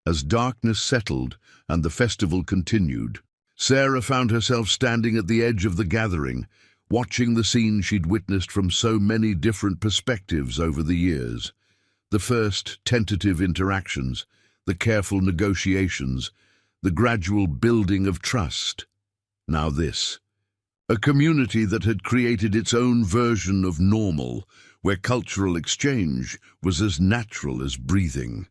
As darkness settled and the festival continued, Sarah found herself standing at the edge of the gathering, watching the scene she'd witnessed from so many different perspectives over the years. The first tentative interactions, the careful negotiations, the gradual building of trust. Now this. A community that had created its own version of normal, where cultural exchange was as natural as breathing.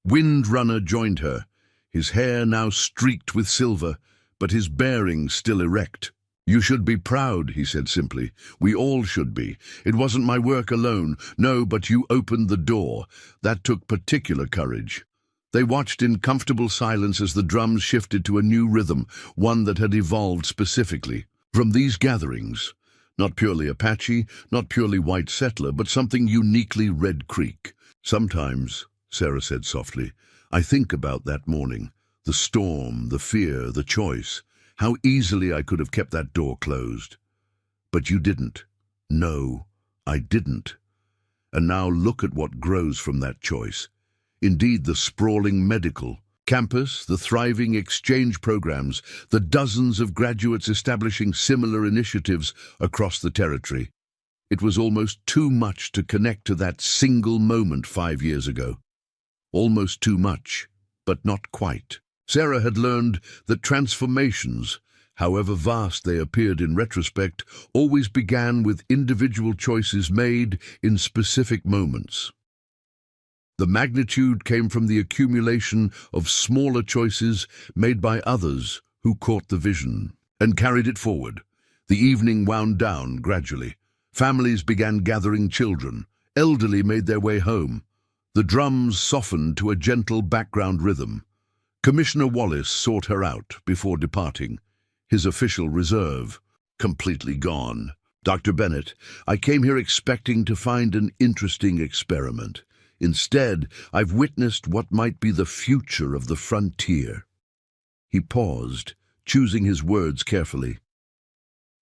Windrunner joined her, his hair now streaked with silver, but his bearing still erect. "You should be proud," he said simply. "We all should be. It wasn't my work alone. No, but you opened the door. That took particular courage." They watched in comfortable silence as the drums shifted to a new rhythm, one that had evolved specifically from these gatherings. Not purely Apache, not purely white settler, but something uniquely Red Creek. "Sometimes," Sarah said softly, "I think about that morning. The storm, the fear, the choice. How easily I could have kept that door closed. But you didn't. No, I didn't. And now look at what grows from that choice. Indeed, the sprawling medical campus, the thriving exchange programs, the dozens of graduates establishing similar initiatives across the territory. It was almost too much to connect to that single moment 5 years ago. Almost too much, but not quite. Sarah had learned that transformations, however vast they appeared in retrospect, always began with individual choices made in specific moments. The magnitude came from the accumulation of smaller choices made by others who caught the vision and carried it forward. The evening wound down gradually. Families began gathering children. Elderly made their way home. The drums softened to a gentle background rhythm. Commissioner Wallace sought her out before departing, his official reserve completely gone. "Dr. Bennett, I came here expecting to find an interesting experiment. Instead, I've witnessed what might be the future of the frontier." He paused, choosing his words carefully.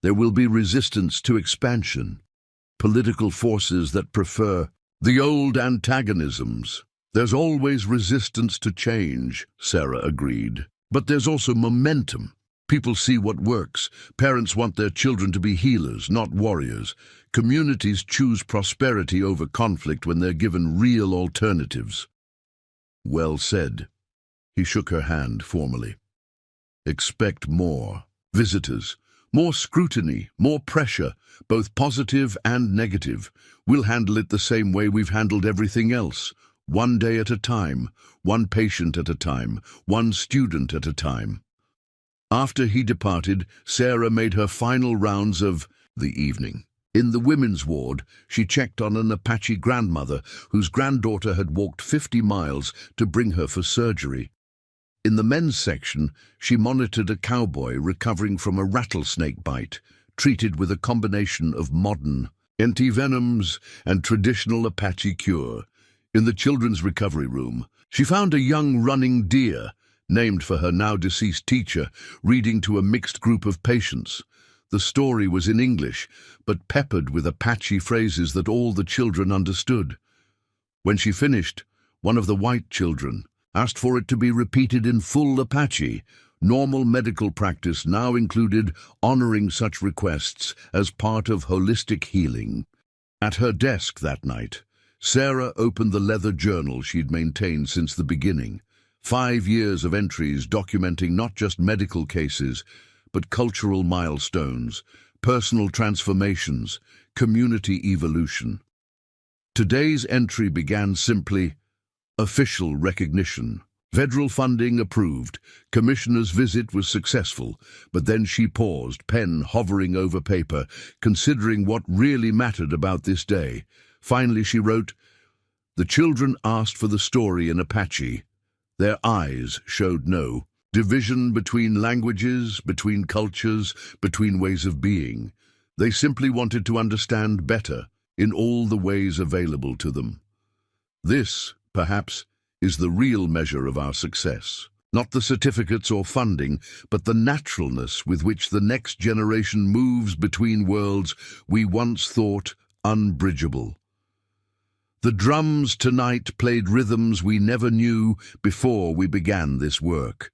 "There will be resistance to expansion, political forces that prefer the old antagonisms. There's always resistance to change," Sarah agreed. "But there's also momentum. People see what works. Parents want their children to be healers, not warriors. Communities choose prosperity over conflict when they're given real alternatives." "Well said." He shook her hand formally. "Expect more. Visitors. More scrutiny, more pressure, both positive and negative. We'll handle it the same way we've handled everything else. One day at a time, one patient at a time, one student at a time." After he departed, Sarah made her final rounds of the evening. In the women's ward, she checked on an Apache grandmother whose granddaughter had walked 50 miles to bring her for surgery. In the men's section, she monitored a cowboy recovering from a rattlesnake bite, treated with a combination of modern antivenoms and traditional Apache cure. In the children's recovery room, she found a young running deer, named for her now-deceased teacher, reading to a mixed group of patients. The story was in English, but peppered with Apache phrases that all the children understood. When she finished, one of the white children asked for it to be repeated in full Apache. Normal medical practice now included honoring such requests as part of holistic healing. At her desk that night, Sarah opened the leather journal she'd maintained since the beginning. 5 years of entries documenting not just medical cases, but cultural milestones, personal transformations, community evolution. Today's entry began simply, "Official recognition." Federal funding approved. Commissioner's visit was successful, but then she paused, pen hovering over paper, considering what really mattered about this day. Finally she wrote, "The children asked for the story in Apache. Their eyes showed no division between languages, between cultures, between ways of being. They simply wanted to understand better in all the ways available to them." This, perhaps, is the real measure of our success. Not the certificates or funding, but the naturalness with which the next generation moves between worlds we once thought unbridgeable. The drums tonight played rhythms we never knew before we began this work.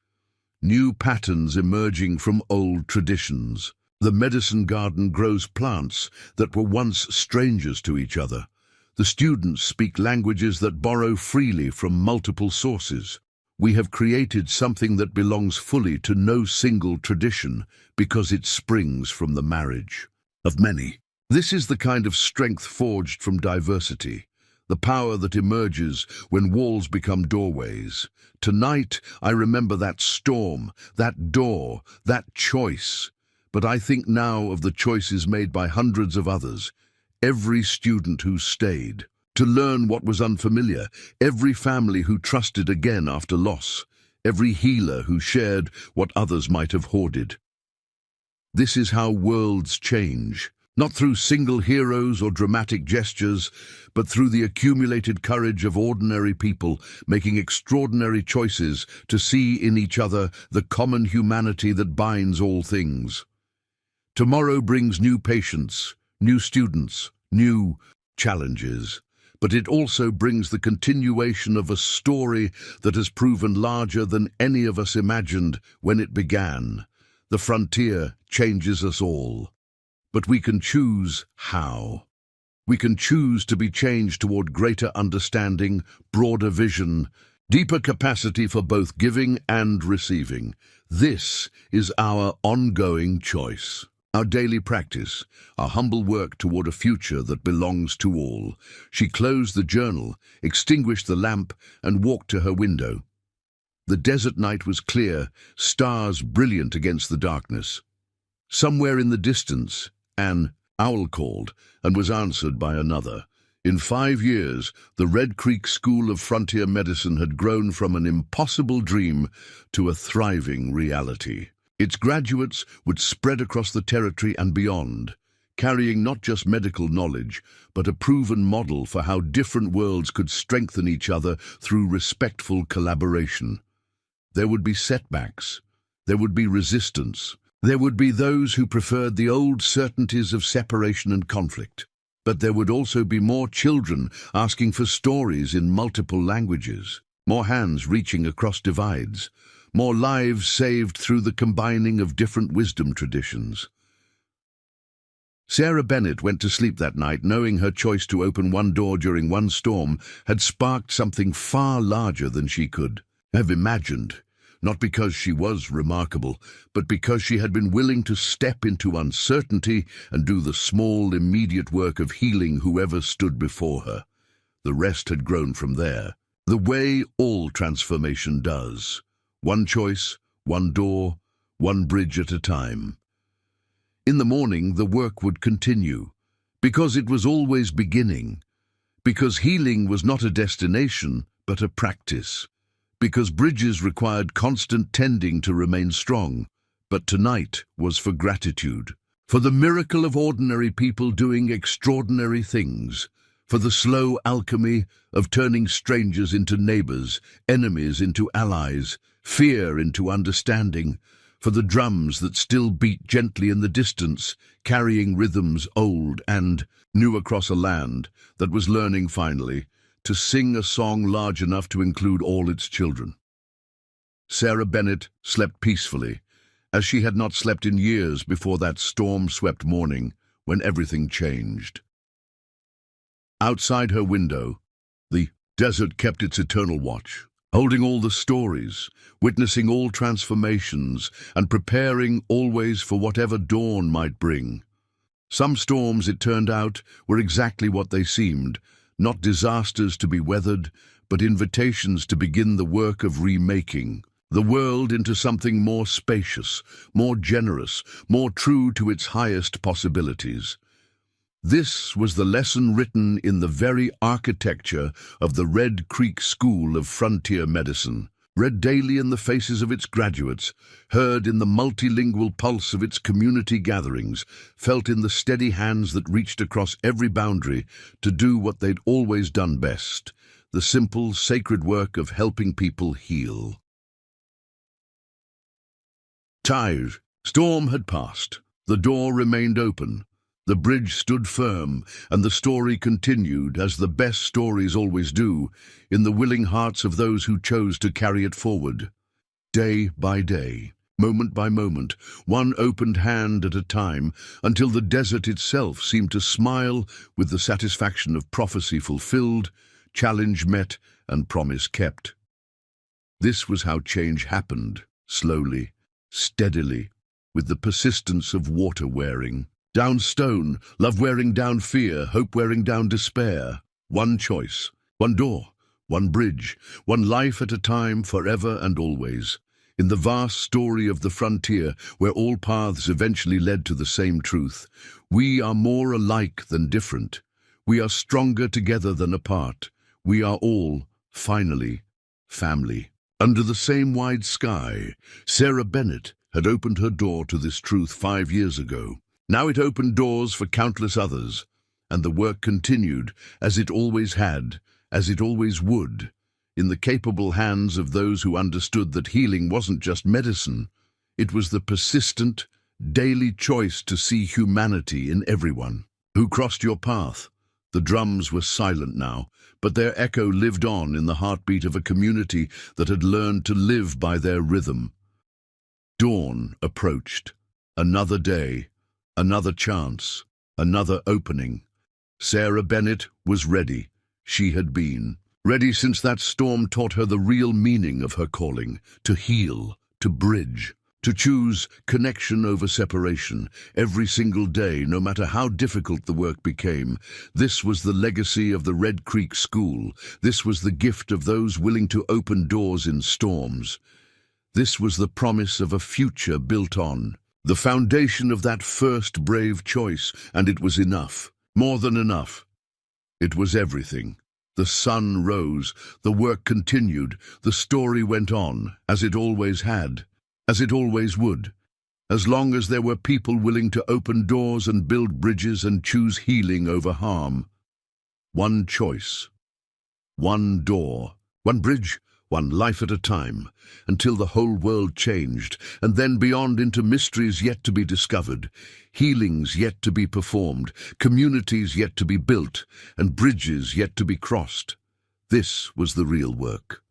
New patterns emerging from old traditions. The medicine garden grows plants that were once strangers to each other. The students speak languages that borrow freely from multiple sources. We have created something that belongs fully to no single tradition because it springs from the marriage of many. This is the kind of strength forged from diversity, the power that emerges when walls become doorways. Tonight, I remember that storm, that door, that choice. But I think now of the choices made by hundreds of others. Every student who stayed to learn what was unfamiliar, every family who trusted again after loss, every healer who shared what others might have hoarded. This is how worlds change, not through single heroes or dramatic gestures, but through the accumulated courage of ordinary people making extraordinary choices to see in each other the common humanity that binds all things. Tomorrow brings new patients, new students, new challenges, but it also brings the continuation of a story that has proven larger than any of us imagined when it began. The frontier changes us all, but we can choose how. We can choose to be changed toward greater understanding, broader vision, deeper capacity for both giving and receiving. This is our ongoing choice. Our daily practice, our humble work toward a future that belongs to all. She closed the journal, extinguished the lamp, and walked to her window. The desert night was clear, stars brilliant against the darkness. Somewhere in the distance, an owl called and was answered by another. In 5 years, the Red Creek School of Frontier Medicine had grown from an impossible dream to a thriving reality. Its graduates would spread across the territory and beyond, carrying not just medical knowledge, but a proven model for how different worlds could strengthen each other through respectful collaboration. There would be setbacks. There would be resistance. There would be those who preferred the old certainties of separation and conflict. But there would also be more children asking for stories in multiple languages, more hands reaching across divides, more lives saved through the combining of different wisdom traditions. Sarah Bennett went to sleep that night knowing her choice to open one door during one storm had sparked something far larger than she could have imagined, not because she was remarkable, but because she had been willing to step into uncertainty and do the small, immediate work of healing whoever stood before her. The rest had grown from there, the way all transformation does. One choice, one door, one bridge at a time. In the morning, the work would continue, because it was always beginning, because healing was not a destination, but a practice, because bridges required constant tending to remain strong, but tonight was for gratitude, for the miracle of ordinary people doing extraordinary things, for the slow alchemy of turning strangers into neighbors, enemies into allies, fear into understanding, for the drums that still beat gently in the distance, carrying rhythms old and new across a land that was learning finally to sing a song large enough to include all its children. Sarah Bennett slept peacefully, as she had not slept in years before that storm-swept morning when everything changed. Outside her window, the desert kept its eternal watch, holding all the stories, witnessing all transformations, and preparing always for whatever dawn might bring. Some storms, it turned out, were exactly what they seemed, not disasters to be weathered, but invitations to begin the work of remaking the world into something more spacious, more generous, more true to its highest possibilities. This was the lesson written in the very architecture of the Red Creek School of Frontier Medicine, read daily in the faces of its graduates, heard in the multilingual pulse of its community gatherings, felt in the steady hands that reached across every boundary to do what they'd always done best, the simple, sacred work of helping people heal. Storm had passed. The door remained open. The bridge stood firm, and the story continued, as the best stories always do, in the willing hearts of those who chose to carry it forward. Day by day, moment by moment, one opened hand at a time, until the desert itself seemed to smile with the satisfaction of prophecy fulfilled, challenge met, and promise kept. This was how change happened, slowly, steadily, with the persistence of water wearing. Down stone, love wearing down fear, hope wearing down despair. One choice, one door, one bridge, one life at a time, forever and always. In the vast story of the frontier, where all paths eventually led to the same truth, we are more alike than different. We are stronger together than apart. We are all, finally, family. Under the same wide sky, Sarah Bennett had opened her door to this truth 5 years ago. Now it opened doors for countless others, and the work continued, as it always had, as it always would, in the capable hands of those who understood that healing wasn't just medicine. It was the persistent, daily choice to see humanity in everyone. Who crossed your path? The drums were silent now, but their echo lived on in the heartbeat of a community that had learned to live by their rhythm. Dawn approached. Another day, another chance, another opening. Sarah Bennett was ready. She had been ready since that storm taught her the real meaning of her calling, to heal, to bridge. To choose connection over separation every single day, no matter how difficult the work became. This was the legacy of the Red Creek School. This was the gift of those willing to open doors in storms. This was the promise of a future built on the foundation of that first brave choice, and it was enough. More than enough. It was everything. The sun rose, the work continued, the story went on, as it always had. As it always would, as long as there were people willing to open doors and build bridges and choose healing over harm. One choice, one door, one bridge, one life at a time, until the whole world changed, and then beyond into mysteries yet to be discovered, healings yet to be performed, communities yet to be built, and bridges yet to be crossed. This was the real work,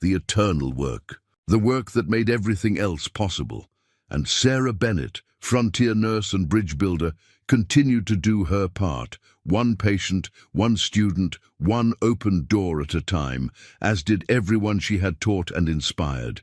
the eternal work. The work that made everything else possible. And Sarah Bennett, frontier nurse and bridge builder, continued to do her part, one patient, one student, one open door at a time, as did everyone she had taught and inspired.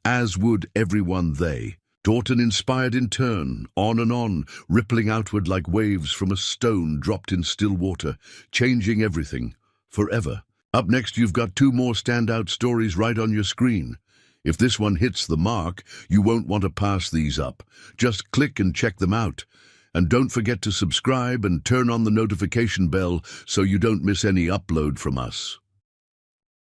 As would everyone they, taught and inspired in turn, on, rippling outward like waves from a stone dropped in still water, changing everything, forever. Up next, you've got two more standout stories right on your screen. If this one hits the mark, you won't want to pass these up. Just click and check them out. And don't forget to subscribe and turn on the notification bell so you don't miss any upload from us.